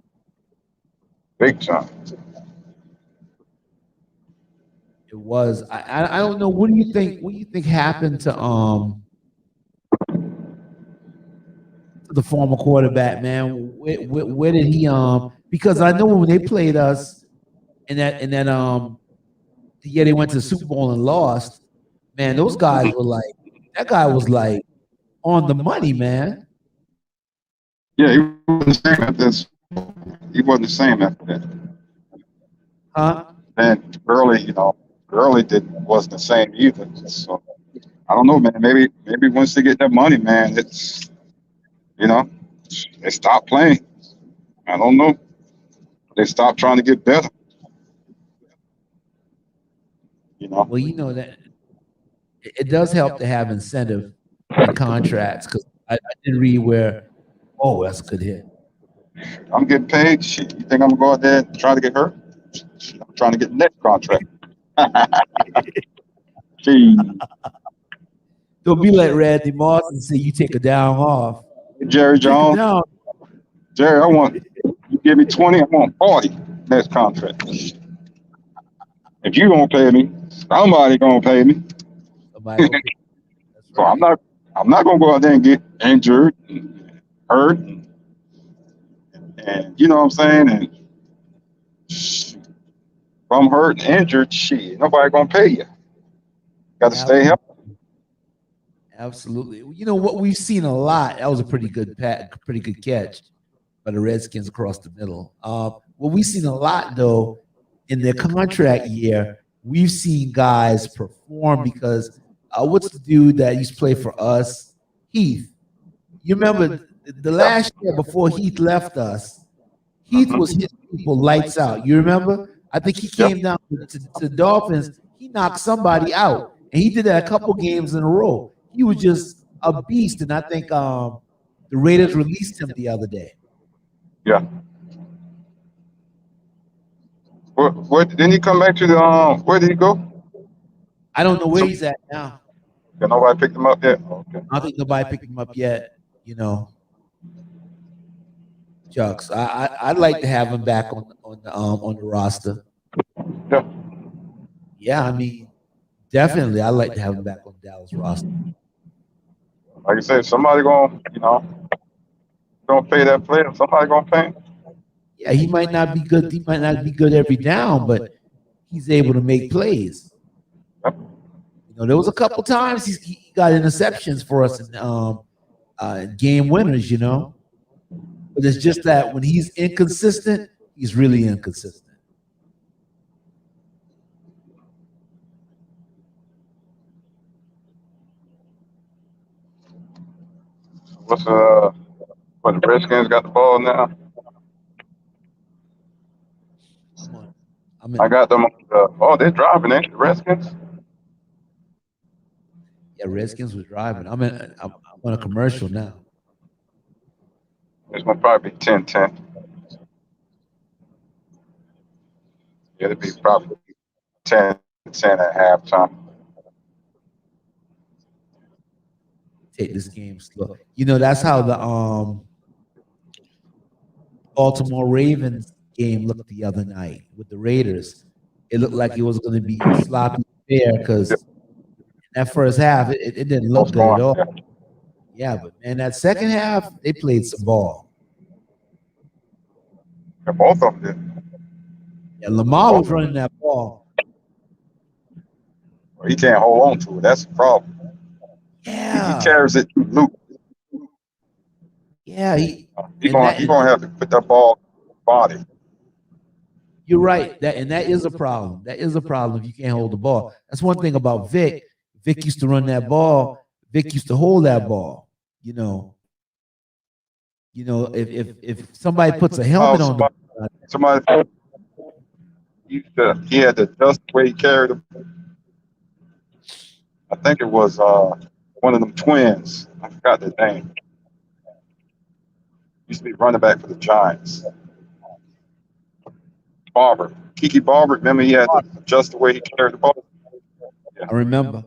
Big time. It was. I don't know. What do you think? What do you think happened to the former quarterback, man? Where did he because I know when they played us in that the year they went to the Super Bowl and lost, man, those guys were like, that guy was like on the money, man. Yeah, he wasn't the same after this. He wasn't the same after that. Huh? And Gurley, wasn't the same either. So I don't know, man. Maybe once they get that money, man, it's they stop playing. I don't know. They stop trying to get better. Well, you know that it does help to have incentive in contracts because I did read where, oh, that's a good hit. I'm getting paid. Shit, you think I'm gonna go out there and try to get hurt? I'm trying to get the next contract. Gee. Don't be like Randy Moss and say you take a down off. Jerry Jones. Jerry, you give me 20, I want 40 next contract. If you don't pay me, somebody gonna pay me. So I'm not gonna go out there and get injured, and hurt, and you know what I'm saying. And if I'm hurt and injured, shit, nobody gonna pay you. Got to stay healthy. Absolutely. You know what we've seen a lot. That was a pretty good catch by the Redskins across the middle. What we've seen a lot though in their contract year, we've seen guys perform because what's the dude that used to play for us? Heath. You remember the last year before Heath left us, Heath was hitting people lights out. You remember? I think he came down to the Dolphins. He knocked somebody out. And he did that a couple games in a row. He was just a beast. And I think the Raiders released him the other day. Yeah. Where didn't he come back to the where did he go? I don't know where he's at now. Yeah, nobody picked him up yet. Okay. I don't think nobody picked him up yet. Chucks. I'd like to have him back on the roster. Yeah. Yeah, I mean, definitely, I'd like to have him back on the Dallas roster. Like I said, somebody gonna pay that player. Somebody gonna pay him. Yeah, he might not be good. He might not be good every down, but he's able to make plays. Yep. There was a couple times he got interceptions for us in game winners. But it's just that when he's inconsistent, he's really inconsistent. What's the Redskins got the ball now? I got them. They're driving, ain't the Redskins? Yeah, Redskins was driving. I'm on a commercial now. It's gonna probably be 10-10. Yeah, it'll be probably 10-10 at halftime. take this game slow. You know, that's how the Baltimore Ravens game looked the other night with the Raiders. It looked like it was going to be sloppy fair because that first half it didn't look good at all. Yeah, but man, that second half they played some ball. Yeah, both of them did. Yeah, Lamar was running that ball. He can't hold on to it. That's the problem. Yeah, he carries it too loose. Yeah, he's gonna have to put that ball in his body. You're right. That is a problem. That is a problem if you can't hold the ball. That's one thing about Vic. Vic used to run that ball. Vic used to hold that ball. You know, if somebody puts a helmet on somebody he had to adjust the way he carried the. I think it was one of them twins. I forgot their name. Used to be running back for the Giants. Barber. Kiki Barber. Remember he had to adjust the way he carried the ball? Yeah. I remember.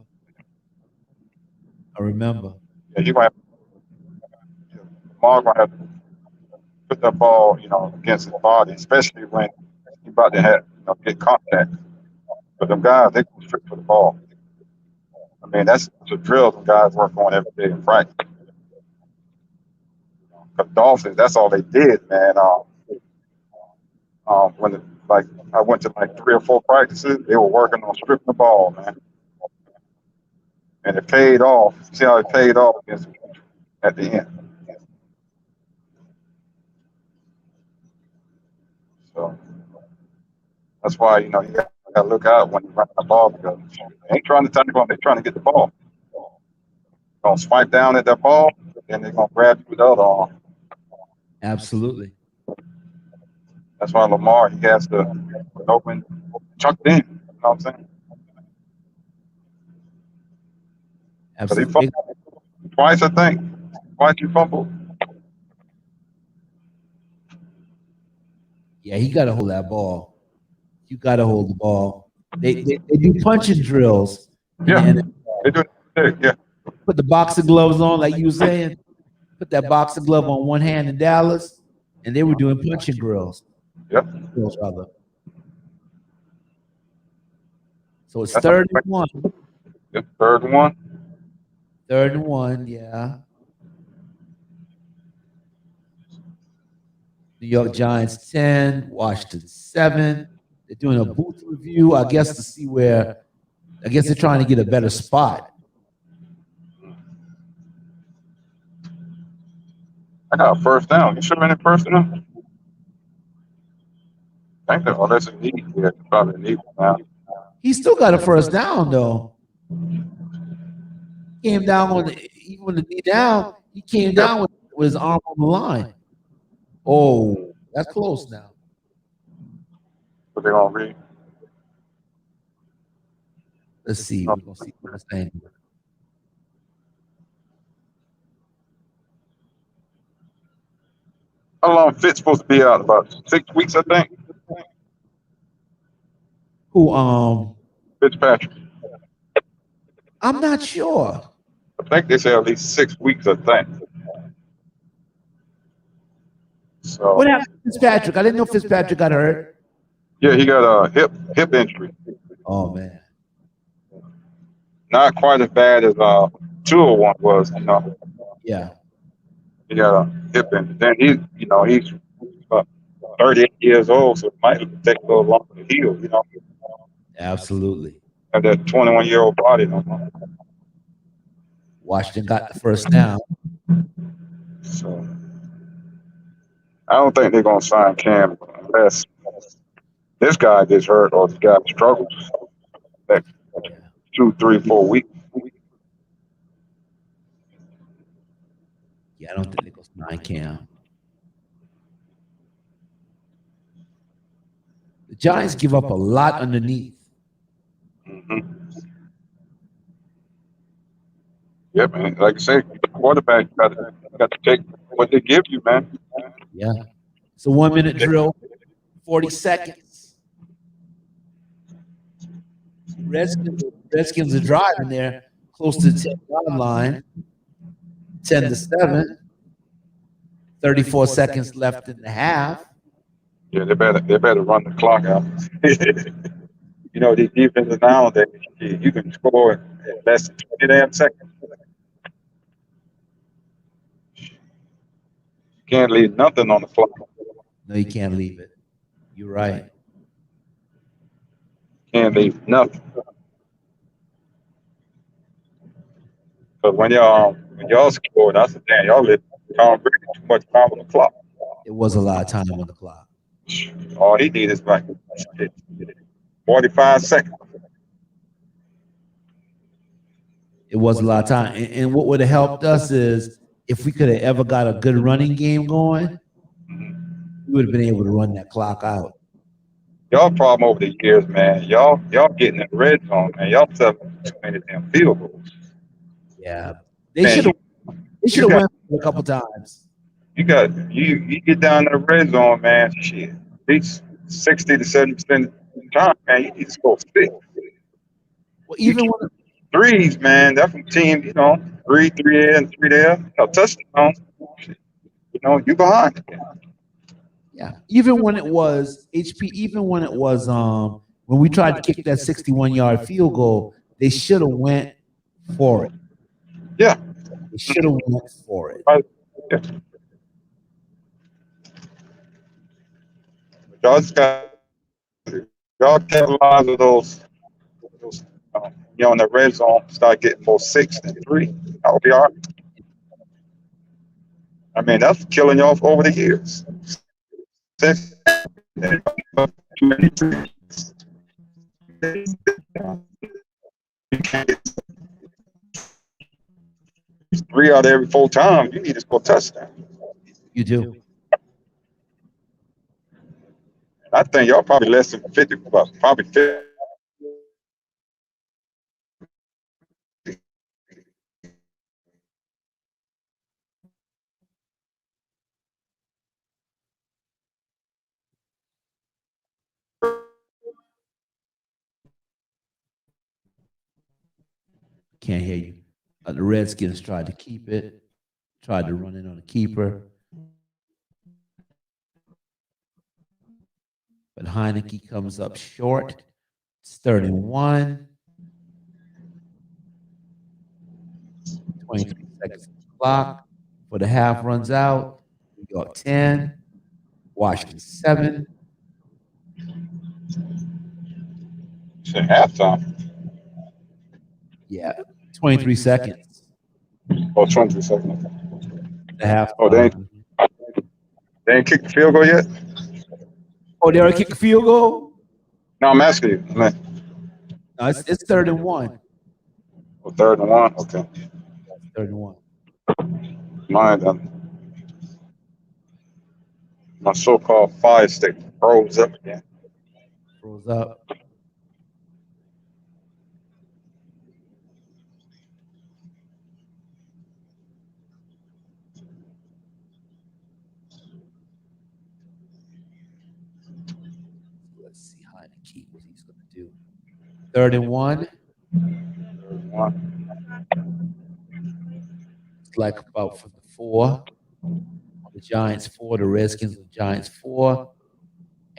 Yeah, he might Lamar gonna have to put that ball, against his body, especially when he's about to get contact. But them guys, they go straight for the ball. I mean, that's a drill them guys work on every day in practice. The Dolphins, that's all they did, man. I went to 3 or 4 practices, they were working on stripping the ball, man. And it paid off. See how it paid off at the end. So that's why, you got to look out when you run the ball because they ain't trying to tackle them, they're trying to get the ball. They're going to swipe down at that ball, and they're going to grab you with the other arm. Absolutely. That's why Lamar, he has to open, chuck it in. You know what I'm saying? Absolutely. But he fumbled twice, I think. Twice he fumbled. Yeah, he got to hold that ball. You got to hold the ball. They do punching drills. Yeah, they do. Yeah. Put the boxing gloves on, like you were saying. Put that boxing glove on one hand in Dallas, and they were doing punching drills. Yep. Drills, rather. So it's 3rd and 1. It's 3rd and 1. 3rd and 1, yeah. New York Giants 10, Washington 7. They're doing a booth review, I guess, to see where. I guess they're trying to get a better spot. I got a 1st down. You sure any 1st down? I think that's a need. Yeah, probably a need now. He still got a 1st down though. Came down even with the knee down. He came down with his arm on the line. Oh, that's close now. What they gonna read? Let's see. We're gonna see what I'm saying. How long Fitz supposed to be out? About 6 weeks, I think. Who? Fitzpatrick. I'm not sure. I think they say at least 6 weeks, I think. So what happened to Fitzpatrick? I didn't know Fitzpatrick got hurt. Yeah, he got a hip injury. Oh man. Not quite as bad as Tua one was, Yeah. He got a hip injury. Then he's about 38 years old, so it might take a little longer to heal, Absolutely. Have that 21-year-old body no more. Washington got the 1st down. So I don't think they're gonna sign Cam unless this guy gets hurt or the guy struggles next 2, 3, 4 weeks. Yeah, I don't think they go sign Cam. The Giants give up a lot underneath. Mm-hmm. Yeah, man. Like I say, the quarterback got to take what they give you, man. Yeah. It's a 1-minute drill, 40 seconds. Redskins are driving there close to the 10-yard line. 10-7. 34 seconds left in the half. Yeah, they better run the clock out. You know, these defenses nowadays, you can score in less than 20 damn seconds. You can't leave nothing on the clock. No, you can't leave it. You're right. Can't leave nothing. But when y'all scored, I said, damn, y'all let Tom Brady too much time on the clock. It was a lot of time on the clock. All he needs is like 45 seconds. It was a lot of time. And what would have helped us is if we could have ever got a good running game going, we would have been able to run that clock out. Y'all problem over the years, man. Y'all getting in the red zone, man. Y'all settling too many damn field goals. Yeah. They should have went a couple times. You get down to the red zone, man. Shit. Beats 60 to 70% of the time, man. You need to score 6. Well, even when threes, man, that's from team, you know, 3 here and 3 there. A touchdown. You know, you behind. Yeah. Even when it was when we tried to kick that 61-yard field goal, they should have went for it. Yeah. They should have went for it. Yeah. Y'all capitalize on those you know, in the red zone, start getting more 6 than 3. I'll be all right. I mean, that's killing you off over the years. 3 out of every 4 times, you need to score a touchdown. You do. I think y'all probably less than 50, probably 50. Can't hear you. The Redskins tried to keep it, tried to run it on the keeper. But Heineke comes up short. It's 3rd and 1. 23 seconds on the clock. For the half runs out. New York 10. Washington 7. It's halftime. Yeah, 23 seconds. Oh, 23 seconds. The half. Oh, they ain't kicked the field goal yet? Oh, they already kicked a field goal? No, I'm asking you. No, it's 3rd and 1. Oh, 3rd and 1? Okay. 3rd and 1. Mine, my so-called fire stick froze up again. Froze up. Let's see Heineke, what he's going to do. 3rd and 1. 3rd and 1. It's like about from the 4. The Giants 4, the Redskins, the Giants 4.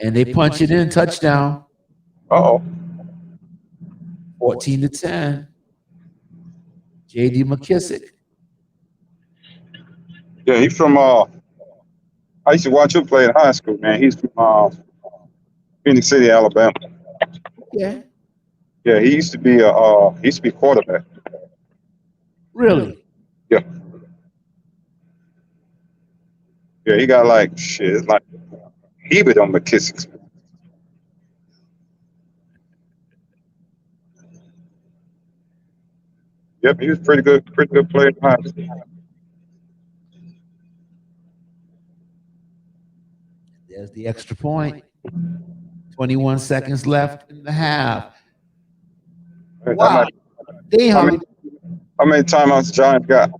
And they punch it in, touchdown. Uh-oh. 14-10. J.D. McKissick. Yeah, he's from I used to watch him play in high school, man. He's from Phoenix City, Alabama. Yeah. Yeah, he used to be quarterback. Really? Yeah. Yeah, he got like heaved on McKissick. Yep, he was pretty good player in high school. There's the extra point. 21 seconds left in the half. Wow. How many timeouts the Giants got?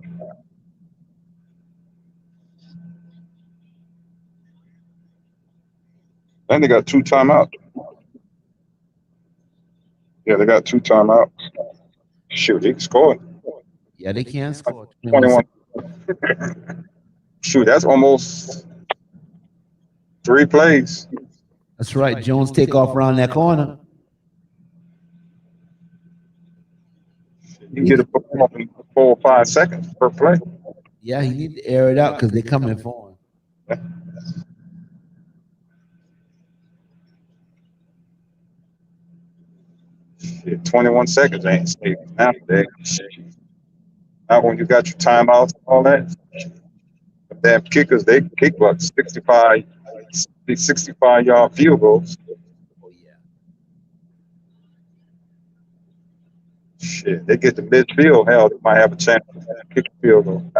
I think they got 2 timeouts. Yeah, they got 2 timeouts. Shoot, they can score. Yeah, they can score. 21 Shoot, that's almost 3 plays. That's right. Jones take off around that corner. You can get a ball in 4 or 5 seconds per play. Yeah, he need to air it out because they're coming for him. Shit, 21 seconds ain't safe nowadays. Not when you got your timeouts and all that. The damn kickers, they kick what 65-yard field goals. Oh yeah. Shit, they get to midfield. Hell, they might have a chance to kick a field goal.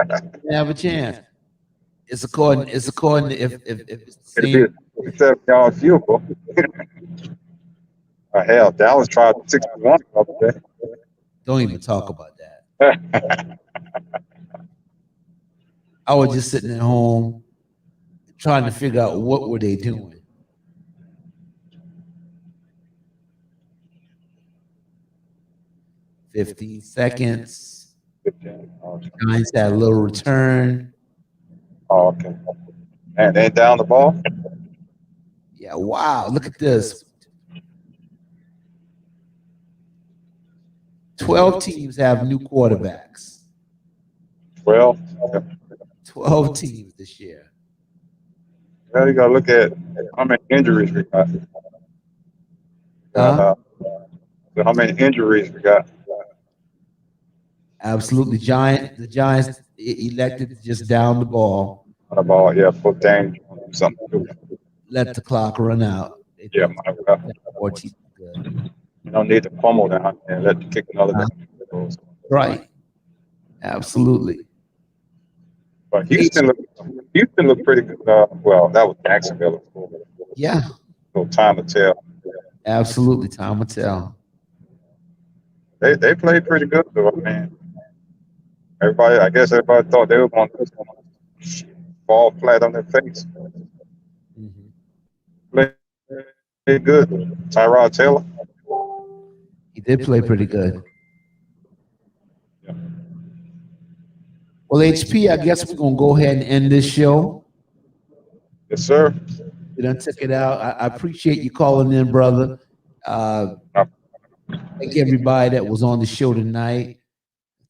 They have a chance. It's according to if it's the It'd be a 67-yard field goal. Hell, Dallas tried 61 the other day. Don't even talk about that. I was just sitting at home trying to figure out what were they doing. "15 seconds. Giants had a little return. Oh, okay. And then down the ball. Yeah, wow. Look at this. 12 teams have new quarterbacks. 12. 12 teams this year. Well, you got to look at how many injuries we got. How many injuries we got. Absolutely. The Giants elected to just down the ball. On the ball, yeah, put danger on something to it. Let the clock run out. Yeah, my God. 14 good. You don't need to pummel down and let the kick another down. Right. Absolutely. But Houston looked pretty good. Well, that was Jacksonville. Yeah. So time to tell. Absolutely. Time will tell. They played pretty good though, man. I guess everybody thought they were going to fall flat on their face. Mm-hmm. Played good. Tyrod Taylor. He did play pretty good. Yeah. Well, HP, I guess we're going to go ahead and end this show. Yes, sir. We done took it out. I appreciate you calling in, brother. Thank everybody that was on the show tonight.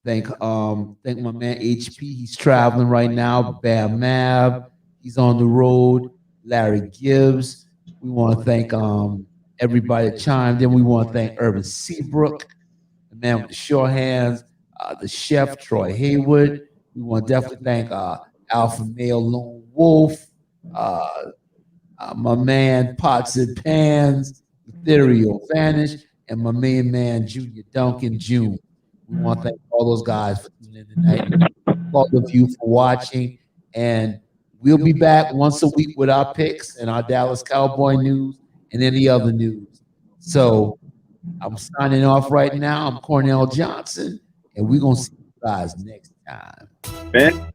Thank my man HP. He's traveling right now. Bam Mab. He's on the road. Larry Gibbs. We want to thank everybody that chimed in. We want to thank Urban Seabrook, the man with the short hands, the chef Troy Haywood. We want to definitely thank Alpha Male Lone Wolf, my man Pots and Pans, Ethereal Vanish, and my main man Junior Duncan June. We want to thank all those guys for tuning in tonight. All of you for watching, and we'll be back once a week with our picks and our Dallas Cowboy news and any other news. So I'm signing off right now. I'm Cornell Johnson, and we're going to see you guys next time. Man.